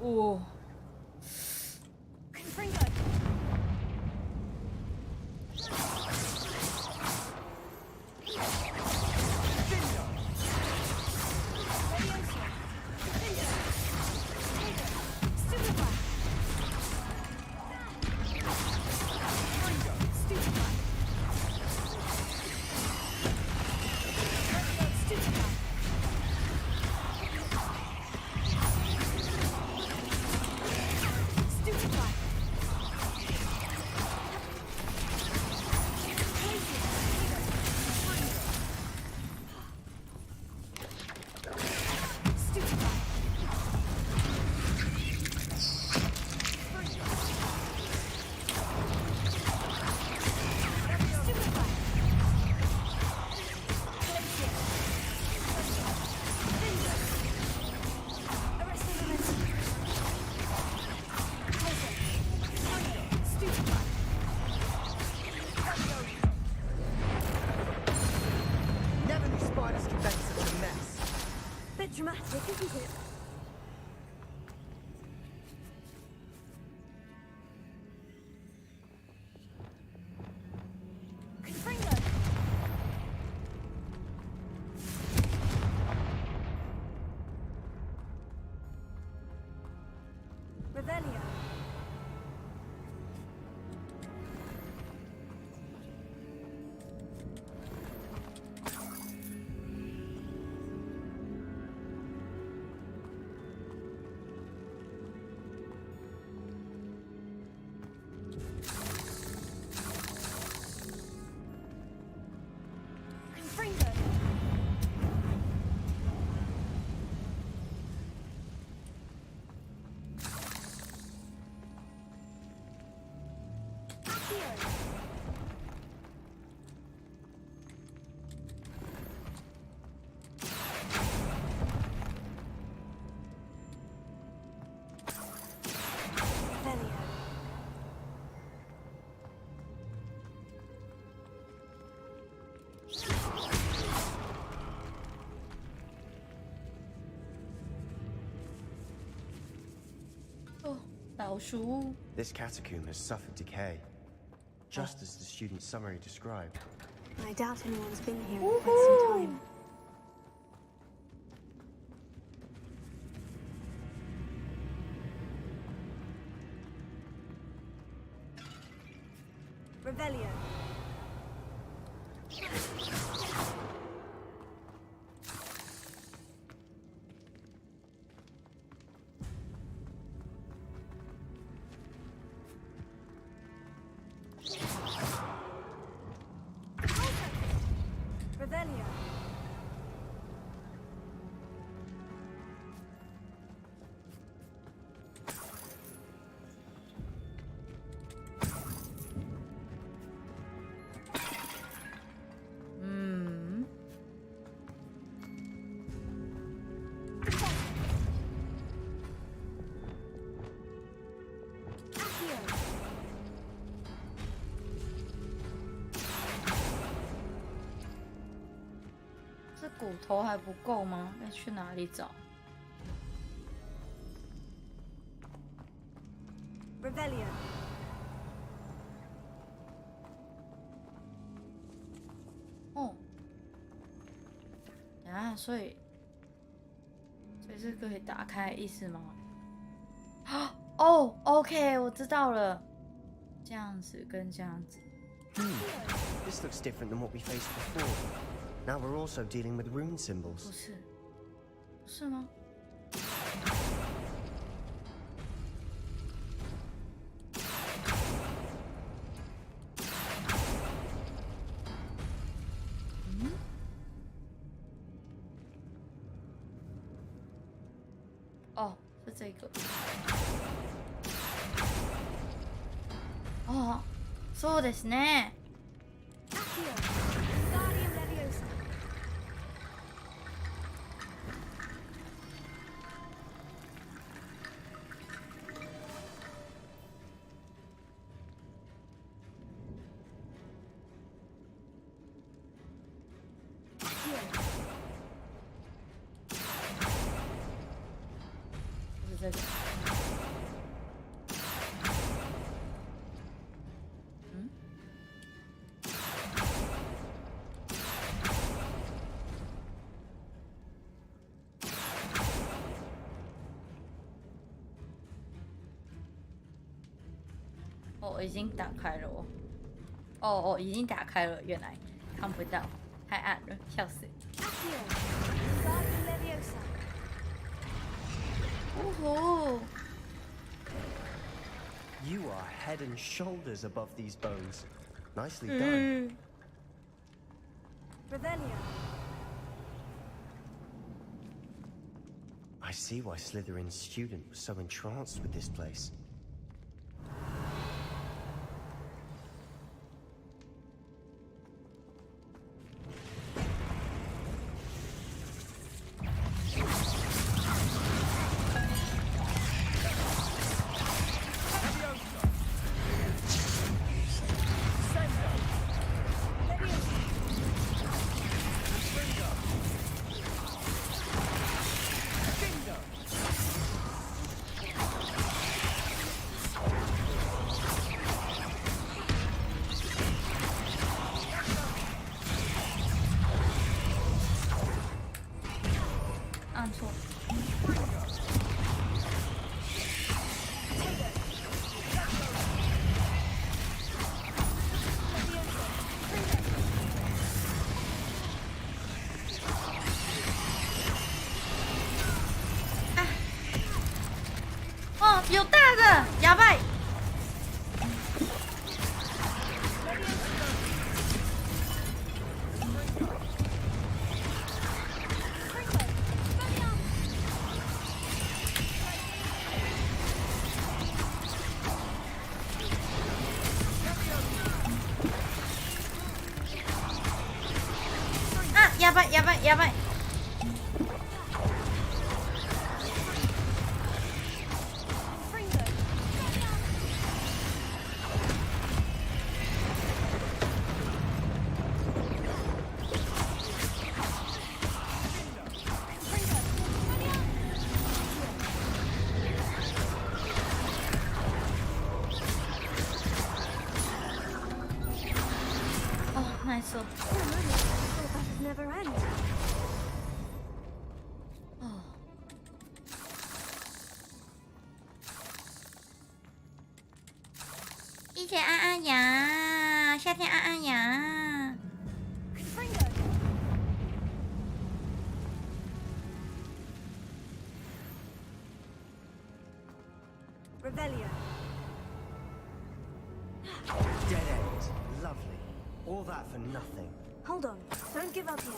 Speaker 1: 哦。
Speaker 18: Dramatic, isn't it? Revelio.
Speaker 1: 老鼠。
Speaker 3: This catacomb has suffered decay, just as the student's summary described.
Speaker 18: I doubt anyone's been here in quite some time. Revelio. Revelio.
Speaker 1: 这骨头还不够吗？要去哪里找
Speaker 18: ？Revelio.
Speaker 1: 哦，啊，所以是可以打开意思吗？哦 ，OK， 我知道了，这样子跟这样子。
Speaker 3: This looks different than what we faced before. Now we're also dealing with rune symbols.
Speaker 1: 不是吗？哦，是这个。哦，そうですね。这个，哦，已经打开了哦，已经打开了，原来看不到，太暗了，笑死。Ooh.
Speaker 3: You are head and shoulders above these bones. Nicely done.
Speaker 18: Revelio.
Speaker 3: I see why Slytherin's student was so entranced with this place.
Speaker 1: 有大的，哑巴。啊，哑巴，哑巴，哑巴。了。哦。一起按按牙，夏天按按牙。
Speaker 3: Revelio. Dead end. Lovely. All that for nothing.
Speaker 18: Hold on. Don't give up yet.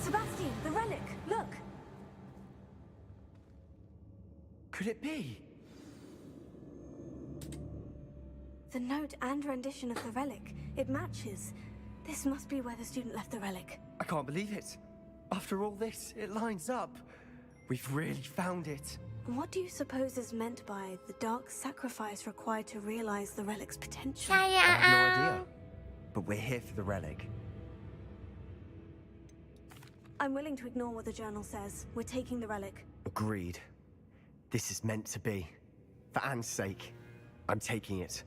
Speaker 18: Sebastian, the relic. Look.
Speaker 3: Could it be?
Speaker 18: The note and rendition of the relic. It matches. This must be where the student left the relic.
Speaker 3: I can't believe it. After all this, it lines up. We've really found it.
Speaker 18: What do you suppose is meant by the dark sacrifice required to realize the relic's potential?
Speaker 3: I have no idea. But we're here for the relic.
Speaker 18: I'm willing to ignore what the journal says. We're taking the relic.
Speaker 3: Agreed. This is meant to be. For Anne's sake, I'm taking it.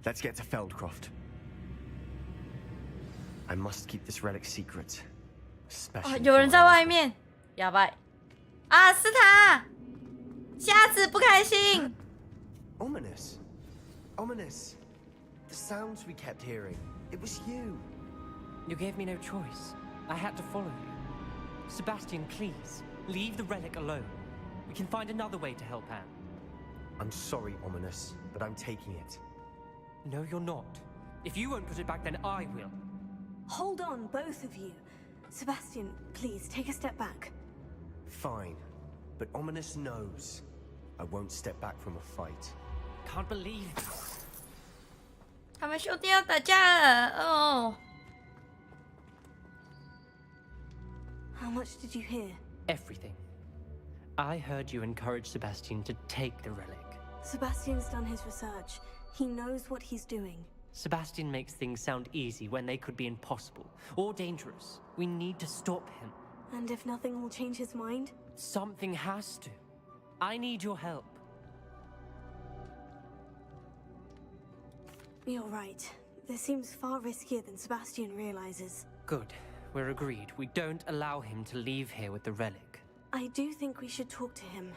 Speaker 3: Let's get to Feldcroft. I must keep this relic secret. Especially
Speaker 1: 有人在外面，哑巴啊，是他，瞎子不开心。
Speaker 3: Ominous. Ominous. The sounds we kept hearing. It was you.
Speaker 4: You gave me no choice. I had to follow you. Sebastian, please, leave the relic alone. We can find another way to help Anne.
Speaker 3: I'm sorry, Ominous, but I'm taking it.
Speaker 4: No, you're not. If you won't put it back, then I will.
Speaker 18: Hold on, both of you. Sebastian, please, take a step back.
Speaker 3: Fine. But Ominous knows. I won't step back from a fight.
Speaker 4: Can't believe this.
Speaker 1: 他们兄弟要打架了哦。
Speaker 18: How much did you hear?
Speaker 4: Everything. I heard you encourage Sebastian to take the relic.
Speaker 18: Sebastian's done his research. He knows what he's doing.
Speaker 4: Sebastian makes things sound easy when they could be impossible or dangerous. We need to stop him.
Speaker 18: And if nothing will change his mind?
Speaker 4: Something has to. I need your help.
Speaker 18: You're right. This seems far riskier than Sebastian realizes.
Speaker 4: Good. We're agreed. We don't allow him to leave here with the relic.
Speaker 18: I do think we should talk to him,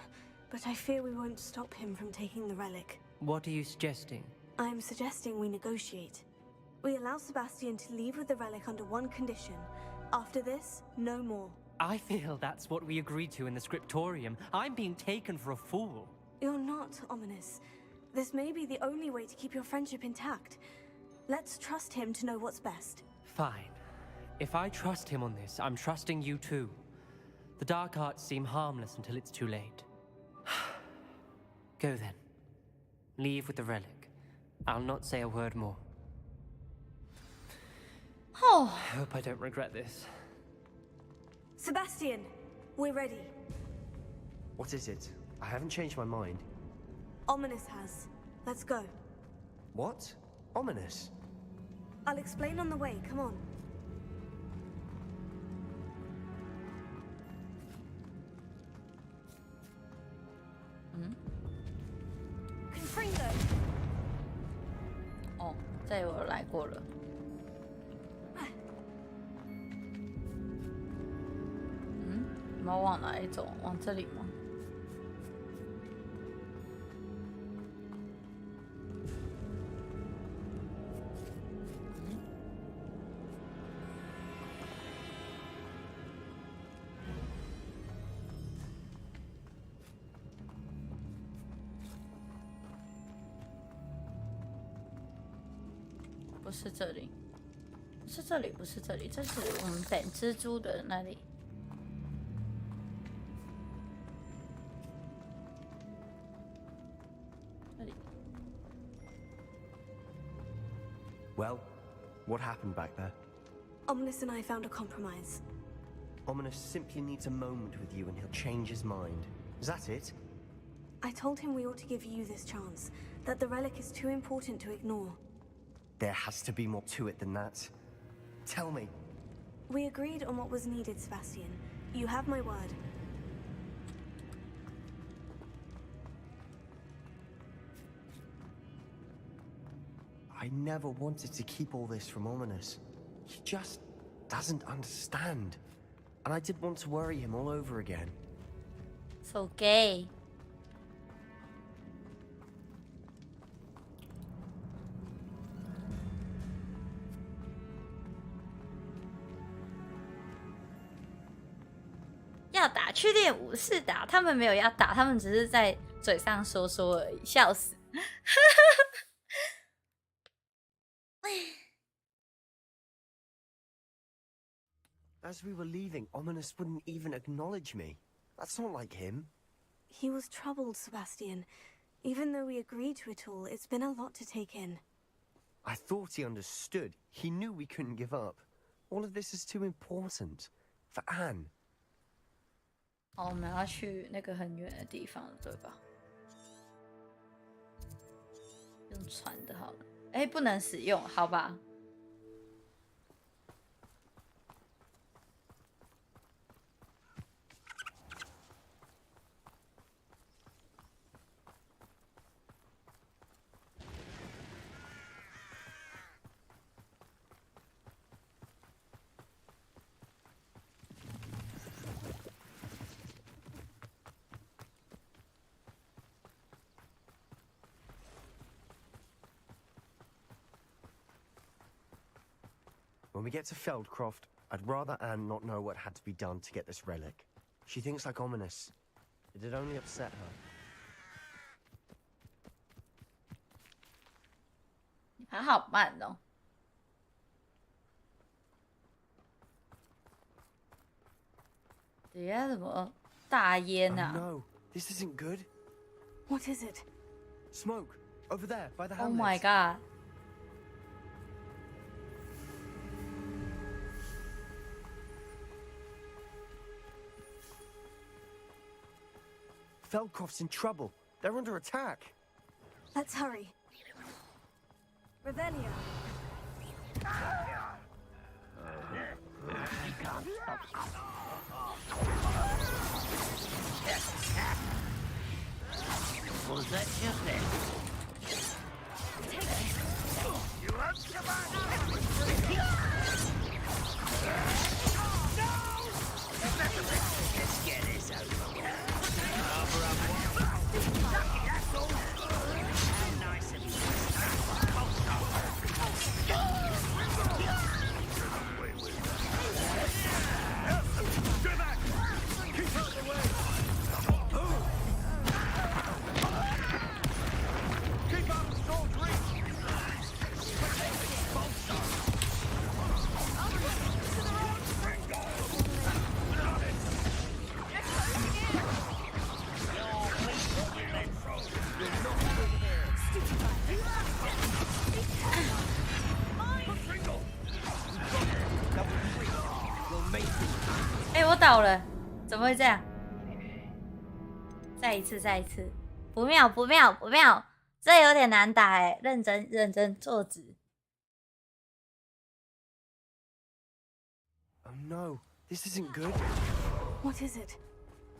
Speaker 18: but I fear we won't stop him from taking the relic.
Speaker 4: What are you suggesting?
Speaker 18: I'm suggesting we negotiate. We allow Sebastian to leave with the relic under one condition. After this, no more.
Speaker 4: I feel that's what we agreed to in the scriptorium. I'm being taken for a fool.
Speaker 18: You're not, Ominous. This may be the only way to keep your friendship intact. Let's trust him to know what's best.
Speaker 4: Fine. If I trust him on this, I'm trusting you too. The dark arts seem harmless until it's too late. Go then. Leave with the relic. I'll not say a word more.
Speaker 1: Oh.
Speaker 4: I hope I don't regret this.
Speaker 18: Sebastian, we're ready.
Speaker 3: What is it? I haven't changed my mind.
Speaker 18: Ominous has. Let's go.
Speaker 3: What? Ominous?
Speaker 18: I'll explain on the way. Come on. Confringo.
Speaker 1: 哦，这我来过了。我们要往哪里走？往这里吗？ 不是这里，不是这里，不是这里，这是我们等蜘蛛的那里。这里。
Speaker 3: Well, what happened back there?
Speaker 18: Ominous and I found a compromise.
Speaker 3: Ominous simply needs a moment with you and he'll change his mind. Is that it?
Speaker 18: I told him we ought to give you this chance, that the relic is too important to ignore.
Speaker 3: There has to be more to it than that. Tell me.
Speaker 18: We agreed on what was needed, Sebastian. You have my word.
Speaker 3: I never wanted to keep all this from Ominous. He just doesn't understand. And I didn't want to worry him all over again.
Speaker 1: So gay.要打去练武士打，他们没有要打，他们只是在嘴上说说而已，笑死。
Speaker 3: As we were leaving, Ominous wouldn't even acknowledge me. That's not like him.
Speaker 18: He was troubled, Sebastian. Even though we agreed to it all, it's been a lot to take in.
Speaker 3: I thought he understood. He knew we couldn't give up. All of this is too important. For Anne.
Speaker 1: 哦，我们要去那个很远的地方，对吧？用船的好了。哎，不能使用，好吧。
Speaker 3: When we get to Feldcroft, I'd rather Anne not know what had to be done to get this relic. She thinks like Ominous. It'd only upset her.
Speaker 1: 还好慢哦。底下怎么大烟啊
Speaker 3: Oh no, this isn't good.
Speaker 18: What is it?
Speaker 3: Smoke, over there, by the
Speaker 1: Oh
Speaker 3: hamlet.
Speaker 1: my god.
Speaker 3: Feldcroft's in trouble. They're under attack.
Speaker 18: Let's hurry. Revelio.
Speaker 11: Was that just it? You won't survive! Let's get this over with. Nice and Get back! Keep out the way! Keep out of Storm's reach! Double
Speaker 1: 哎，我倒了，怎么会这样？再一次，再一次，不妙，不妙，不妙，这有点难打哎，认真，认真，坐直。
Speaker 3: Oh no, this isn't good.
Speaker 18: What is it?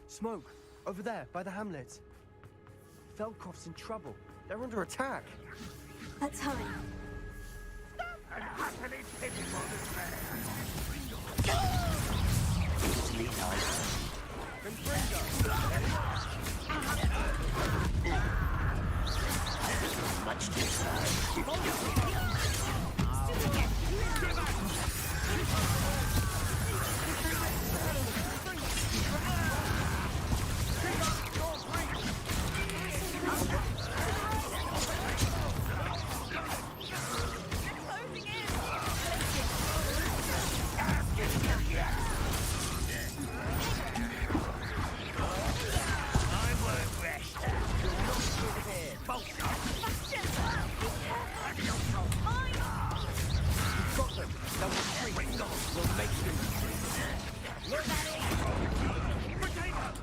Speaker 3: Smoke, over there, by the hamlet. Feldcroft's in trouble. They're under attack.
Speaker 18: Let's hurry.
Speaker 11: Much too slow.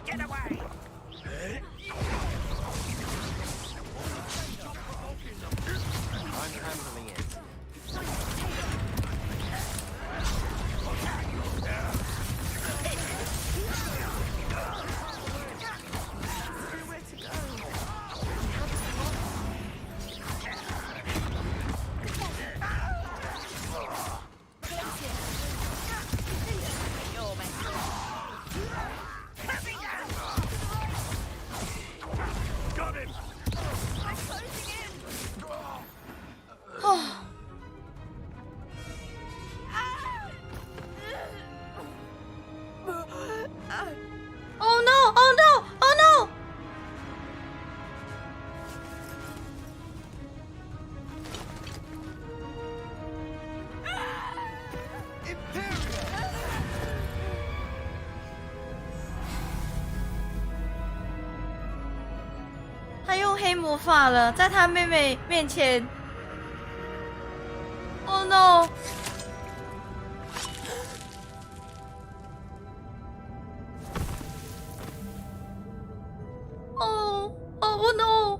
Speaker 11: Get away!
Speaker 1: 魔法了，在他妹妹面前。Oh no！ Oh no!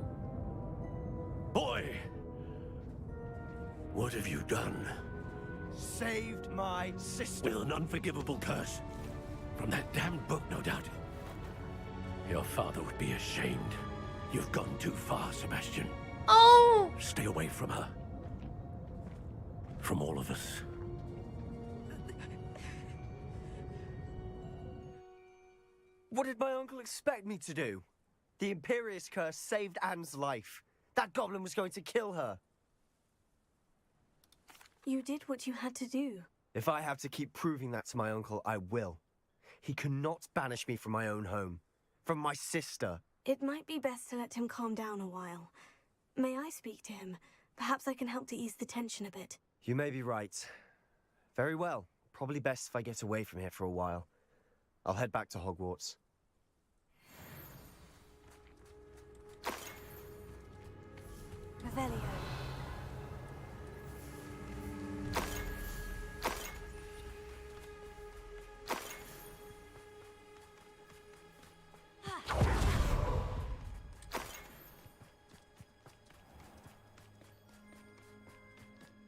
Speaker 8: Boy! What have you done?
Speaker 3: Saved my sister.
Speaker 8: With an unforgivable curse. From that damned book, no doubt. Your father would be ashamed. You've gone too far, Sebastian.
Speaker 1: Oh!
Speaker 8: Stay away from her. From all of us.
Speaker 3: What did my uncle expect me to do? The Imperious curse saved Anne's life. That goblin was going to kill her.
Speaker 18: You did what you had to do.
Speaker 3: If I have to keep proving that to my uncle, I will. He cannot banish me from my own home. From my sister.
Speaker 18: It might be best to let him calm down a while. May I speak to him? Perhaps I can help to ease the tension a bit.
Speaker 3: You may be right. Very well. Probably best if I get away from here for a while. I'll head back to Hogwarts.
Speaker 18: Revelio.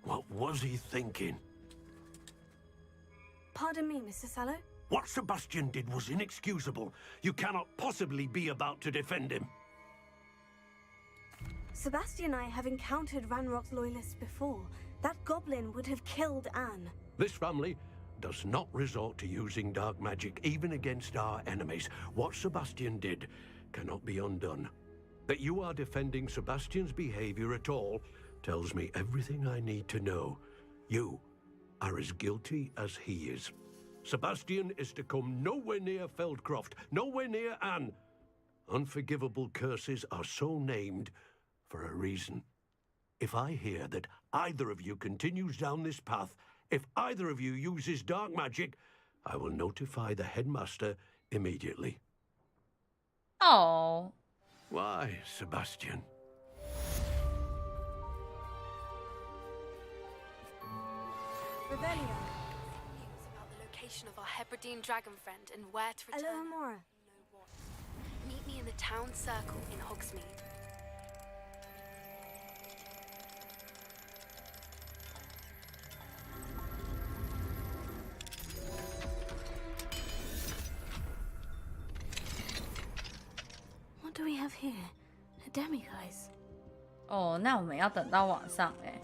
Speaker 8: What was he thinking?
Speaker 18: Pardon me, Mr. Sallow?
Speaker 8: What Sebastian did was inexcusable. You cannot possibly be about to defend him.
Speaker 18: Sebastian and I have encountered Ranrock's loyalists before. That goblin would have killed Anne.
Speaker 8: This family does not resort to using dark magic even against our enemies. What Sebastian did cannot be undone. That you are defending Sebastian's behavior at all tells me everything I need to know. You are as guilty as he is. Sebastian is to come nowhere near Feldcroft, nowhere near Anne. Unforgivable curses are so named for a reason. If I hear that either of you continues down this path, if either of you uses dark magic, I will notify the headmaster immediately.
Speaker 1: Oh.
Speaker 8: Why, Sebastian?
Speaker 18: Revelio.
Speaker 16: News about the location of our Hebridean dragon friend and where to return.
Speaker 18: Hello, Amora.
Speaker 16: Meet me in the town circle in Hogsmeade.
Speaker 18: What do we have here? A demiguise.
Speaker 1: 哦，那我们要等到晚上哎。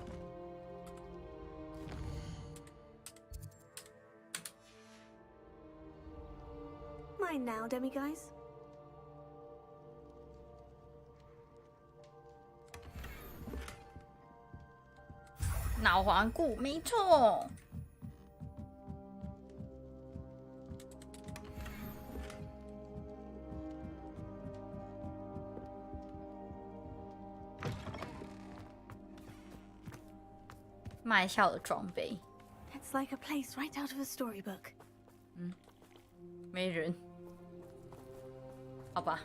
Speaker 18: Mine now, demiguise.
Speaker 1: 脑环顾，没错。卖笑的装备。
Speaker 18: It's like a place right out of a storybook.
Speaker 1: 没人。好吧。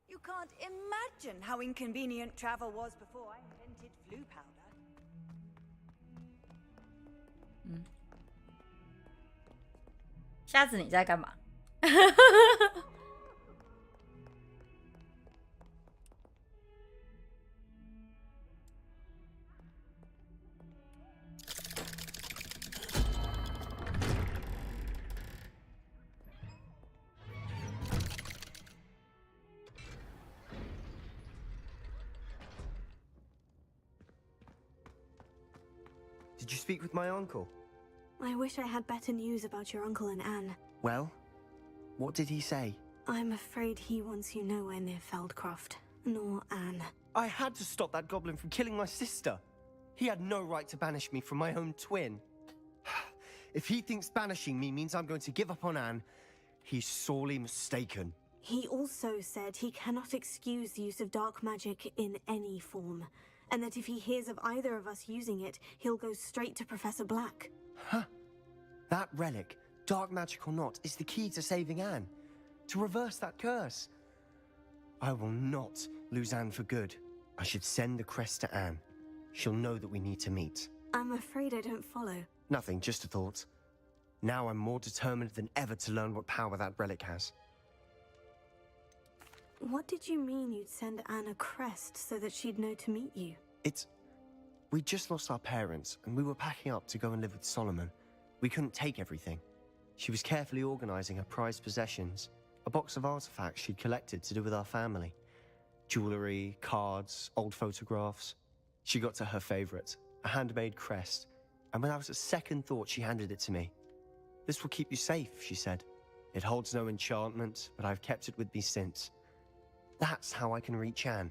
Speaker 22: You can't imagine how inconvenient travel was before I invented flu powder.
Speaker 1: 瞎子你在干嘛？
Speaker 3: Did you speak with my uncle?
Speaker 18: I wish I had better news about your uncle and Anne.
Speaker 3: Well, what did he say?
Speaker 18: I'm afraid he wants you nowhere near Feldcroft, nor Anne.
Speaker 3: I had to stop that goblin from killing my sister. He had no right to banish me from my own twin. If he thinks banishing me means I'm going to give up on Anne, he's sorely mistaken.
Speaker 18: He also said he cannot excuse the use of dark magic in any form, and that if he hears of either of us using it, he'll go straight to Professor Black.
Speaker 3: Huh? That relic, dark magic or not, is the key to saving Anne. To reverse that curse. I will not lose Anne for good. I should send the crest to Anne. She'll know that we need to meet.
Speaker 18: I'm afraid I don't follow.
Speaker 3: Nothing, just a thought. Now I'm more determined than ever to learn what power that relic has.
Speaker 18: What did you mean you'd send Anne a crest so that she'd know to meet you?
Speaker 3: We just lost our parents, and we were packing up to go and live with Solomon. We couldn't take everything. She was carefully organizing her prized possessions, a box of artifacts she'd collected to do with our family. Jewelry, cards, old photographs. She got to her favorite, a handmade crest, and without a second thought she handed it to me. This will keep you safe, she said. It holds no enchantment, but I've kept it with me since. That's how I can reach Anne.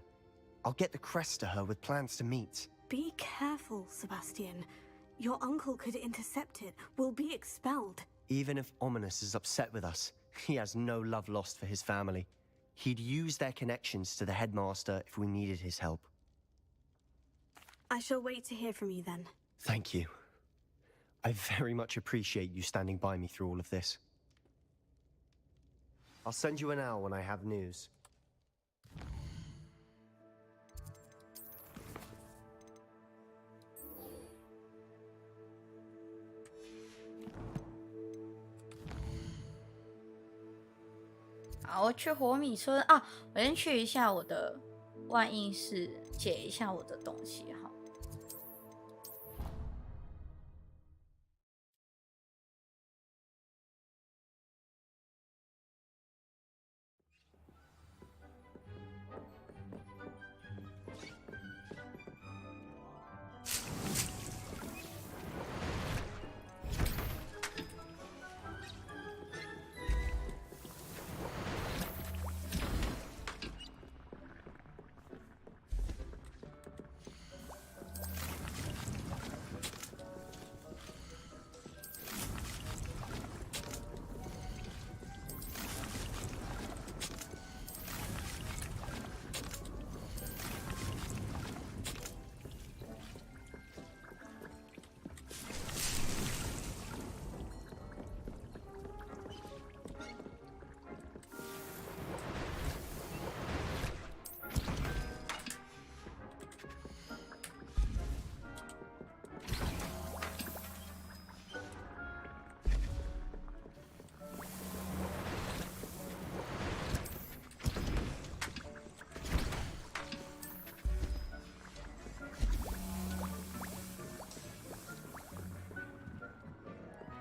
Speaker 3: I'll get the crest to her with plans to meet.
Speaker 18: Be careful, Sebastian. Your uncle could intercept it. We'll be expelled.
Speaker 3: Even if Ominous is upset with us, he has no love lost for his family. He'd use their connections to the headmaster if we needed his help.
Speaker 18: I shall wait to hear from you then.
Speaker 3: Thank you. I very much appreciate you standing by me through all of this. I'll send you an hour when I have news.
Speaker 1: I'll 好，我去火米村啊！我先去一下我的万应室，解一下我的东西哈。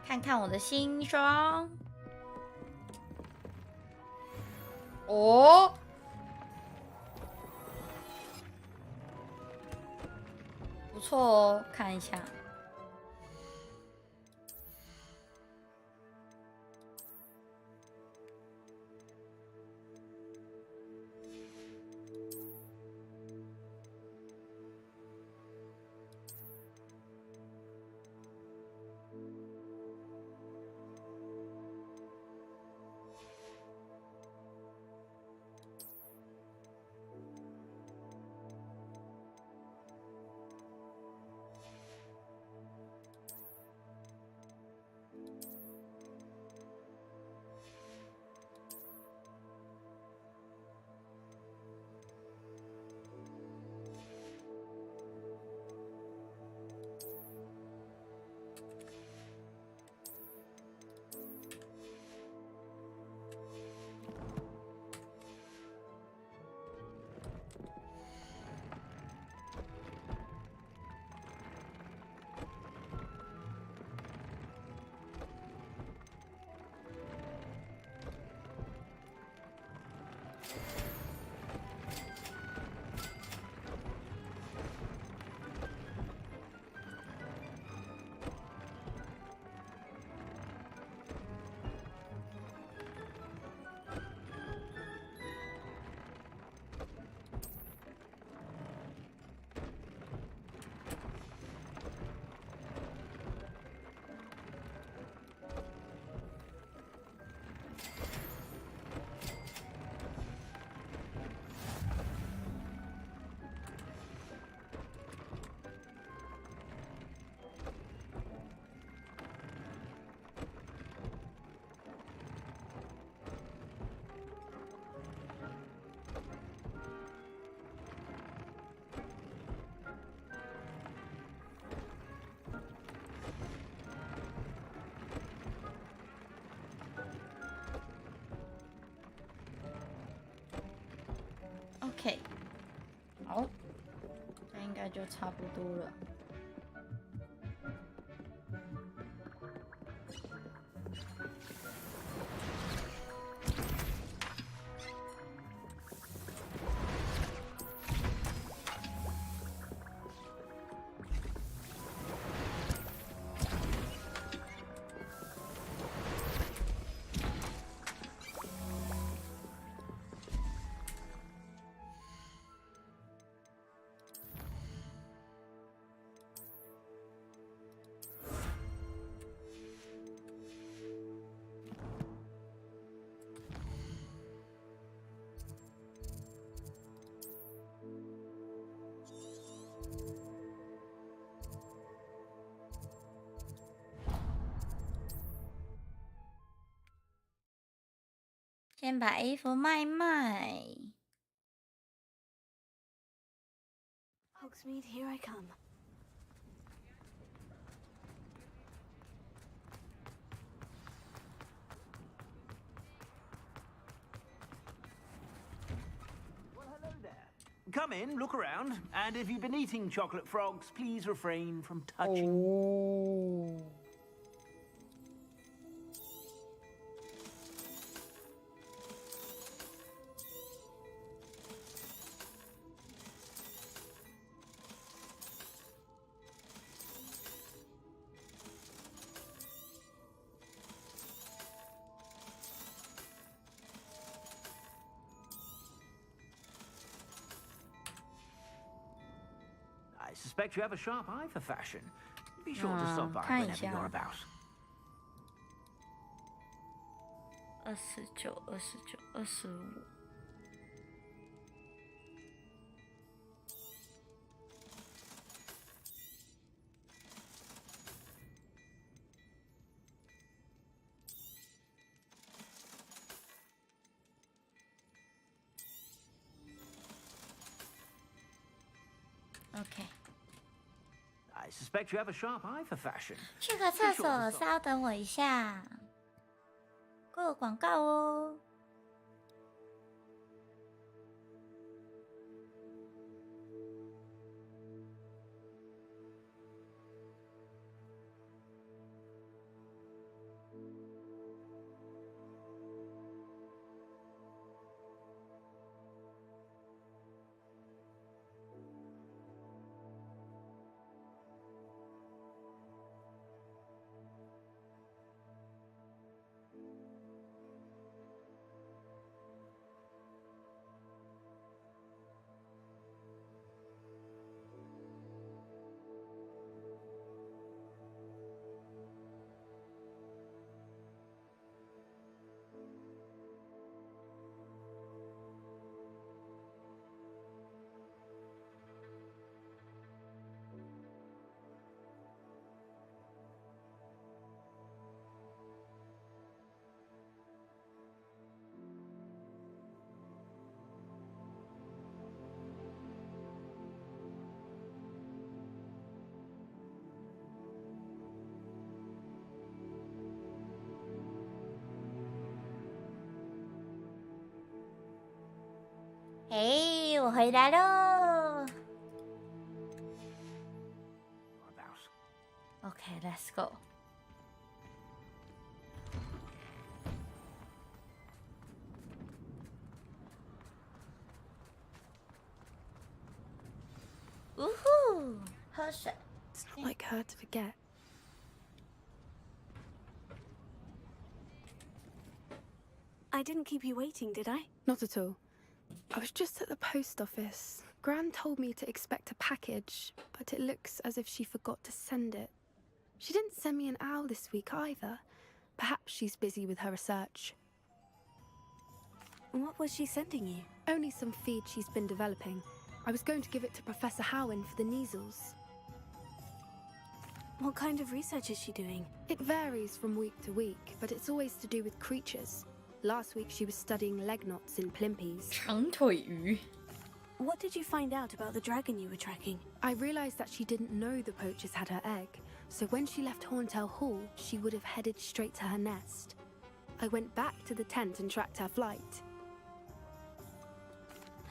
Speaker 1: 看看我的新装哦，不错哦，看一下。OK， 好，这应该就差不多了。先把衣服卖卖。
Speaker 18: Hogsmeade, here I come.
Speaker 11: Well, hello there. Come in, look around, and if you've been eating chocolate frogs, please refrain from touching.
Speaker 1: Oh.
Speaker 11: I suspect you have a sharp eye for fashion. Be sure to stop by
Speaker 1: 看一
Speaker 11: whenever
Speaker 1: 下
Speaker 11: you're about.
Speaker 1: 29、29、25。OK。I
Speaker 11: suspect you have a sharp eye for fashion.
Speaker 1: 去个厕所，稍等我一下。过个广告哦。哎，我回来喽。OK，let's go。呜呼，喝水。
Speaker 16: It's not like her to forget.
Speaker 18: I didn't keep you waiting, did I?
Speaker 16: Not at all. I was just at the post office. Gran told me to expect a package, but it looks as if she forgot to send it. She didn't send me an owl this week either. Perhaps she's busy with her research.
Speaker 18: What was she sending you?
Speaker 16: Only some feed she's been developing. I was going to give it to Professor Howen for the measles.
Speaker 18: What kind of research is she doing?
Speaker 16: It varies from week to week, but it's always to do with creatures. Last week she was studying leg knots in plimpies.
Speaker 1: 长腿鱼.
Speaker 18: What did you find out about the dragon you were tracking?
Speaker 16: I realized that she didn't know the poachers had her egg, so when she left Horntail Hall, she would have headed straight to her nest. I went back to the tent and tracked her flight.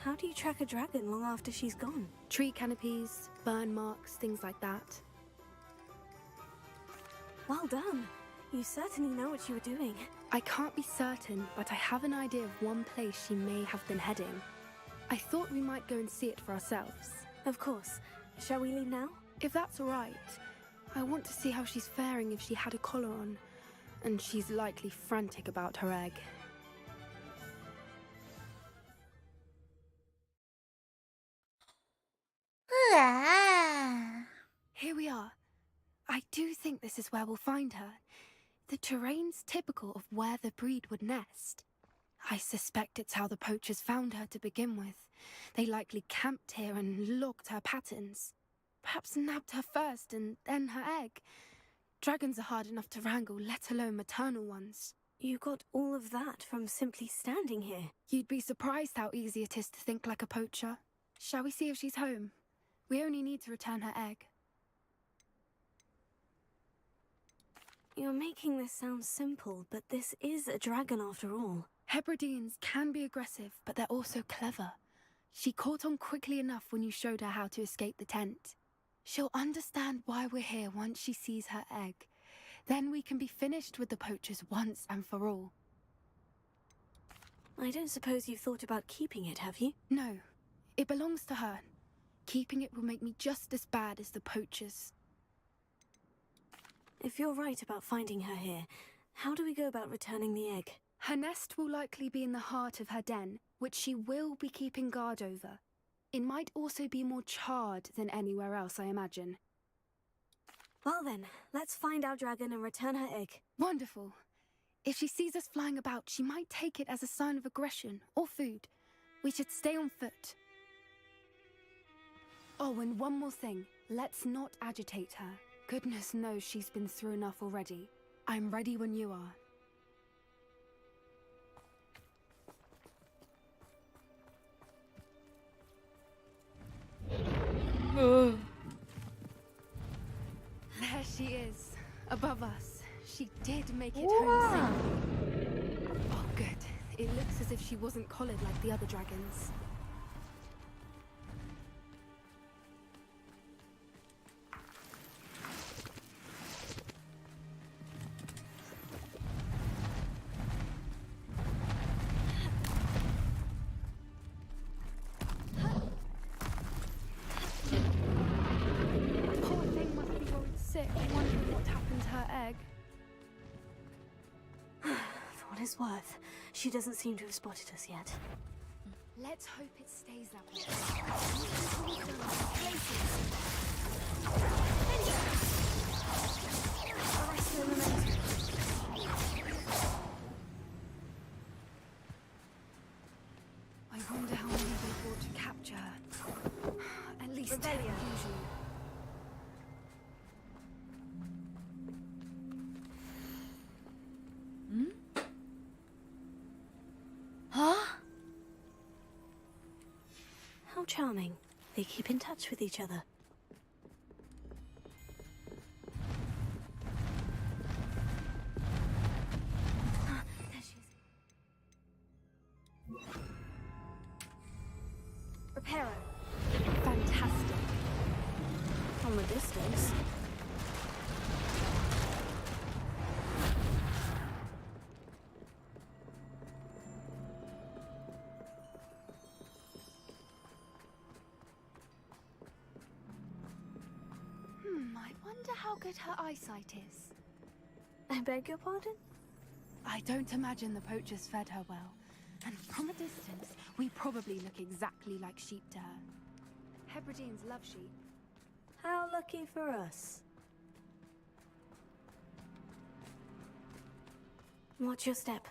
Speaker 18: How do you track a dragon long after she's gone?
Speaker 16: Tree canopies, burn marks, things like that.
Speaker 18: Well done. You certainly know what you were doing.
Speaker 16: I can't be certain, but I have an idea of one place she may have been heading. I thought we might go and see it for ourselves.
Speaker 18: Of course. Shall we leave now?
Speaker 16: If that's all right. I want to see how she's faring if she had a collar on. And she's likely frantic about her egg. Here we are. I do think this is where we'll find her. The terrain's typical of where the breed would nest. I suspect it's how the poachers found her to begin with. They likely camped here and logged her patterns. Perhaps nabbed her first and then her egg. Dragons are hard enough to wrangle, let alone maternal ones.
Speaker 18: You got all of that from simply standing here.
Speaker 16: You'd be surprised how easy it is to think like a poacher. Shall we see if she's home? We only need to return her egg.
Speaker 18: You're making this sound simple, but this is a dragon after all.
Speaker 16: Hebrideans can be aggressive, but they're also clever. She caught on quickly enough when you showed her how to escape the tent. She'll understand why we're here once she sees her egg. Then we can be finished with the poachers once and for all.
Speaker 18: I don't suppose you've thought about keeping it, have you?
Speaker 16: No. It belongs to her. Keeping it will make me just as bad as the poachers.
Speaker 18: If you're right about finding her here, how do we go about returning the egg?
Speaker 16: Her nest will likely be in the heart of her den, which she will be keeping guard over. It might also be more charred than anywhere else, I imagine.
Speaker 18: Well then, let's find our dragon and return her egg.
Speaker 16: Wonderful. If she sees us flying about, she might take it as a sign of aggression or food. We should stay on foot. Oh, and one more thing. Let's not agitate her. Goodness knows she's been through enough already. I'm ready when you are. There she is, above us. She did make it home safely. Oh, good. It looks as if she wasn't collared like the other dragons.
Speaker 18: For what it's worth, she doesn't seem to have spotted us yet.
Speaker 16: Let's hope it stays that way. I wonder how many they brought to capture her. At least 10 usually.
Speaker 18: How charming. They keep in touch with each other. There she is. Reparo.
Speaker 16: Fantastic.
Speaker 18: From a distance.
Speaker 16: I wonder how good her eyesight is.
Speaker 18: I beg your pardon?
Speaker 16: I don't imagine the poachers fed her well. And from a distance, we probably look exactly like sheep to her. Hebrideans love sheep.
Speaker 18: How lucky for us. Watch your step.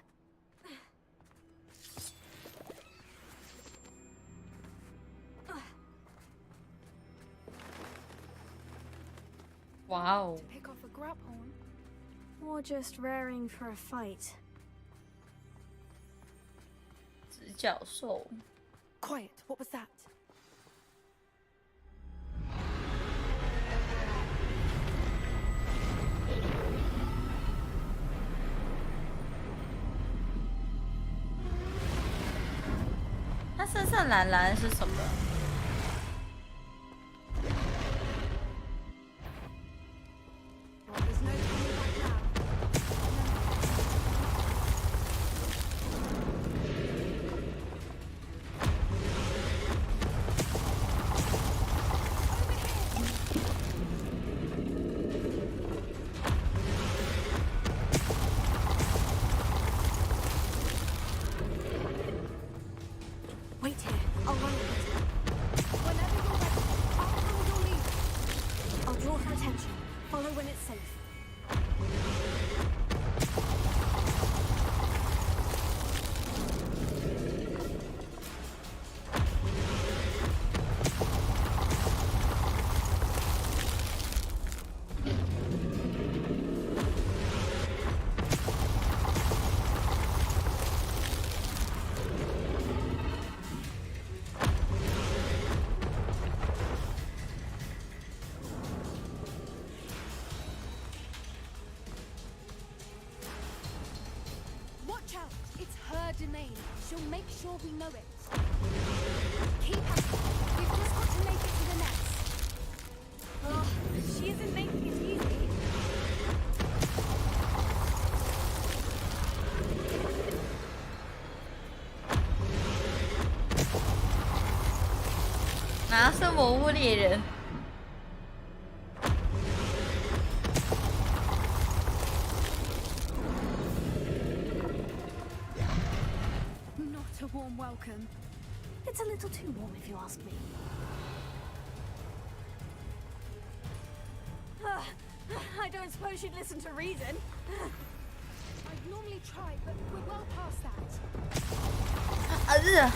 Speaker 1: Wow.
Speaker 16: To pick off a grub horn?
Speaker 18: Or just raring for a fight.
Speaker 1: 直角兽.
Speaker 16: Quiet, what was that?
Speaker 1: 身上蓝蓝是什么？
Speaker 18: Wait here. I'll run ahead.
Speaker 2: Whenever you're ready, I'll follow your lead.
Speaker 18: I'll draw her attention. Follow when it's safe.
Speaker 2: Watch out! It's her domain. She'll make sure we know it. Keep at it. We've just got to make it to the nest.
Speaker 18: Oh, she isn't making it easy.
Speaker 1: Ah, 是魔物猎人。
Speaker 2: Not a warm welcome.
Speaker 18: It's a little too warm if you ask me. I don't suppose you'd listen to reason.
Speaker 2: I'd normally try, but we're well past that.
Speaker 1: Ugh.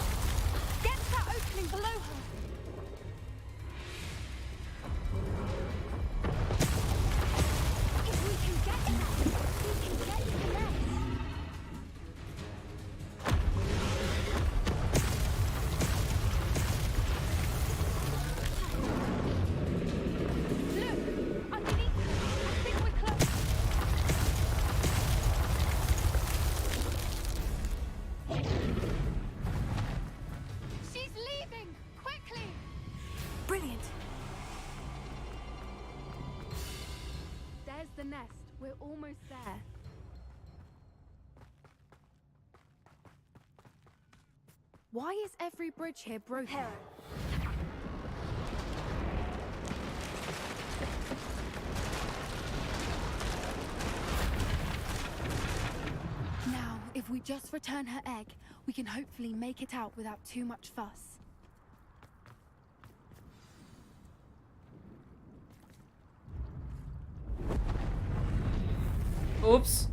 Speaker 2: Get to that opening below her. If we can get to that, we can get to the nest. Look, underneath her. I think we're close. She's leaving! Quickly!
Speaker 18: Brilliant.
Speaker 2: There's the nest. We're almost there. Why is every bridge here broken? Now, if we just return her egg, we can hopefully make it out without too much fuss.
Speaker 1: Oops.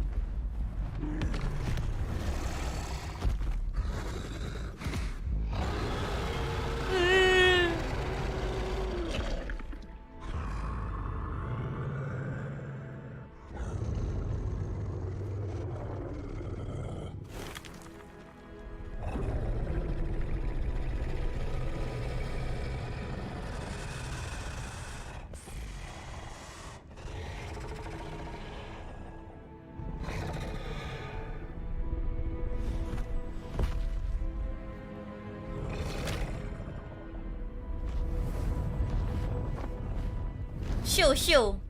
Speaker 1: Shoo shoo.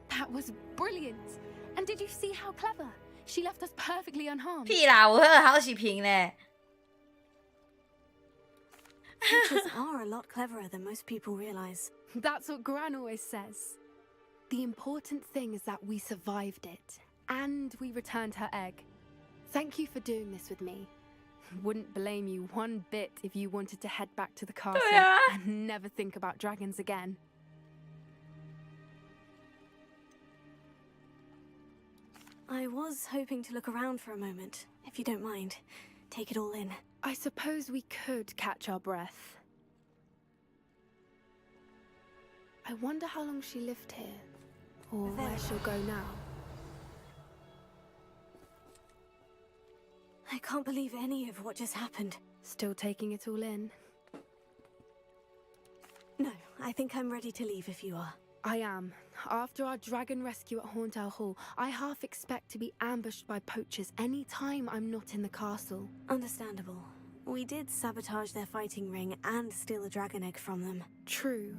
Speaker 2: That was brilliant. And did you see how clever? She left us perfectly unharmed.
Speaker 1: 屁啦，我喝了好几瓶嘞。
Speaker 18: Creatures are a lot cleverer than most people realize.
Speaker 2: That's what Gran always says. The important thing is that we survived it. And we returned her egg. Thank you for doing this with me. Wouldn't blame you one bit if you wanted to head back to the castle and never think about dragons again.
Speaker 18: I was hoping to look around for a moment, if you don't mind. Take it all in.
Speaker 2: I suppose we could catch our breath. I wonder how long she lived here, or where she'll go now.
Speaker 18: I can't believe any of what just happened.
Speaker 2: Still taking it all in?
Speaker 18: No,
Speaker 2: I think I'm ready to leave if you are.
Speaker 16: I am. After our dragon rescue at Hauntow Hall, I half expect to be ambushed by poachers any time I'm not in the castle.
Speaker 2: Understandable. We did sabotage their fighting ring and steal a dragon egg from them.
Speaker 16: True.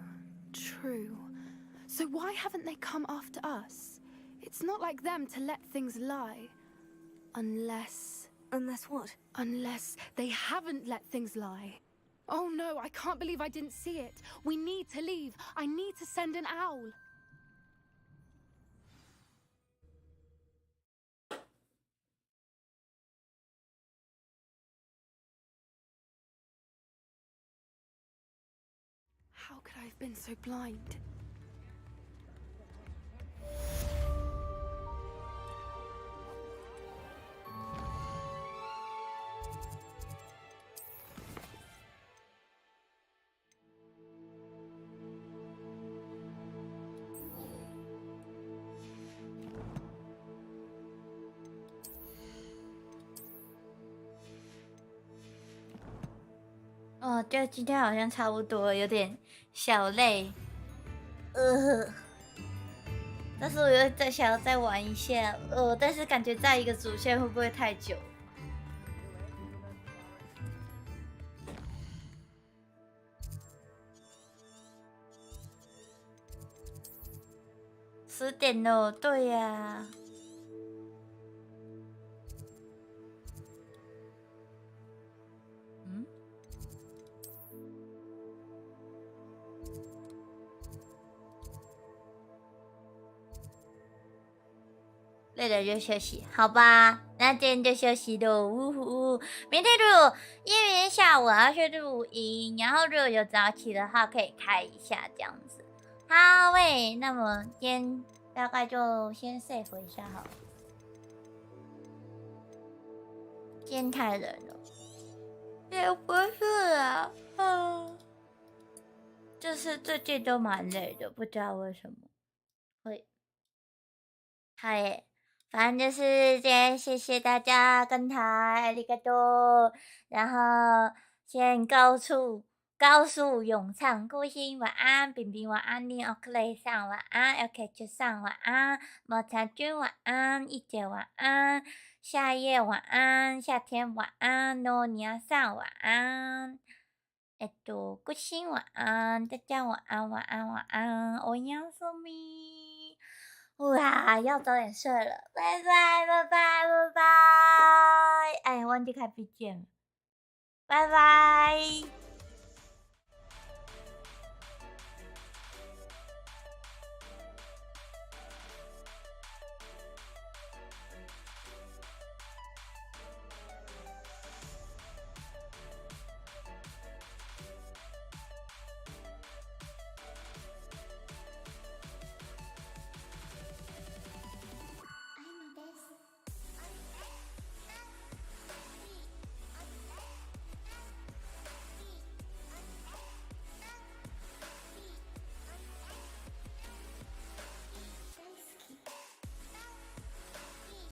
Speaker 16: So why haven't they come after us? It's not like them to let things lie. Unless
Speaker 2: what?
Speaker 16: Unless they haven't let things lie. Oh no, I can't believe I didn't see it. We need to leave. I need to send an owl. How could I have been so blind?
Speaker 1: 哦，就今天好像差不多，有点小累，但是我又再想要再玩一下，但是感觉在一个主线会不会太久？10点了，对呀。累了就休息，好吧？那今天就休息喽，呜呼！明天因为下午我要去录音，然后如果有早起的话，可以开一下这样子。好喂，那么今天大概就先 save 一下好了。今天太冷了，也不是啊，就是最近都蛮累的，不知道为什么会。嗨。反正就是今天谢谢大家跟台，ありがとう。然后先告诉咏唱孤星晚安，饼饼晚安，你OK上晚安 ，OK 就上晚安，抹茶君晚安，一姐晚安，夏夜晚安，夏天晚安，诺尼亚上晚安，孤星晚安，大家晚安晚安晚安，おやすみ。哇，要早点睡了，拜拜拜拜拜拜！哎，忘记开 BGM，拜拜。